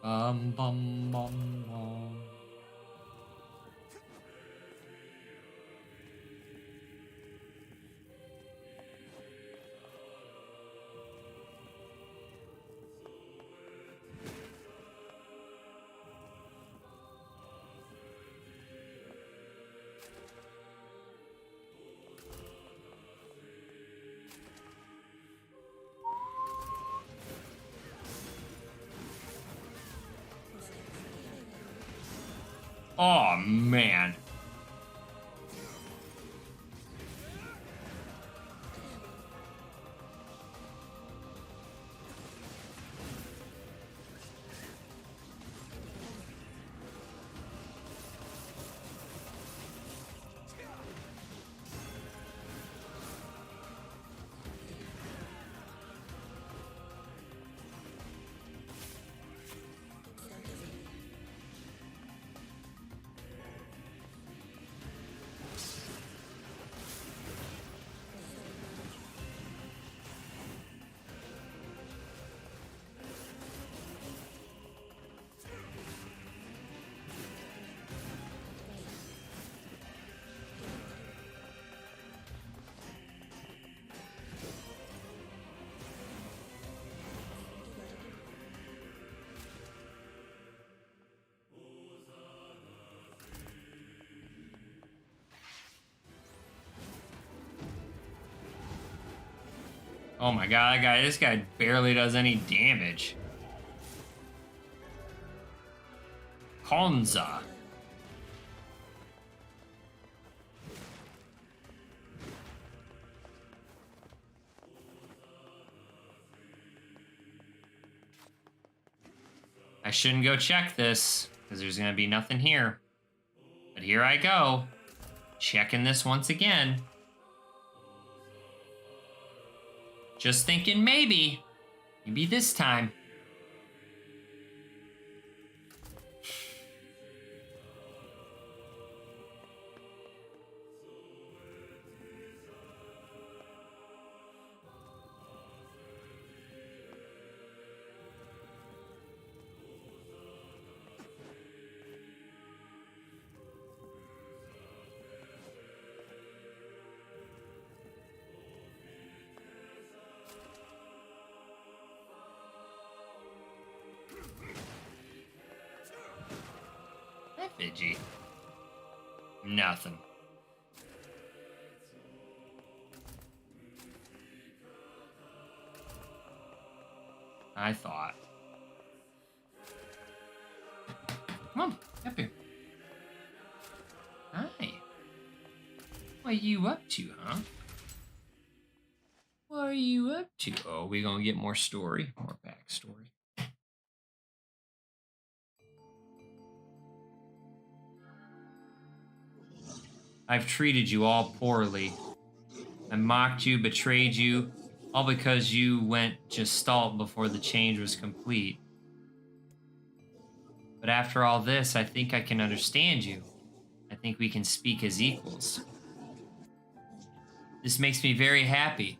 Bum bum bum bum. Oh man. Oh my god, this guy barely does any damage. Konza. I shouldn't go check this, because there's going to be nothing here. But here I go, checking this once again. Just thinking maybe this time. Fidgy. Nothing. I thought. Come on, up here. Hi. What are you up to, huh? What are you up to? Oh, we gonna get more story, more backstory. I've treated you all poorly. I mocked you, betrayed you, all because you went gestalt before the change was complete. But after all this, I think I can understand you. I think we can speak as equals. This makes me very happy.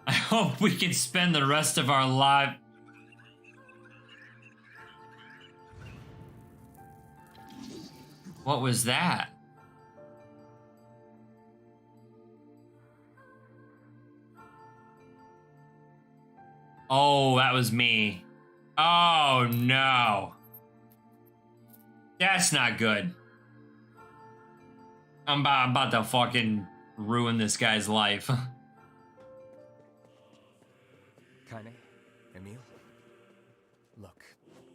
I hope we can spend the rest of our life. What was that? Oh, that was me. Oh, no. That's not good. I'm about to fucking ruin this guy's life. Kaine, Emil, look,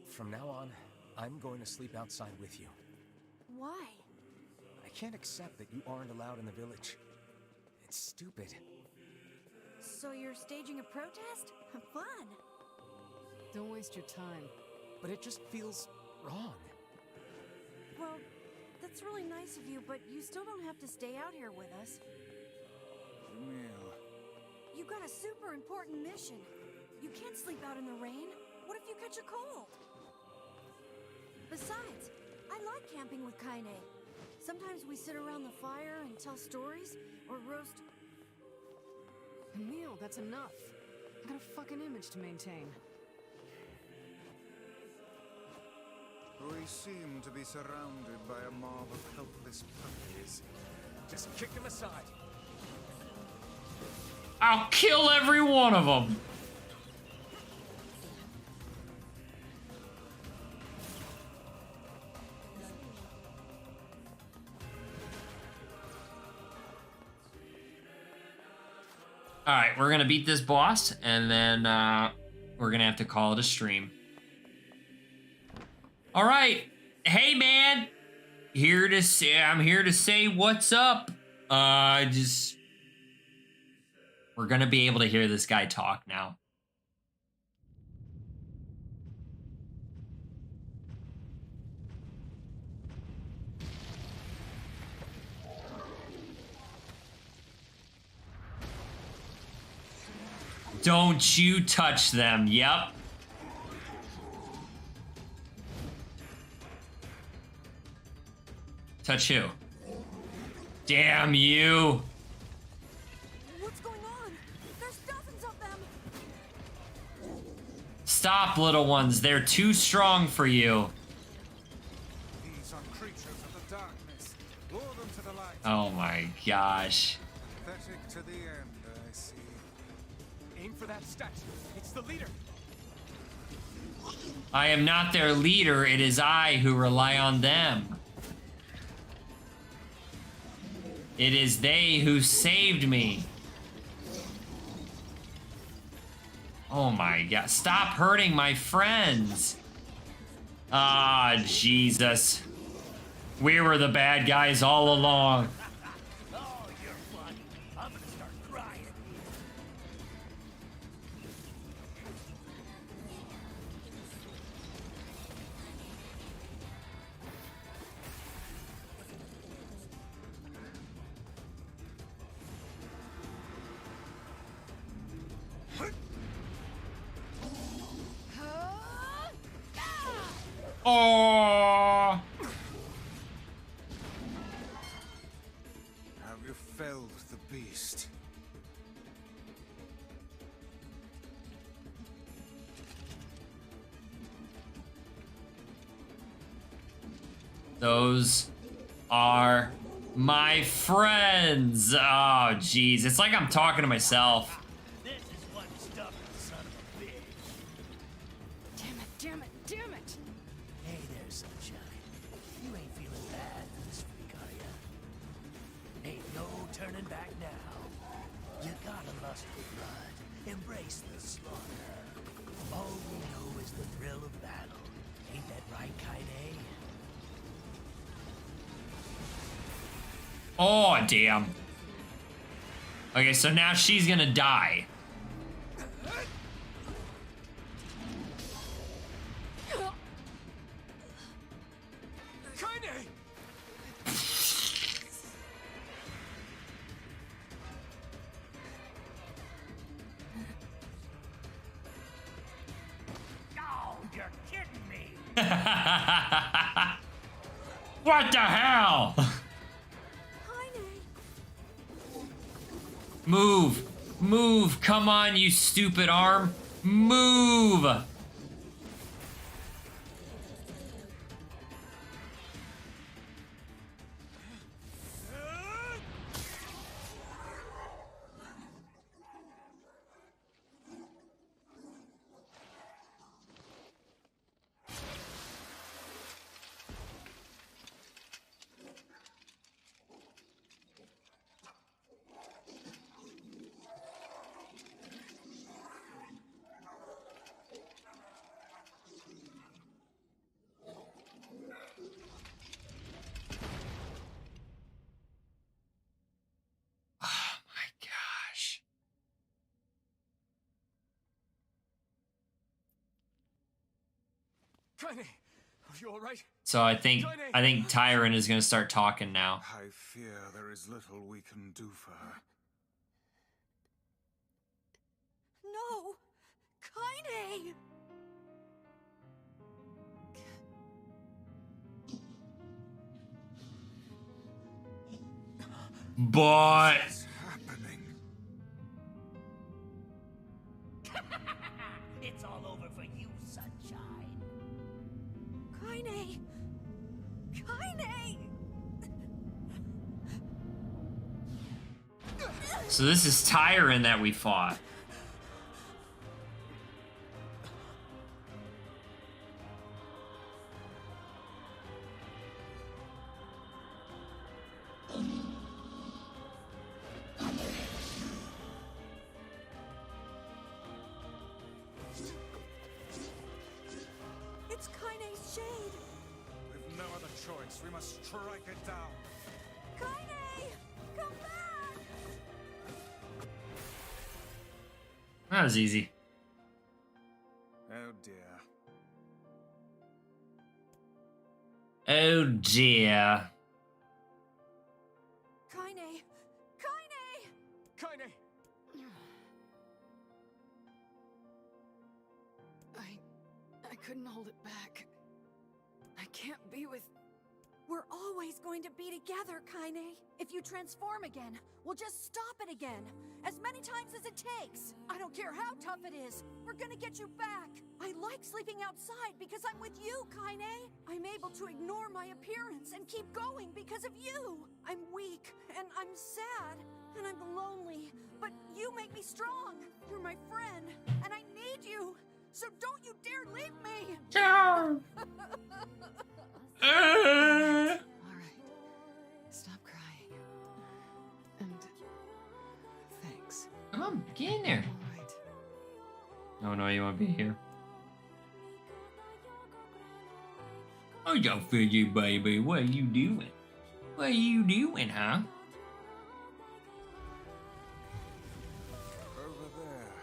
from now on, I'm going to sleep outside with you. Why? I can't accept that you aren't allowed in the village. It's stupid. So you're staging a protest? Fun. Don't waste your time. But it just feels wrong. Well, that's really nice of you, but you still don't have to stay out here with us. Emil. You got a super important mission. You can't sleep out in the rain. What if you catch a cold? Besides, I like camping with Kaine. Sometimes we sit around the fire and tell stories, or roast... Emil, that's enough. I got a fucking image to maintain. We seem to be surrounded by a mob of helpless puppies. Just kick them aside. I'll kill every one of them. All right, we're gonna beat this boss, and then we're gonna have to call it a stream. All right, hey man, I'm here to say what's up. We're gonna be able to hear this guy talk now. Don't you touch them. Yep. Touch who? Damn you. What's going on? There's dozens of them. Stop, little ones. They're too strong for you. These are creatures of the darkness. Lure them to the light. Oh my gosh. Pathetic to the end, I see. Aim for that statue. It's the leader. I am not their leader. It is I who rely on them. It is they who saved me. Oh my god. Stop hurting my friends. Ah, Jesus. We were the bad guys all along. Oh, you're funny. I'm gonna start crying. Oh. Have you felled the beast? Those are my friends. Oh, jeez. It's like I'm talking to myself. This is one stubborn son of a bitch. Damn it, damn it, damn it! Hey there, sunshine. You ain't feeling bad for this freak, are ya? Ain't no turning back now. You gotta lust for blood. Embrace the slaughter. All we know is the thrill of battle. Ain't that right, Kaine? Oh, damn. Okay, so now she's gonna die. Kaine! Oh, you're kidding me. What the hell? Move. Move. Come on, you stupid arm. Move. Kaine, are you all right? So I think Tyron is gonna start talking now. I fear there is little we can do for her. No! Kaine! But What's happening? It's all over for you, sunshine. Kaine! Kaine! so this is Tyron that we fought. It's Kaine's shade! We've no other choice. We must strike it down. Kaine! Come back! That was easy. Oh dear. Oh dear. Kaine! Kaine! Kaine! I couldn't hold it back. I can't be with... We're always going to be together, Kaine. If you transform again, we'll just stop it again. As many times as it takes. I don't care how tough it is. We're gonna get you back. I like sleeping outside because I'm with you, Kaine. I'm able to ignore my appearance and keep going because of you. I'm weak, and I'm sad, and I'm lonely. But you make me strong. You're my friend, and I need you. So don't you dare leave me! No. All right. Stop crying. And... thanks. Come on, get in there. All right. Oh no, you won't be here. I don't feel you, baby. What are you doing? What are you doing, huh? Over there.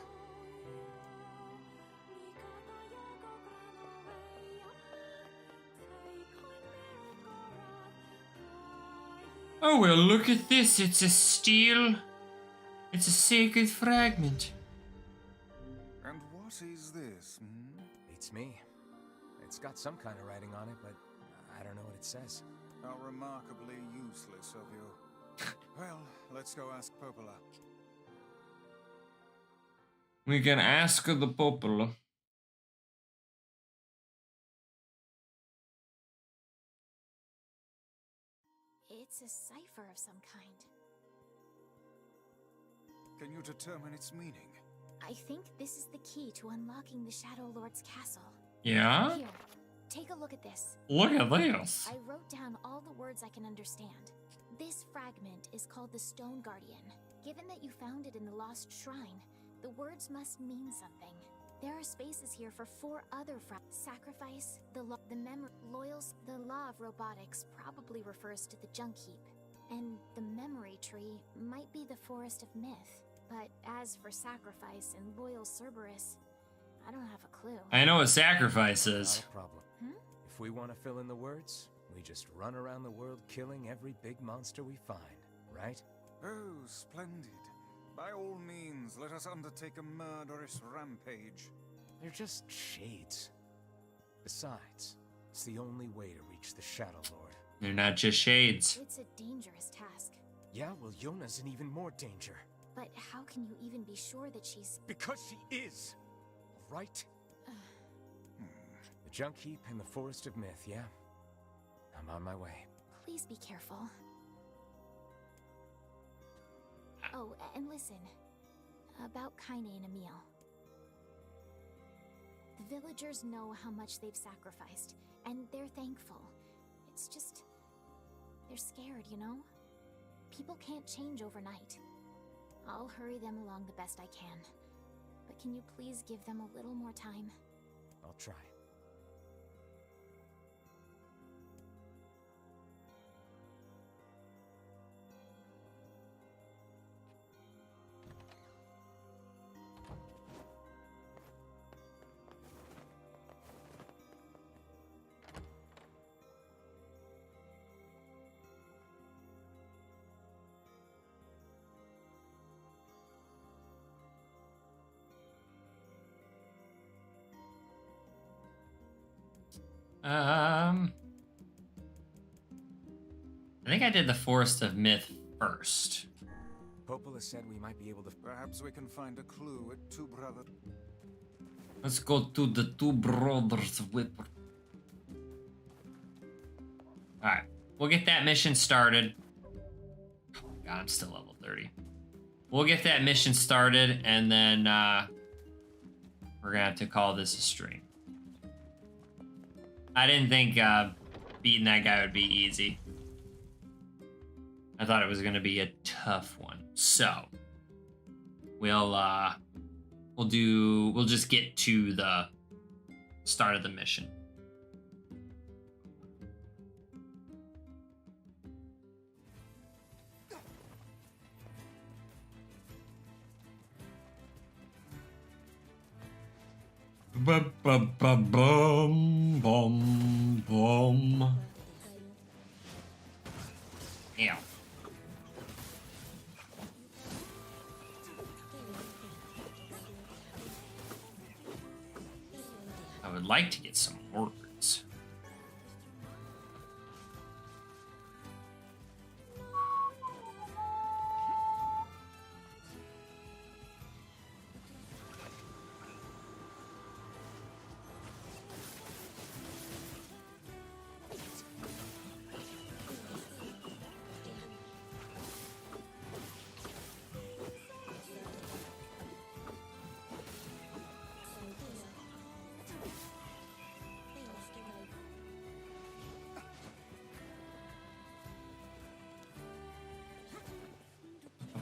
Oh well, look at this. It's a steel. It's a sacred fragment. And what is this? Hmm? Beats me. It's got some kind of writing on it, but I don't know what it says. How remarkably useless of you. Well, let's go ask Popola. We can ask the Popola. It's a cipher of some kind. Can you determine its meaning? I think this is the key to unlocking the Shadow Lord's castle. Yeah? Here, take a look at this. Look at this. I wrote down all the words I can understand. This fragment is called the Stone Guardian. Given that you found it in the Lost Shrine, the words must mean something. There are spaces here for 4 other sacrifice, the memory, loyals. The law of robotics probably refers to the junk heap, and the memory tree might be the forest of myth. But as for sacrifice and loyal Cerberus, I don't have a clue. I know what sacrifice is. Not a problem. Hmm? If we want to fill in the words, we just run around the world killing every big monster we find, right? Oh, splendid. By all means, let us undertake a murderous rampage. They're just shades. Besides, it's the only way to reach the Shadow Lord. They're not just shades. It's a dangerous task. Yeah, well, Yona's in even more danger. But how can you even be sure that she's... Because she is! Right? The junk heap and the forest of myth, yeah? I'm on my way. Please be careful. Oh, and listen. About Kaine and Emil. The villagers know how much they've sacrificed, and they're thankful. It's just... they're scared, you know? People can't change overnight. I'll hurry them along the best I can. But can you please give them a little more time? I'll try. I think I did the Forest of Myth first. Popola said we might be able to... Perhaps we can find a clue at Two Brothers. Let's go to the Two Brothers Whipper. Alright, we'll get that mission started. Oh my god, I'm still level 30. We'll get that mission started, and then we're gonna have to call this a stream. I didn't think beating that guy would be easy. I thought it was gonna be a tough one. So we'll just get to the start of the mission. Ba-ba-ba-bum, bum, bum. Yeah. I would like to get some words.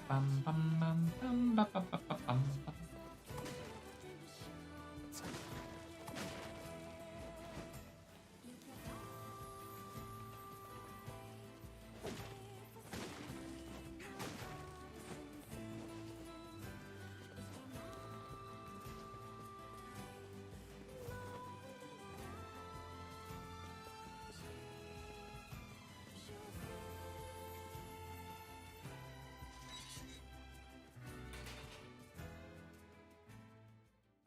Bum, bum, bum, bum, ba, ba, ba, ba, bum, bum.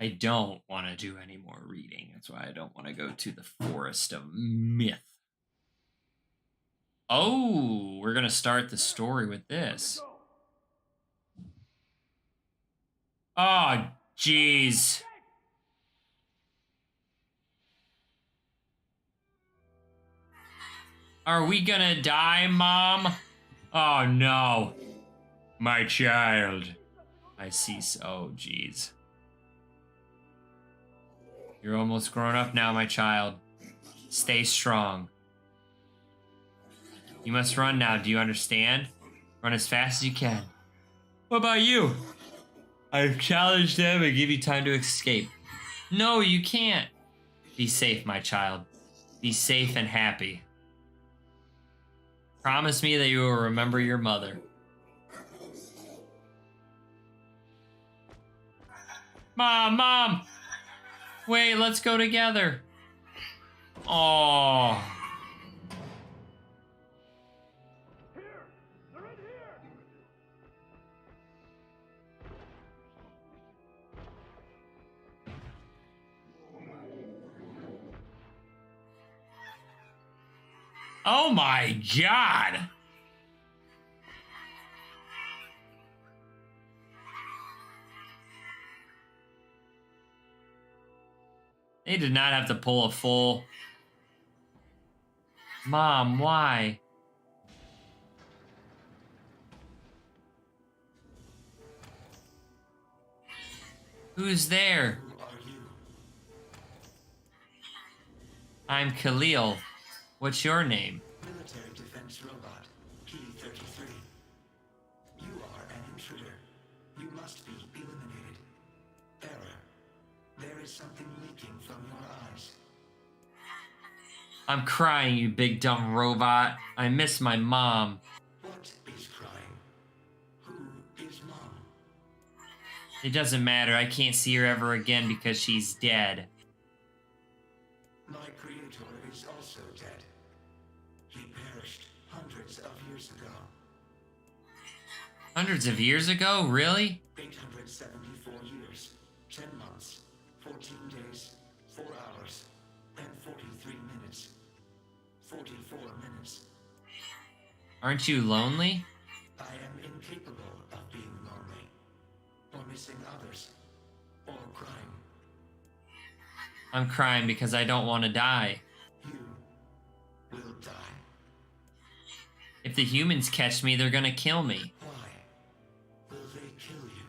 I don't want to do any more reading. That's why I don't want to go to the Forest of Myth. Oh, we're going to start the story with this. Oh, jeez. Are we going to die, Mom? Oh, no. My child. I see. Oh, jeez. You're almost grown up now, my child. Stay strong. You must run now, do you understand? Run as fast as you can. What about you? I've challenged them and give you time to escape. No, you can't. Be safe, my child. Be safe and happy. Promise me that you will remember your mother. Mom! Wait, let's go together. Oh. Oh my god. They did not have to pull a full... Mom, why? Who's there? Who are you? I'm Khalil. What's your name? Military defense robot, P-33. You are an intruder. You must be eliminated. Error. There is something leaking from your eyes. I'm crying, you big dumb robot. I miss my mom. What is crying? Who is Mom? It doesn't matter. I can't see her ever again because she's dead. My creator is also dead. He perished hundreds of years ago. Hundreds of years ago? Really? 874 years, 10 months, 14 days, 4 hours, and 43 minutes. 44 minutes. Aren't you lonely? I am incapable of being lonely, or missing others, or crying. I'm crying because I don't want to die. You will die. If the humans catch me, they're gonna kill me. Why will they kill you?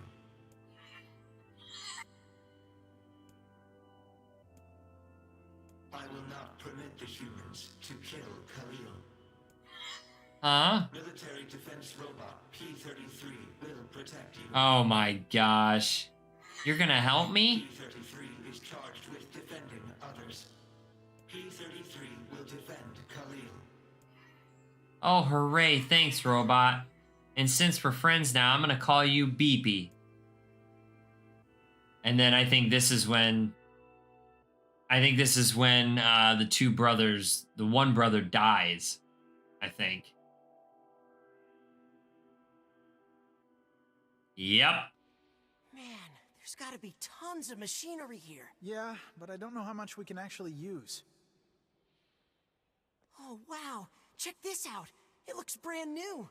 I will not permit the humans to kill Khalil. Huh? Military defense robot P-33 will protect you. Oh my gosh. You're gonna help me? P-33 is charged with defending others. P-33 will defend Khalil. Oh, hooray. Thanks, robot. And since we're friends now, I'm gonna call you Beepy. And then I think this is when... the two brothers... The one brother dies. I think. Yep. Man, there's gotta be tons of machinery here. Yeah, but I don't know how much we can actually use. Oh, wow. Check this out. It looks brand new.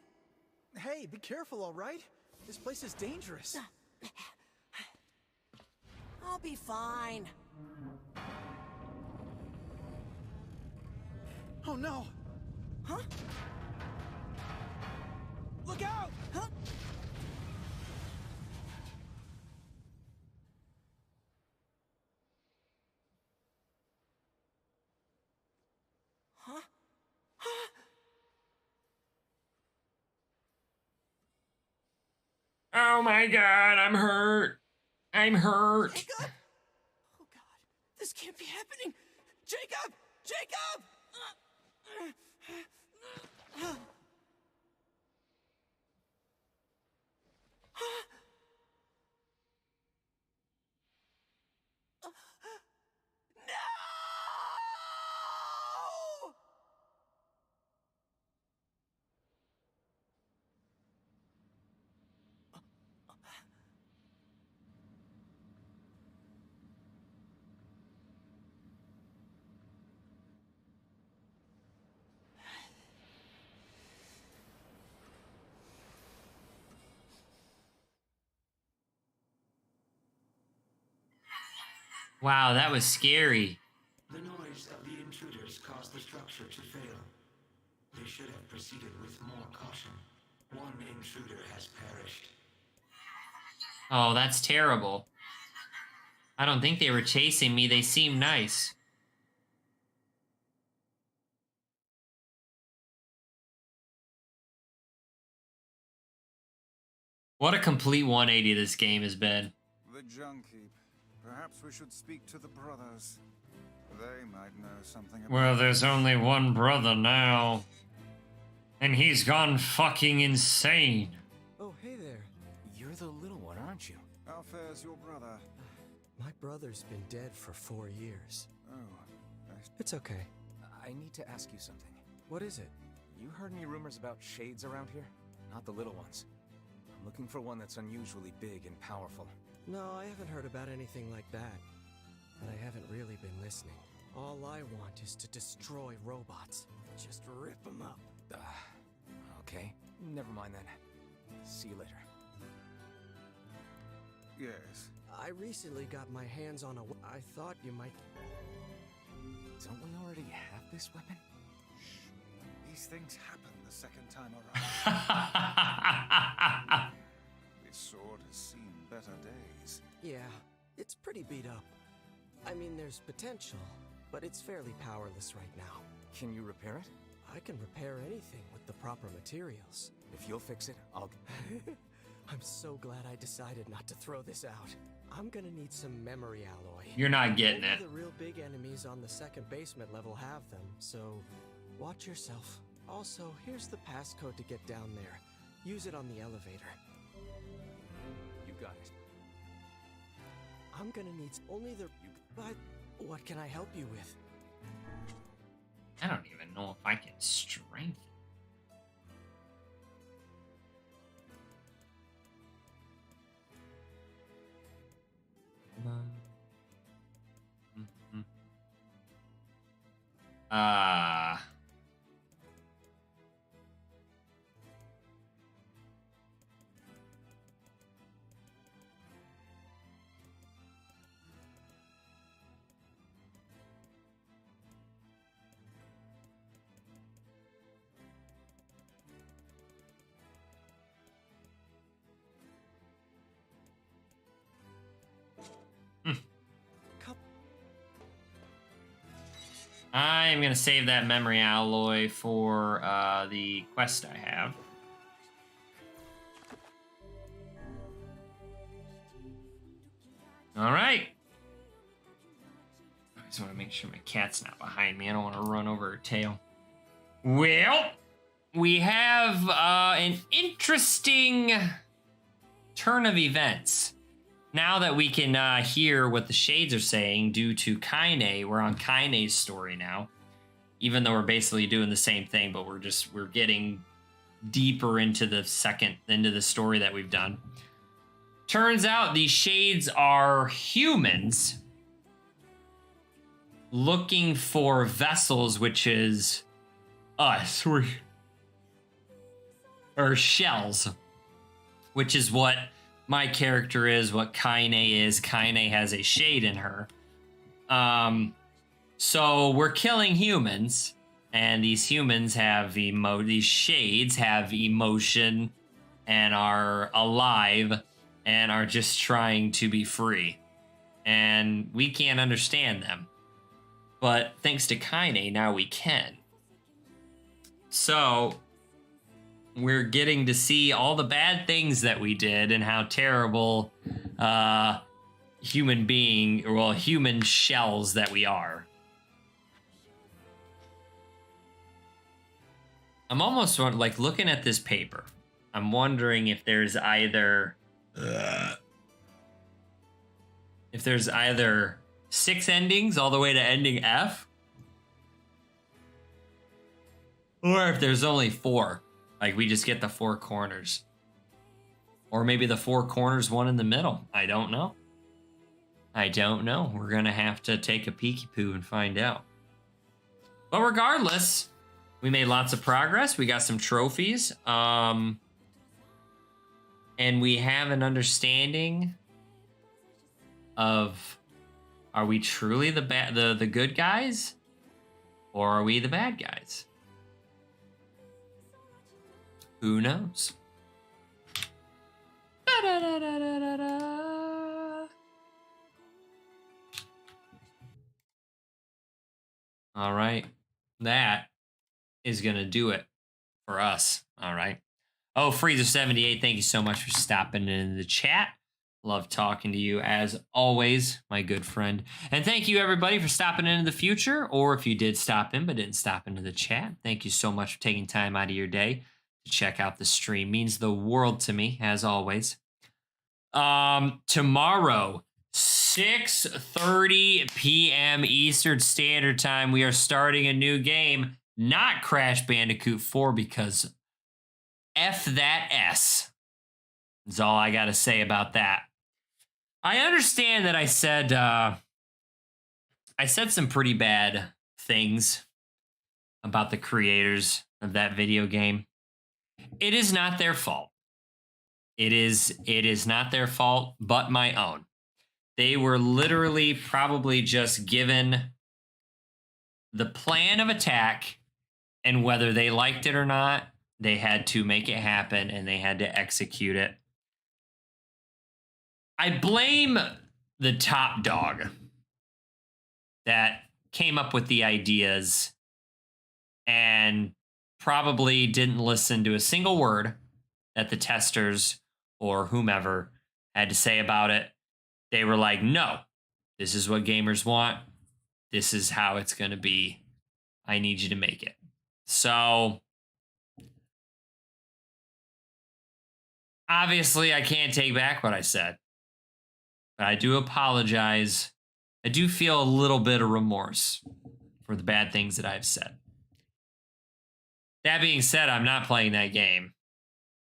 Hey, be careful, all right? This place is dangerous. I'll be fine. Oh, no. Huh? Look out! Huh? Huh? Oh my god, I'm hurt. I'm hurt. Jacob? Oh god, this can't be happening. Jacob! Jacob! No! Wow, that was scary. The noise of the intruders caused the structure to fail. They should have proceeded with more caution. One intruder has perished. Oh, that's terrible. I don't think they were chasing me. They seem nice. What a complete 180 this game has been. The Junkie. Perhaps we should speak to the brothers. They might know something about... Well, there's only one brother now. And he's gone fucking insane. Oh, hey there. You're the little one, aren't you? How fares your brother? My brother's been dead for 4 years. Oh, It's okay. I need to ask you something. What is it? You heard any rumors about shades around here? Not the little ones. I'm looking for one that's unusually big and powerful. No, I haven't heard about anything like that. But I haven't really been listening. All I want is to destroy robots. Just rip them up. Okay. Never mind then. See you later. yes. I recently got my hands on a... I thought you might... Don't we already have this weapon? Shh. These things happen the second time around. This sword has seen better days. Yeah, it's pretty beat up. I mean, there's potential, but it's fairly powerless right now. Can you repair it? I can repair anything with the proper materials. If you'll fix it, I'll... I'm so glad I decided not to throw this out. I'm gonna need some memory alloy. You're not getting Only it. the real big enemies on the second basement level have them, so watch yourself. Also, here's the passcode to get down there. Use it on the elevator. You got it. I'm gonna need only the... But what can I help you with? I don't even know if I can strengthen. Uh I'm going to save that memory alloy for the quest I have. All right. I just want to make sure my cat's not behind me. I don't want to run over her tail. Well, we have an interesting turn of events. Now that we can hear what the shades are saying due to Kaine, we're on Kaine's story now. Even though we're basically doing the same thing, but we're getting deeper into the story that we've done. Turns out these shades are humans looking for vessels, which is us, or shells, which is what my character is, what Kaine is. Kaine has a shade in her. So we're killing humans, and these humans have these shades have emotion and are alive and are just trying to be free. And we can't understand them. But thanks to Kaine, now we can. So we're getting to see all the bad things that we did and how terrible human shells that we are. I'm almost like looking at this paper. I'm wondering if there's either 6 endings all the way to ending F, or if there's only 4. Like we just get the 4 corners. Or maybe the 4 corners, one in the middle. I don't know. We're going to have to take a peeky poo and find out. But regardless, we made lots of progress. We got some trophies. And we have an understanding of, are we truly the good guys? Or are we the bad guys? Who knows? All right. That is going to do it for us. All right. Oh, Freezer78, thank you so much for stopping in the chat. Love talking to you as always, my good friend. And thank you, everybody, for stopping in the future. Or if you did stop in but didn't stop into the chat, thank you so much for taking time out of your day to check out the stream. Means the world to me, as always. Tomorrow, 6:30 p.m. Eastern Standard Time, we are starting a new game. Not Crash Bandicoot 4, because F that S. That's all I got to say about that. I understand that I said some pretty bad things about the creators of that video game. It is not their fault. It is not their fault, but my own. They were literally probably just given the plan of attack, and whether they liked it or not, they had to make it happen and they had to execute it. I blame the top dog that came up with the ideas and probably didn't listen to a single word that the testers or whomever had to say about it. They were like, no, this is what gamers want. This is how it's going to be. I need you to make it. So obviously I can't take back what I said, but I do apologize. I do feel a little bit of remorse for the bad things that I've said. That being said, I'm not playing that game.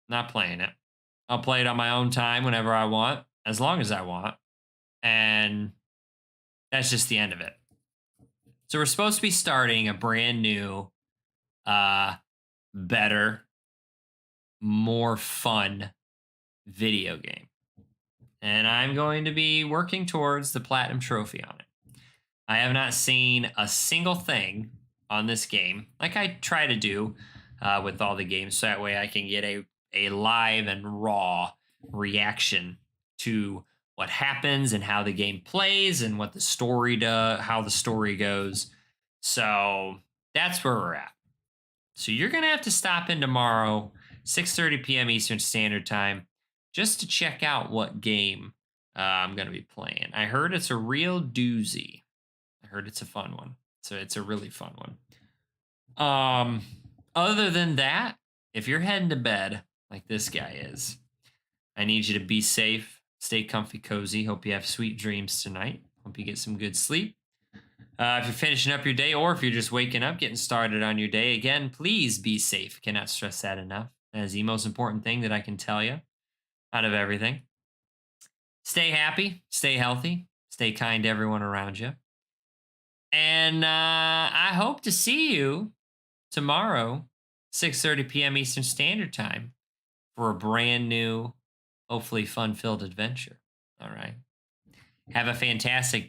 Not playing it. I'll play it on my own time whenever I want, as long as I want. And that's just the end of it. So we're supposed to be starting a brand new, better, more fun video game. And I'm going to be working towards the platinum trophy on it. I have not seen a single thing on this game, like I try to do with all the games, so that way I can get a live and raw reaction to what happens and how the game plays and what the story how the story goes. So that's where we're at. So you're gonna have to stop in tomorrow, 6:30 p.m. Eastern Standard Time, just to check out what game I'm gonna be playing. I heard it's a real doozy. I heard it's a fun one. So it's a really fun one. Other than that, if you're heading to bed like this guy is, I need you to be safe, stay comfy, cozy. Hope you have sweet dreams tonight. Hope you get some good sleep. If you're finishing up your day or if you're just waking up, getting started on your day, again, please be safe. Cannot stress that enough. That is the most important thing that I can tell you out of everything. Stay happy, stay healthy, stay kind to everyone around you. And I hope to see you tomorrow, 6:30 p.m. Eastern Standard Time, for a brand new, hopefully fun-filled adventure. All right. Have a fantastic day.